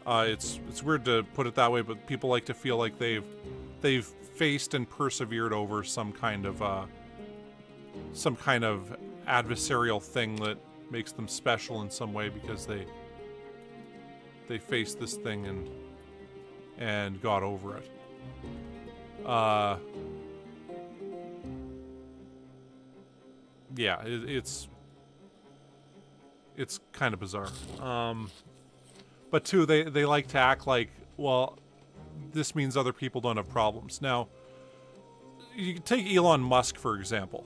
It's weird to put it that way, but people like to feel like they've faced and persevered over some kind of adversarial thing that makes them special in some way because they faced this thing and got over it. Yeah, it's kind of bizarre. But two, they like to act like, well, this means other people don't have problems. Now, you can take Elon Musk, for example.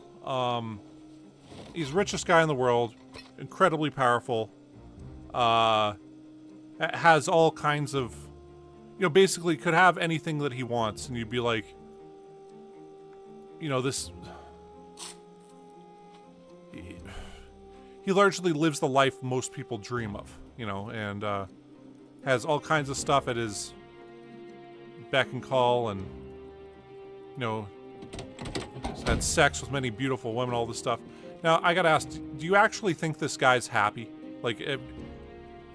He's the richest guy in the world, incredibly powerful, has all kinds of, you know, basically could have anything that he wants, and you'd be like, you know, this... He largely lives the life most people dream of, you know, and has all kinds of stuff at his beck and call, and, you know, has had sex with many beautiful women, all this stuff. Now, I gotta ask, do you actually think this guy's happy? Like,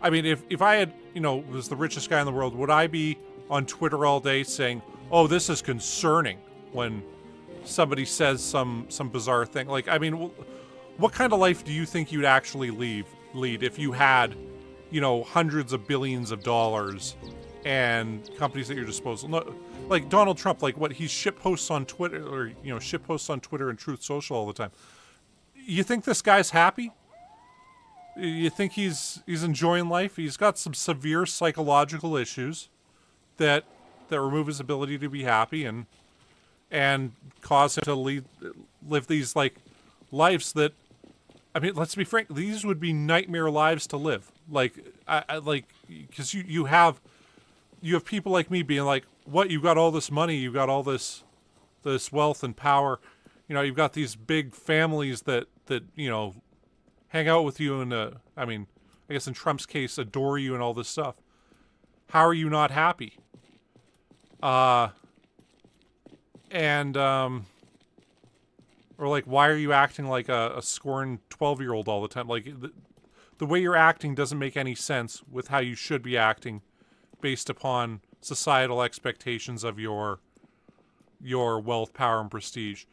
I mean, if I had, you know, was the richest guy in the world, would I be on Twitter all day saying, oh, this is concerning, when somebody says some bizarre thing? Like, I mean... What kind of life do you think you'd actually lead if you had, you know, hundreds of billions of dollars and companies at your disposal? No, like Donald Trump, like what he shitposts on Twitter, or, you know, shitposts on Twitter and Truth Social all the time. You think this guy's happy? You think he's enjoying life? He's got some severe psychological issues that remove his ability to be happy, and and cause him to live these like lives that, I mean, let's be frank, these would be nightmare lives to live. Like, because you have people like me being like, what, you've got all this money, you've got all this wealth and power, you know, you've got these big families that you know, hang out with you and I mean, I guess in Trump's case, adore you and all this stuff. How are you not happy? Or like, why are you acting like a scorned 12-year-old all the time? Like, the way you're acting doesn't make any sense with how you should be acting based upon societal expectations of your wealth, power, and prestige.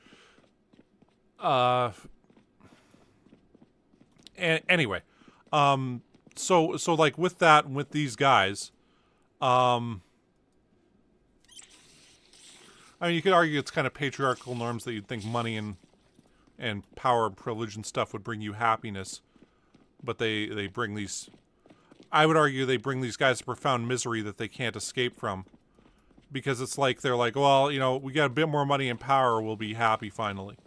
Anyway, so like with that and with these guys, I mean, you could argue it's kind of patriarchal norms that you'd think money and power and privilege and stuff would bring you happiness, but they bring these, I would argue they bring these guys to profound misery that they can't escape from, because it's like they're like, well, you know, we got a bit more money and power, we'll be happy finally.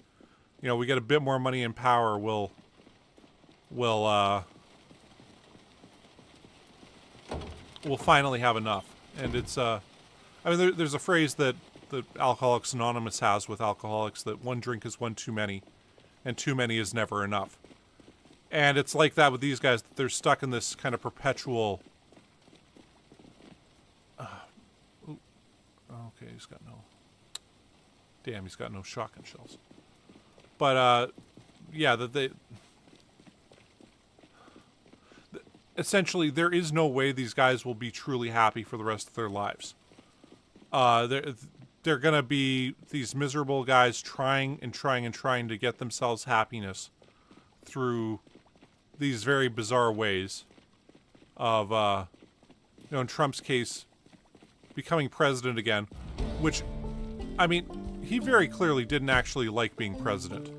You know, we get a bit more money and power, we'll finally have enough. And it's I mean, there's a phrase that Alcoholics Anonymous has with alcoholics, that one drink is one too many, and too many is never enough. And it's like that with these guys. They're stuck in this kind of perpetual... okay, he's got no... Damn, he's got no shotgun shells. But, yeah, that they... Essentially, there is no way these guys will be truly happy for the rest of their lives. They're going to be these miserable guys trying to get themselves happiness through these very bizarre ways of, you know, in Trump's case, becoming president again, which, I mean, he very clearly didn't actually like being president.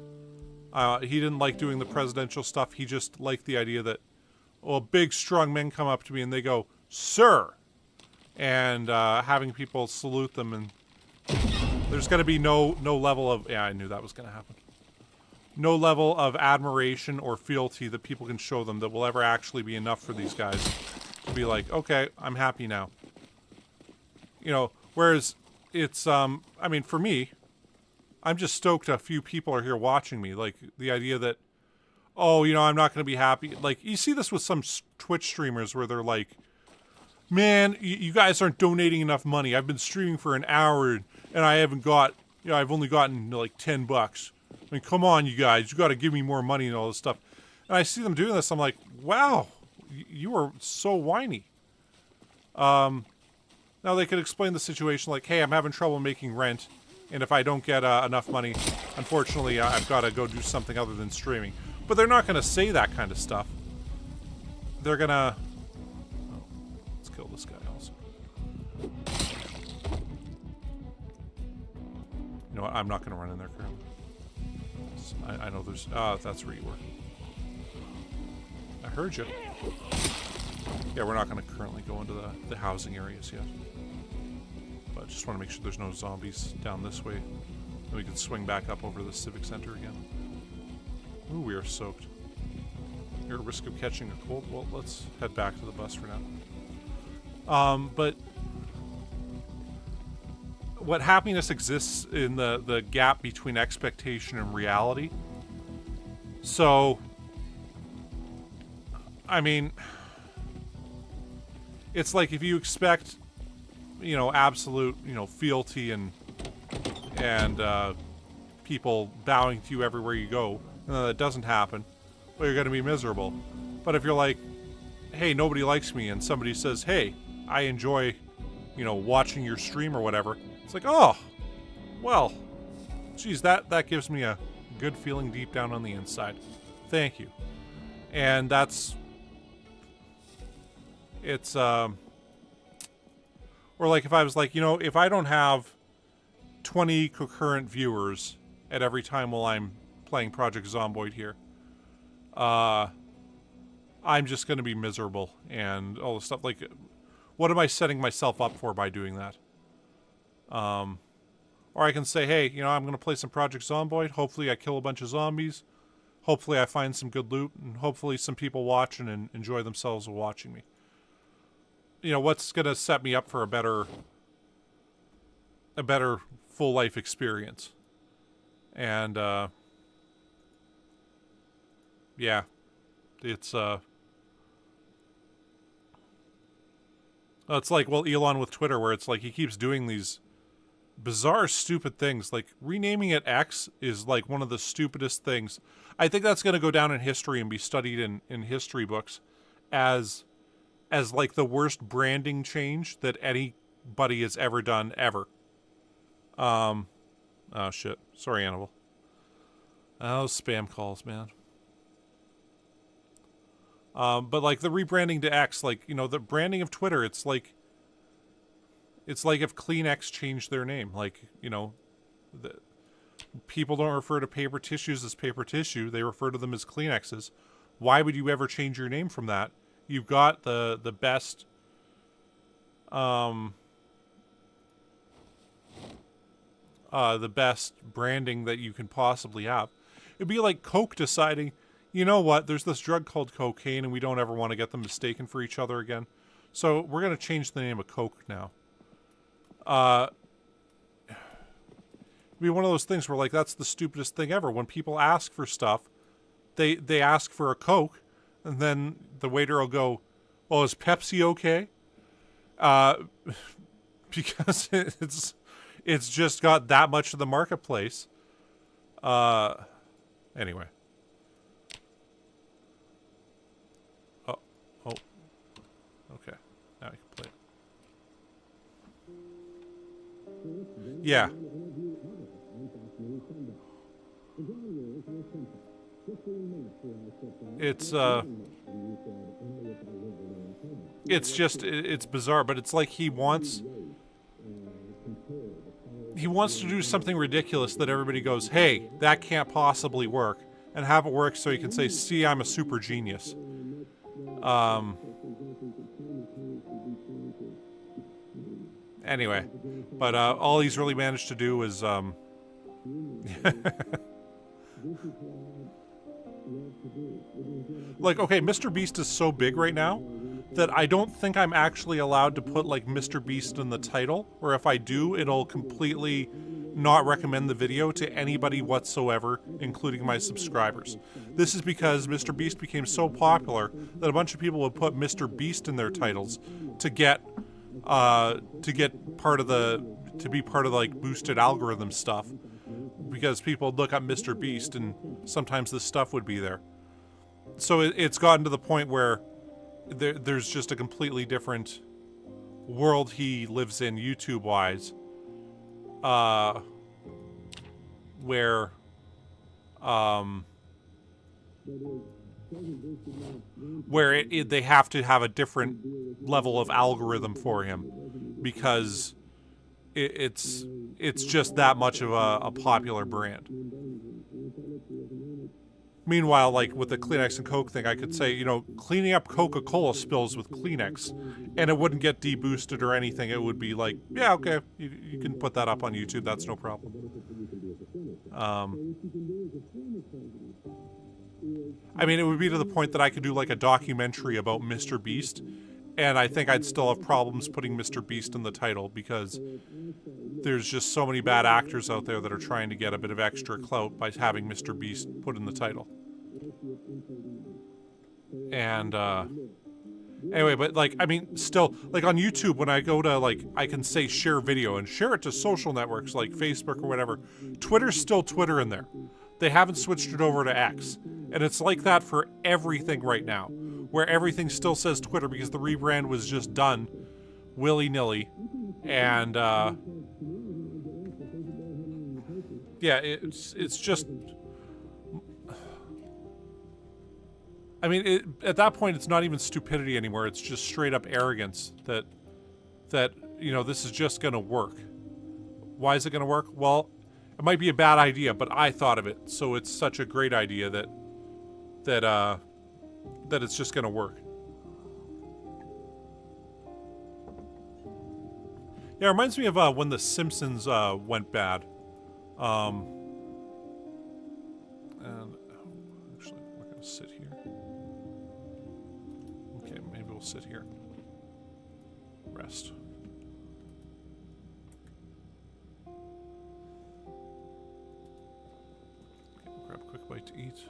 He didn't like doing the presidential stuff. He just liked the idea that, well, big, strong men come up to me and they go, "Sir," and having people salute them, and there's going to be no level of, yeah, I knew that was going to happen. No level of admiration or fealty that people can show them that will ever actually be enough for these guys to be like, okay, I'm happy now. You know, whereas it's, I mean, for me, I'm just stoked a few people are here watching me. Like, the idea that, oh, you know, I'm not going to be happy. Like, you see this with some Twitch streamers where they're like, man, you guys aren't donating enough money. I've been streaming for an hour and I haven't got, you know, I've only gotten like $10. I mean, come on, you guys, you got to give me more money and all this stuff. And I see them doing this. I'm like, wow, you are so whiny. Now they could explain the situation like, hey, I'm having trouble making rent, and if I don't get enough money, unfortunately, I've got to go do something other than streaming. But they're not going to say that kind of stuff. They're going to... Oh, let's kill this guy also. You know what? I'm not going to run in there currently. I know there's... that's where you were. I heard you. Yeah, we're not going to currently go into the housing areas yet. But I just want to make sure there's no zombies down this way. Then we can swing back up over the civic center again. Ooh, we are soaked. You're at risk of catching a cold? Well, let's head back to the bus for now. But what happiness exists in the gap between expectation and reality. So, I mean, it's like if you expect, you know, absolute, you know, fealty and people bowing to you everywhere you go, and then that doesn't happen, well, you're going to be miserable. But if you're like, hey, nobody likes me, and somebody says, hey, I enjoy, you know, watching your stream or whatever, it's like, oh, well, geez, that gives me a good feeling deep down on the inside. Thank you. And that's, it's, or like if I was like, you know, if I don't have 20 concurrent viewers at every time while I'm playing Project Zomboid here, I'm just going to be miserable and all this stuff. Like, what am I setting myself up for by doing that? Or I can say, hey, you know, I'm going to play some Project Zomboid. Hopefully I kill a bunch of zombies. Hopefully I find some good loot. And hopefully some people watch and enjoy themselves while watching me. You know, what's going to set me up for a better full life experience. And, yeah, it's like, well, Elon with Twitter, where it's like he keeps doing these bizarre, stupid things. Like, renaming it X is like one of the stupidest things. I think that's going to go down in history and be studied in history books as like the worst branding change that anybody has ever done, ever. Oh shit. Sorry, Annabelle. Oh, spam calls, man. But like the rebranding to X, like, you know, the branding of Twitter, it's like if Kleenex changed their name. Like, you know, people don't refer to paper tissues as paper tissue. They refer to them as Kleenexes. Why would you ever change your name from that? You've got the best the best branding that you can possibly have. It'd be like Coke deciding, you know what, there's this drug called cocaine and we don't ever want to get them mistaken for each other again. So we're going to change the name of Coke now. It'd be one of those things where, like, that's the stupidest thing ever. When people ask for stuff, they ask for a Coke, and then the waiter will go, well, is Pepsi okay? Because it's just got that much of the marketplace. Anyway. Oh. Okay. Now I can play it. Yeah. It's bizarre, but it's like he wants to do something ridiculous that everybody goes, hey, that can't possibly work, and have it work so he can say, see, I'm a super genius. Anyway, but all he's really managed to do is like, okay, Mr. Beast is so big right now that I don't think I'm actually allowed to put, like, Mr. Beast in the title, or if I do, it'll completely not recommend the video to anybody whatsoever, including my subscribers. This is because Mr. Beast became so popular that a bunch of people would put Mr. Beast in their titles to get part of like boosted algorithm stuff, because people would look up Mr. Beast and sometimes this stuff would be there. So it's gotten to the point where there's just a completely different world he lives in YouTube-wise, where they have to have a different level of algorithm for him, because it's just that much of a popular brand. Meanwhile, like with the Kleenex and Coke thing, I could say, you know, cleaning up Coca-Cola spills with Kleenex, and it wouldn't get deboosted or anything. It would be like, yeah, okay, you can put that up on YouTube. That's no problem. I mean, it would be to the point that I could do like a documentary about Mr. Beast, and I think I'd still have problems putting Mr. Beast in the title, because there's just so many bad actors out there that are trying to get a bit of extra clout by having Mr. Beast put in the title. And, anyway, but, like, I mean, still, like, on YouTube, when I go to, like, I can say share video and share it to social networks like Facebook or whatever. Twitter's still Twitter in there. They haven't switched it over to X. And it's like that for everything right now, where everything still says Twitter because the rebrand was just done willy-nilly. And, yeah, it's just... I mean, at that point, it's not even stupidity anymore. It's just straight up arrogance that you know, this is just going to work. Why is it going to work? Well, it might be a bad idea, but I thought of it, so it's such a great idea that it's just going to work. Yeah, it reminds me of when The Simpsons went bad. And actually, we're gonna sit here. Okay, maybe we'll sit here. Rest. Okay, we'll grab a quick bite to eat.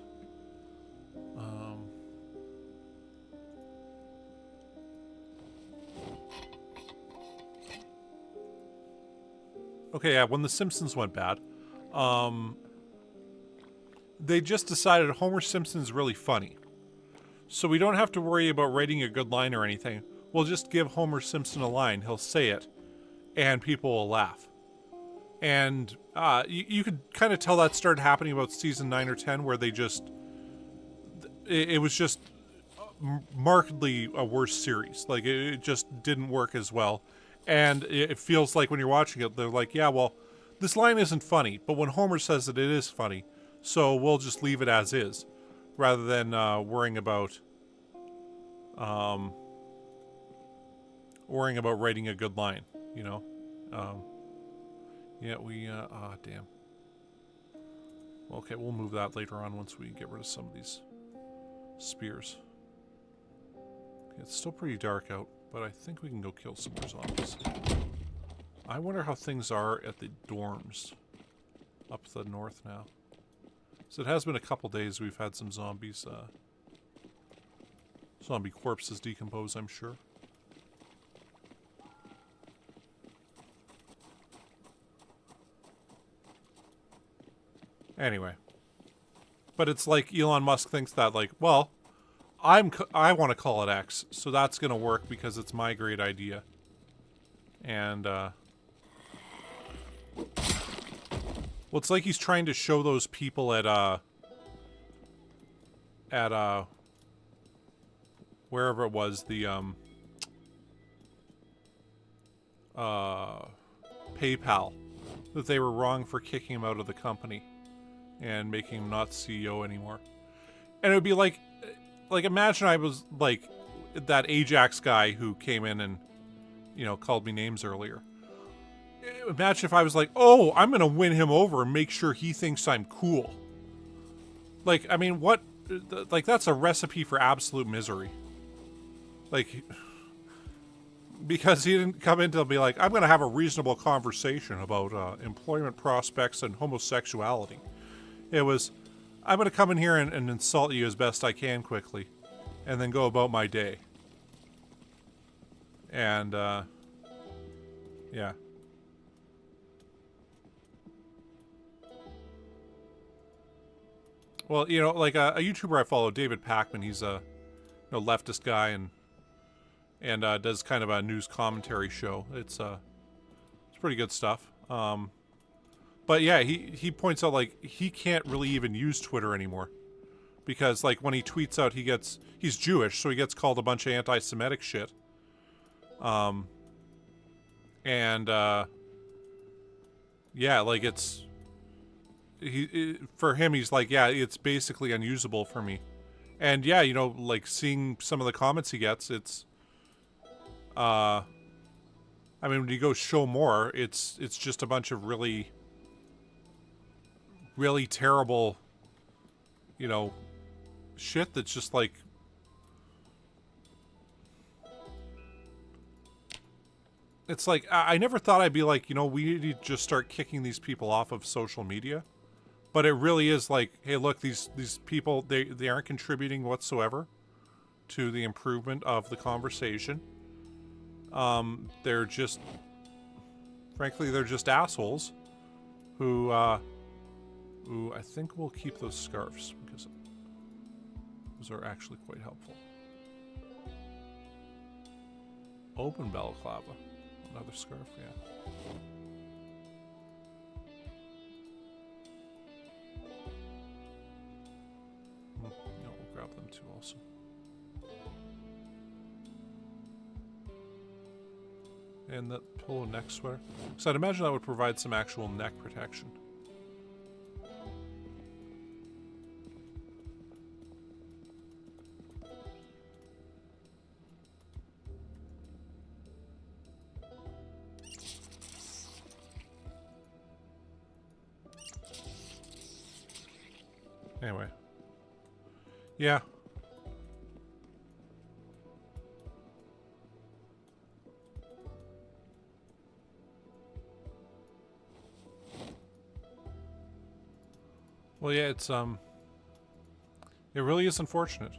Okay, yeah, when The Simpsons went bad, they just decided Homer Simpson's really funny. So we don't have to worry about writing a good line or anything. We'll just give Homer Simpson a line, he'll say it, and people will laugh. And you could kind of tell that started happening about season 9 or 10, where they just... It was just markedly a worse series. Like, it just didn't work as well. And it feels like when you're watching it, they're like, yeah, well, this line isn't funny, but when Homer says it, it is funny. So we'll just leave it as is, rather than worrying about writing a good line, you know? Yeah, damn. Well, okay, we'll move that later on once we get rid of some of these spears. Okay, it's still pretty dark out, but I think we can go kill some more zombies. I wonder how things are at the dorms up to the north now. So it has been a couple days we've had some zombies, zombie corpses decompose, I'm sure. Anyway. But it's like Elon Musk thinks that, like, well, I want to call it X, so that's going to work because it's my great idea. And, well, it's like he's trying to show those people at wherever it was, the, PayPal, that they were wrong for kicking him out of the company and making him not CEO anymore. And it would be like imagine I was like that Ajax guy who came in and, you know, called me names earlier. Imagine if I was like, oh, I'm gonna win him over and make sure he thinks I'm cool. Like, I mean, what, like, that's a recipe for absolute misery. Like, because he didn't come in to be like, I'm gonna have a reasonable conversation about employment prospects and homosexuality. It was, I'm going to come in here and insult you as best I can quickly, and then go about my day. And, yeah. Well, you know, like a YouTuber I follow, David Pakman, he's a leftist guy and does kind of a news commentary show. It's pretty good stuff. But yeah, he points out, like, he can't really even use Twitter anymore. Because, like, when he tweets out, he's Jewish, so he gets called a bunch of anti-Semitic shit. Yeah, like, for him, he's like, yeah, it's basically unusable for me. And yeah, you know, like, seeing some of the comments he gets, it's, I mean, when you go show more, it's just a bunch of really terrible, you know, shit that's just like, it's like, I never thought I'd be like, you know, we need to just start kicking these people off of social media. But it really is like, hey, look, these people, they aren't contributing whatsoever to the improvement of the conversation. They're just, frankly, they're just assholes who I think we'll keep those scarves because those are actually quite helpful. Open balaclava. Another scarf, yeah. No, we'll grab them too also. And that polo neck sweater. So I'd imagine that would provide some actual neck protection. Anyway. Yeah. Well, yeah, it's, it really is unfortunate.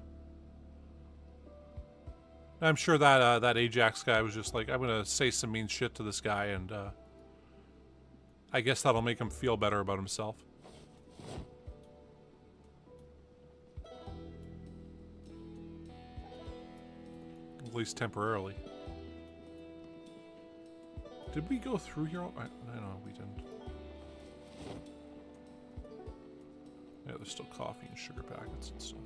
I'm sure that, that Ajax guy was just like, I'm gonna say some mean shit to this guy, and, I guess that'll make him feel better about himself. At least temporarily. Did we go through here? No, we didn't. Yeah, there's still coffee and sugar packets and stuff.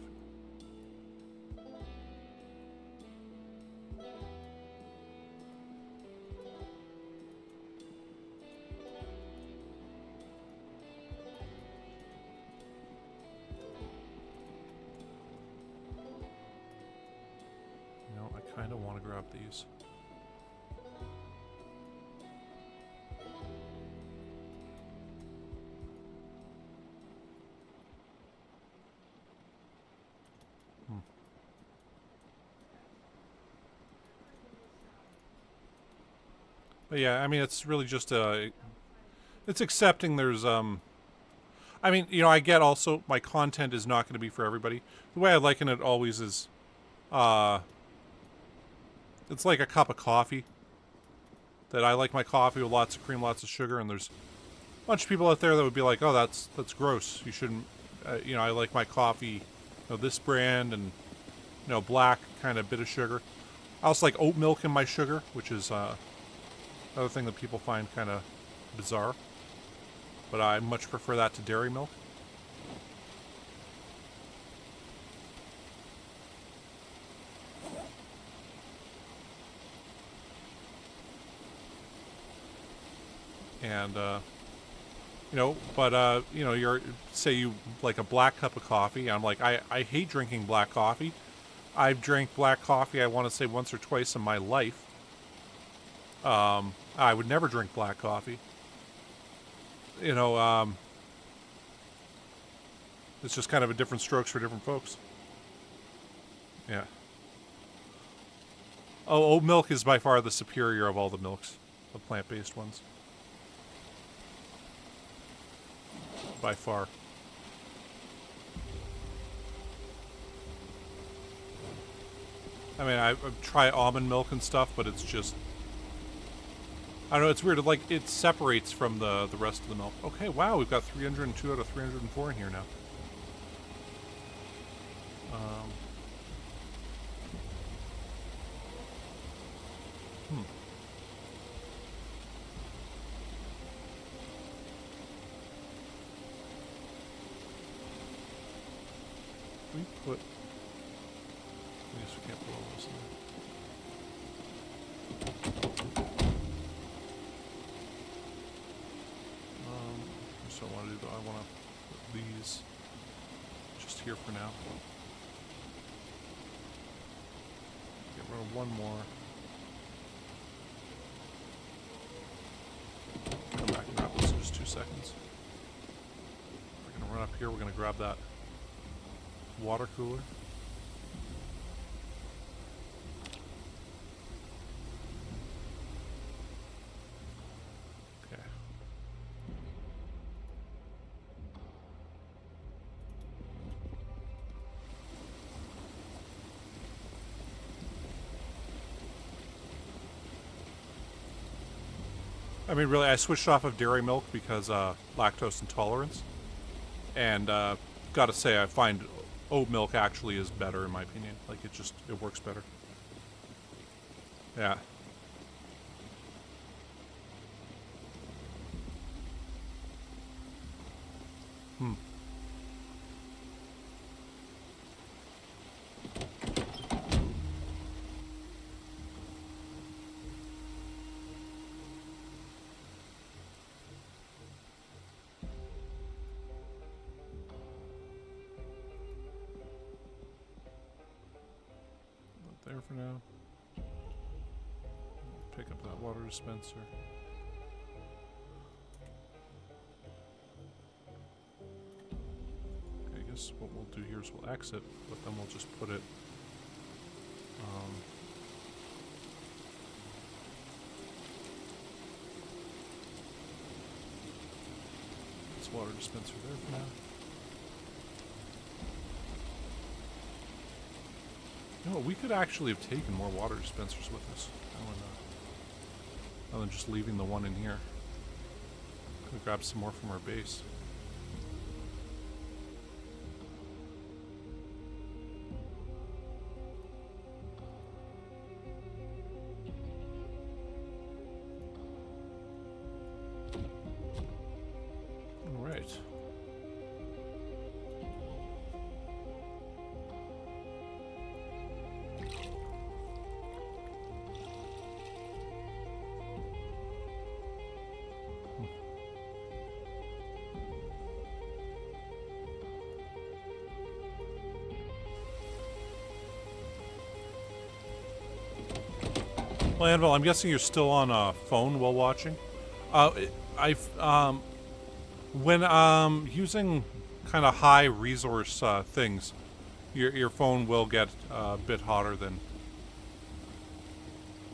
You know, I kind of want to grab these. But yeah, I mean, it's really just it's accepting there's I mean, you know, I get also my content is not going to be for everybody. The way I liken it always is, it's like a cup of coffee. That I like my coffee with lots of cream, lots of sugar, and there's a bunch of people out there that would be like, oh, that's gross. You shouldn't, you know, I like my coffee, you know, this brand and, you know, black, kind of bit of sugar. I also like oat milk in my sugar, which is, another thing that people find kind of bizarre. But I much prefer that to dairy milk. And, you know, but, you know, say you like a black cup of coffee. I'm like, I hate drinking black coffee. I've drank black coffee, I want to say once or twice in my life. I would never drink black coffee. You know, it's just kind of a different strokes for different folks. Yeah. Oh, oat milk is by far the superior of all the milks, the plant-based ones. By far. I mean, I try almond milk and stuff, but it's just, I don't know, it's weird. Like, it separates from the rest of the milk. Okay, wow, we've got 302 out of 304 in here now. We put, I guess we can't put all this in there. So I want to do, I want to put these just here for now. Get rid of one more. Come back and grab this in just 2 seconds. We're going to run up here, we're going to grab that water cooler. Okay. I mean, really, I switched off of dairy milk because lactose intolerance. And gotta say, I find oat milk actually is better in my opinion. Like, it works better. Yeah. There for now. Pick up that water dispenser. Okay, I guess guess what we'll do here is we'll exit, but then we'll just put it... it's water dispenser there for now. You know what, we could actually have taken more water dispensers with us. Rather than just leaving the one in here. Could grab some more from our base. All right. Well, Anvil, I'm guessing you're still on a phone while watching. When using kind of high resource things, your phone will get a bit hotter than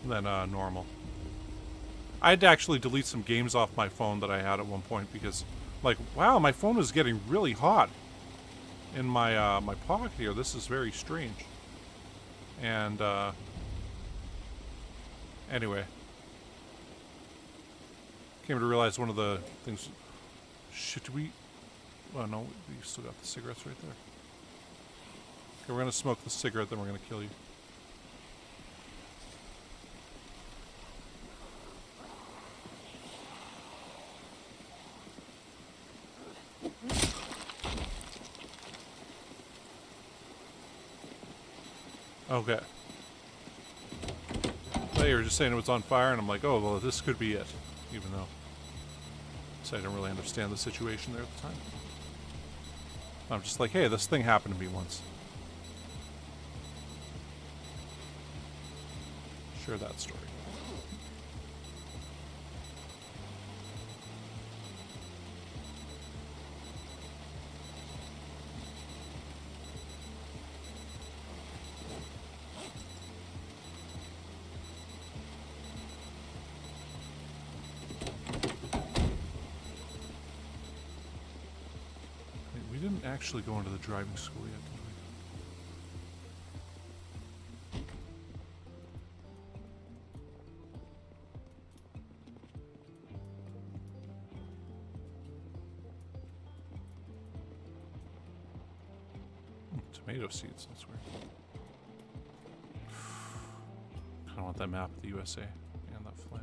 normal. I had to actually delete some games off my phone that I had at one point because, like, wow, my phone is getting really hot in my my pocket here. This is very strange. And anyway, came to realize one of the things. Should we? Well, no, we still got the cigarettes right there. Okay, we're gonna smoke the cigarette, then we're gonna kill you. Okay. Well, you were just saying it was on fire, and I'm like, oh, well, this could be it. Even though I didn't really understand the situation there at the time. I'm just like, hey, this thing happened to me once. Share that story. Actually going to the driving school yet, did we? Tomato seeds, that's weird. I don't want that map of the USA and that flag.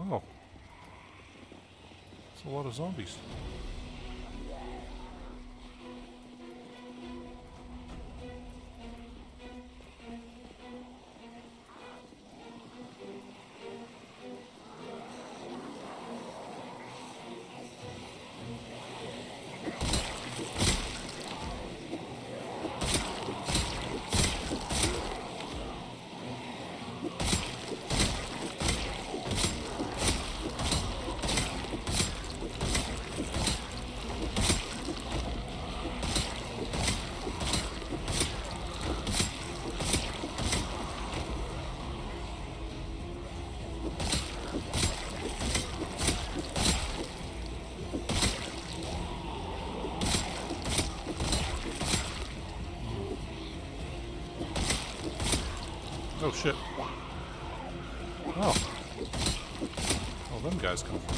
Oh. It's a lot of zombies. Oh shit. Oh. Oh, them guys come from.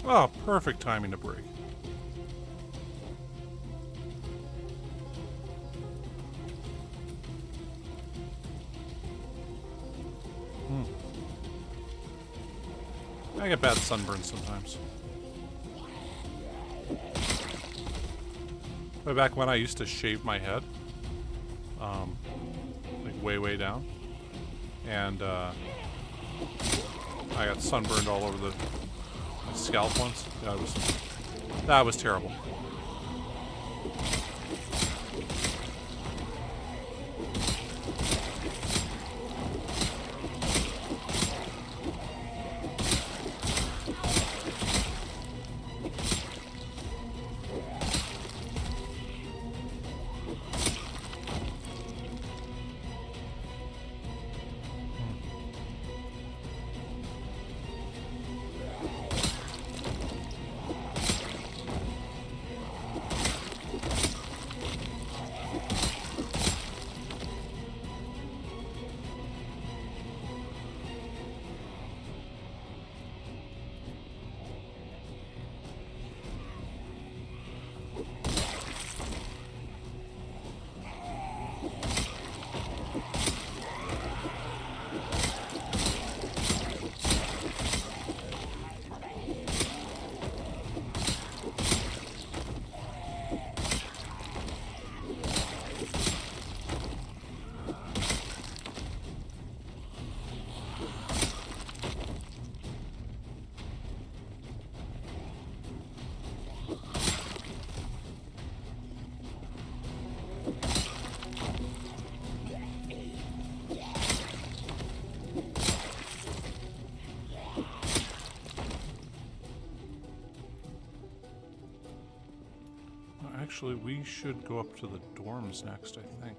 Oh, perfect timing to break. I get bad sunburn sometimes. Way back when I used to shave my head, like way down, and I got sunburned all over my scalp once. That was terrible. Actually, we should go up to the dorms next, I think.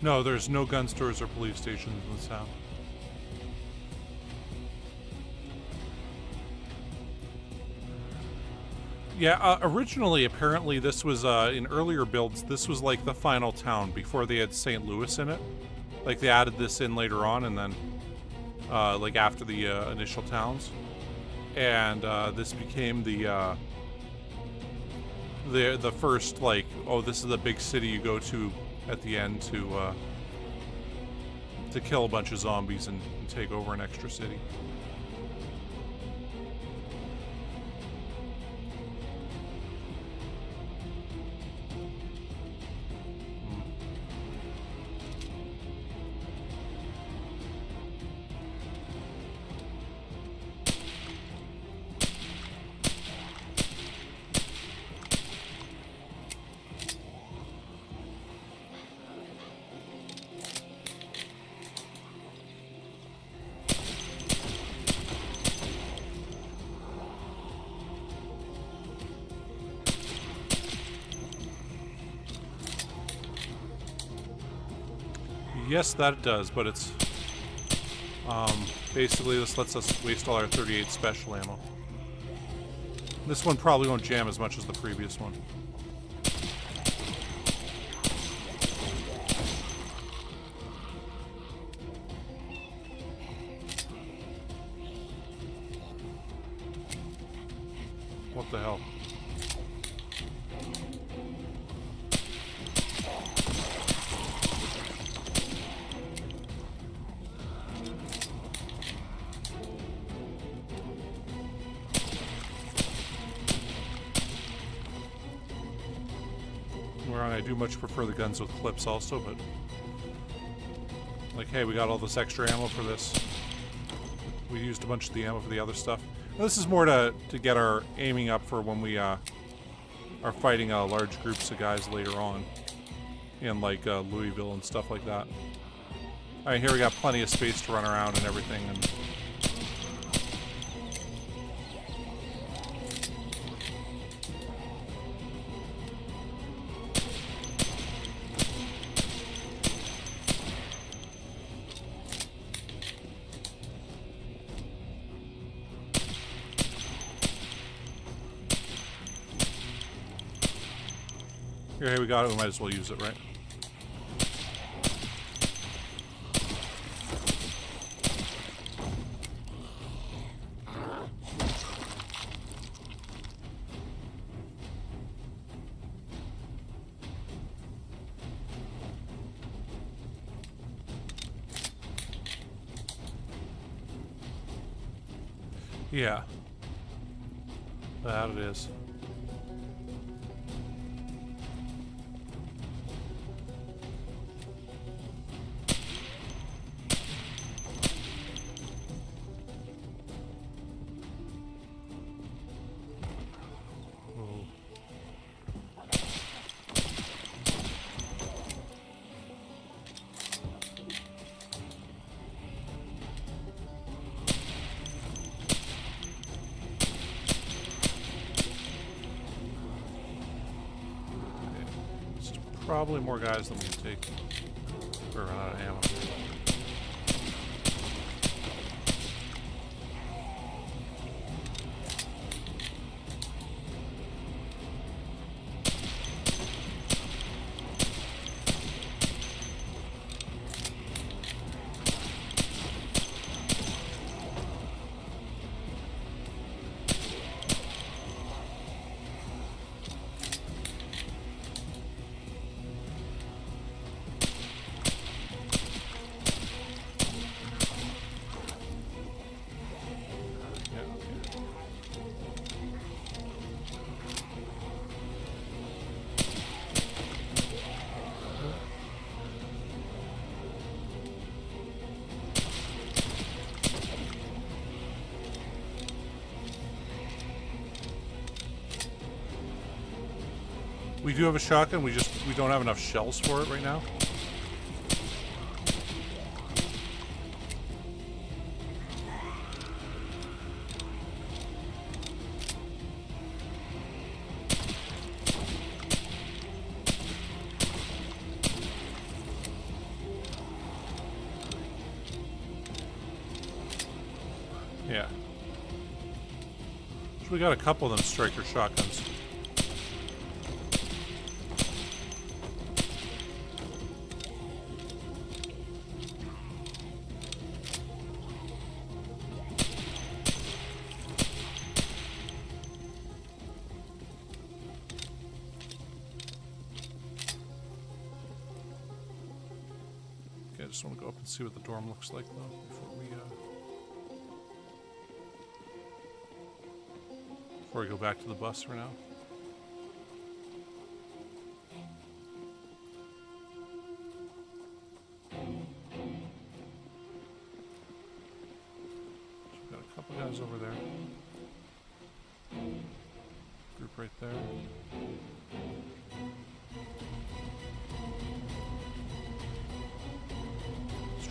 No, there's no gun stores or police stations in this town. Yeah, originally, apparently, this was, in earlier builds, this was like the final town before they had St. Louis in it. Like, they added this in later on, and then, like, after the initial towns. And this became the first, like, oh, this is the big city you go to at the end to kill a bunch of zombies and take over an extra city. Yes, that it does, but it's basically this lets us waste all our 38 special ammo. This one probably won't jam as much as the previous one. What the hell? I do much prefer the guns with clips also, but like, hey, we got all this extra ammo for this. We used a bunch of the ammo for the other stuff. Now, this is more to get our aiming up for when we are fighting large groups of guys later on in like Louisville and stuff like that. All right, here we got plenty of space to run around and everything. And here we got it. We might as well use it, right? Yeah. That it is. Probably more guys than we can take. We're running out of ammo. We do have a shotgun, we don't have enough shells for it right now. Yeah. So we got a couple of them striker shotguns. I just want to go up and see what the dorm looks like, though, before we go back to the bus for now. So we've got a couple guys over there. Group right there.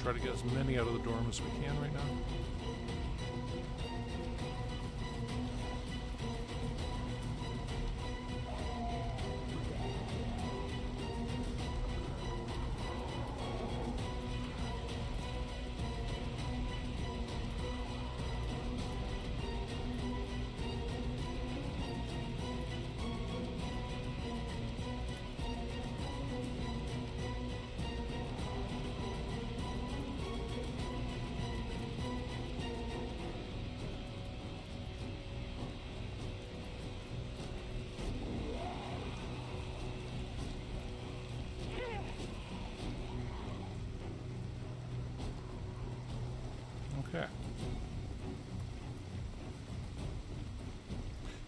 Try to get as many out of the dorm as we can right now. Okay.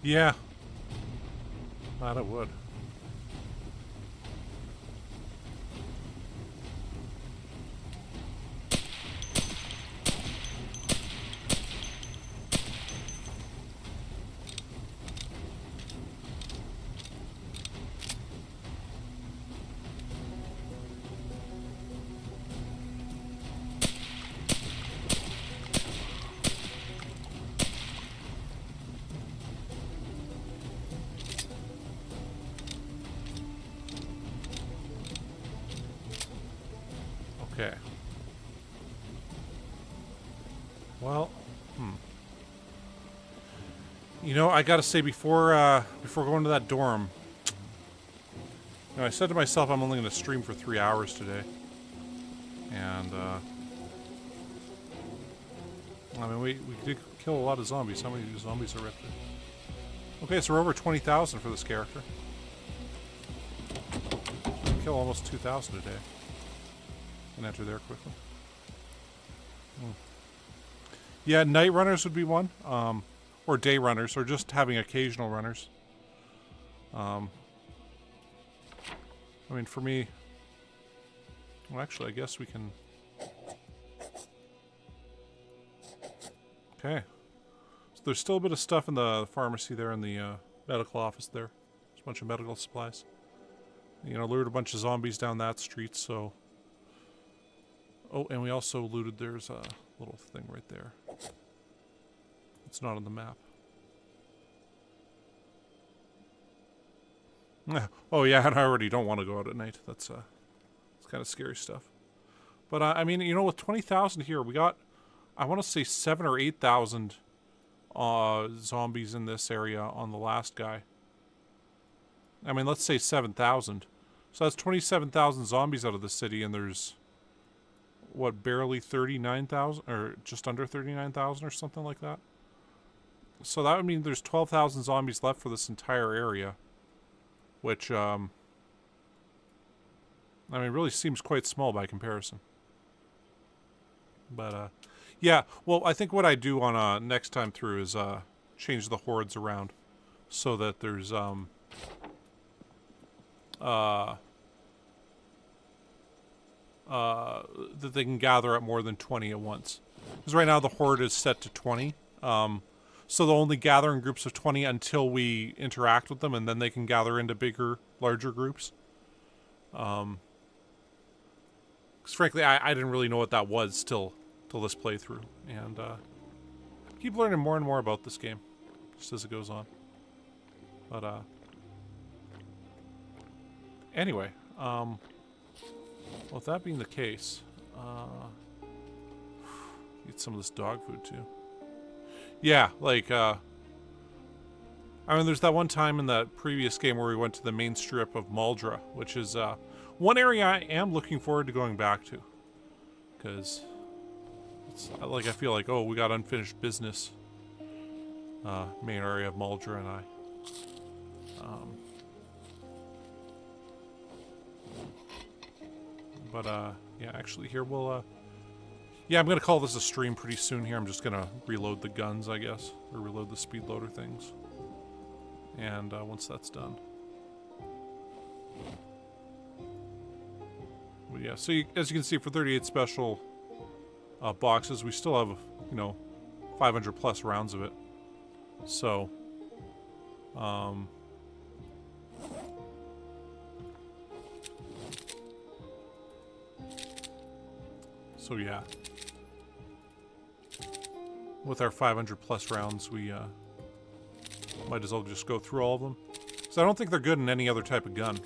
Yeah. Thought it would. Okay. Well, you know, I gotta say before going to that dorm, you know, I said to myself I'm only gonna stream for 3 hours today, and I mean we did kill a lot of zombies. How many zombies are right there? Okay, so we're over 20,000 for this character. We can kill almost 2,000 a day. And enter there quickly. Yeah, night runners would be one. Or day runners, or just having occasional runners. I mean, for me... Well, actually, I guess we can... Okay. So there's still a bit of stuff in the pharmacy there, in the medical office there. There's a bunch of medical supplies. You know, lured a bunch of zombies down that street, so... Oh, and we also looted, there's a little thing right there. It's not on the map. Oh yeah, and I already don't want to go out at night. That's it's kind of scary stuff. But I mean, you know, with 20,000 here, we got, I want to say 7,000 or 8,000 zombies in this area on the last guy. I mean, let's say 7,000. So that's 27,000 zombies out of the city, and there's... what, barely 39,000, or just under 39,000 or something like that. So that would mean there's 12,000 zombies left for this entire area, which, I mean, really seems quite small by comparison. But, yeah, well, I think what I do on, next time through is, change the hordes around so that there's, that they can gather at more than 20 at once. Because right now the horde is set to 20. So they'll only gather in groups of 20 until we interact with them, and then they can gather into bigger, larger groups. Because frankly, I didn't really know what that was till this playthrough. And keep learning more and more about this game, just as it goes on. But anyway, well, with that being the case, eat some of this dog food too. Yeah, like, I mean, there's that one time in that previous game where we went to the main strip of Maldra, which is one area I am looking forward to going back to. Because, it's like, I feel like, oh, we got unfinished business. Main area of Maldra and I. But, yeah, actually here we'll, yeah, I'm gonna call this a stream pretty soon here. I'm just gonna reload the guns, I guess. Or reload the speed loader things. And, once that's done. But yeah, so as you can see, for 38 special, boxes, we still have, you know, 500 plus rounds of it. So, so yeah, with our 500 plus rounds, we might as well just go through all of them. So I don't think they're good in any other type of gun.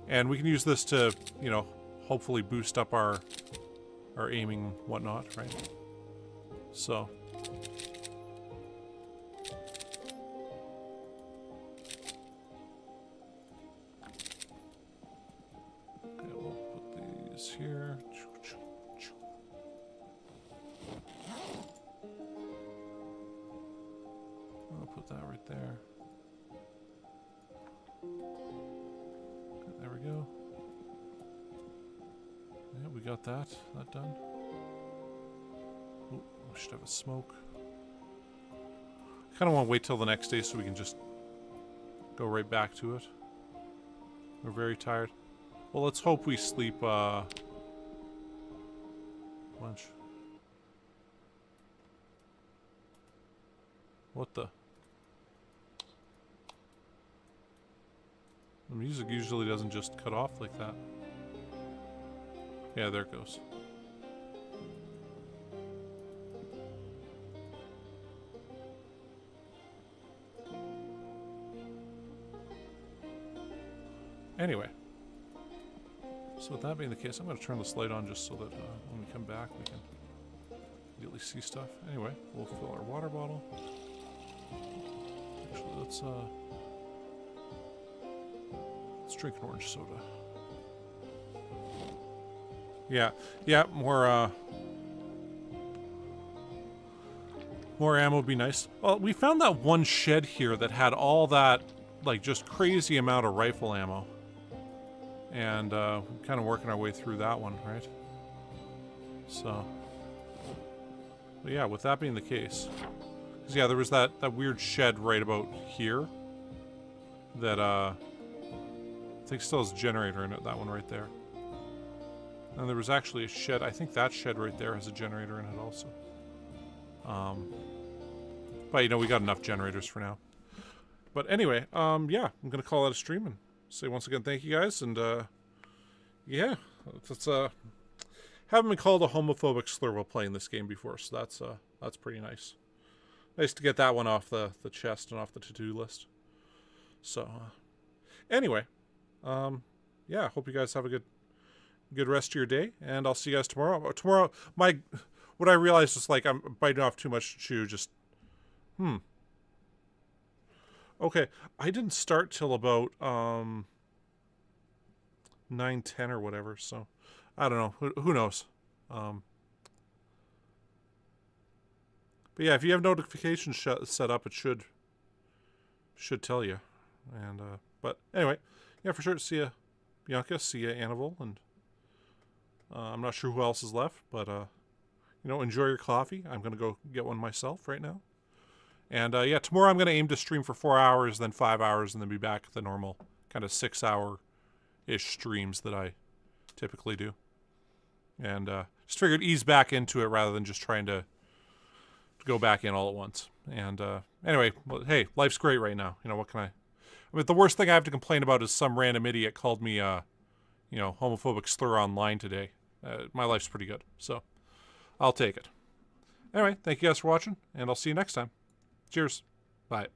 And we can use this to, you know, hopefully boost up our aiming and whatnot, right? So. Okay, we'll put these here. I'll put that right there. Okay, there we go. Yeah, we got that done. Oh, we should have a smoke. I kind of want to wait till the next day so we can just go right back to it. We're very tired. Well, let's hope we sleep, lunch. What the? The music usually doesn't just cut off like that. Yeah, there it goes. Anyway. So with that being the case, I'm going to turn this light on just so that when we come back we can immediately see stuff. Anyway, we'll fill our water bottle. Actually, let's drink an orange soda. Yeah, more ammo would be nice. Well, we found that one shed here that had all that, like, just crazy amount of rifle ammo. And, we're kind of working our way through that one, right? So... But yeah, with that being the case... Because, yeah, there was that weird shed right about here. That, I think still has a generator in it, that one right there. And there was actually a shed, I think that shed right there has a generator in it also. But, you know, we got enough generators for now. But anyway, yeah, I'm going to call that a stream and say once again thank you guys. And, yeah, it's, haven't been called a homophobic slur while playing this game before, so that's pretty nice. Nice to get that one off the chest and off the to-do list. So, anyway, yeah, hope you guys have a good rest of your day, and I'll see you guys tomorrow. Tomorrow, what I realized is, like, I'm biting off too much to chew, just, Okay, I didn't start till about, 9:10 or whatever, so, I don't know, who knows, But yeah, if you have notifications set up, it should tell you, and, but anyway, yeah, for sure, see ya, Bianca, see ya, Annabelle, and, I'm not sure who else is left, but, you know, enjoy your coffee. I'm going to go get one myself right now. And, yeah, tomorrow I'm going to aim to stream for 4 hours, then 5 hours, and then be back at the normal kind of 6-hour-ish streams that I typically do. And, just figured ease back into it rather than just trying to go back in all at once. And, anyway, well, hey, life's great right now. You know, what can I mean, the worst thing I have to complain about is some random idiot called me, you know, homophobic slur online today. My life's pretty good, so I'll take it. Anyway, thank you guys for watching, and I'll see you next time. Cheers. Bye.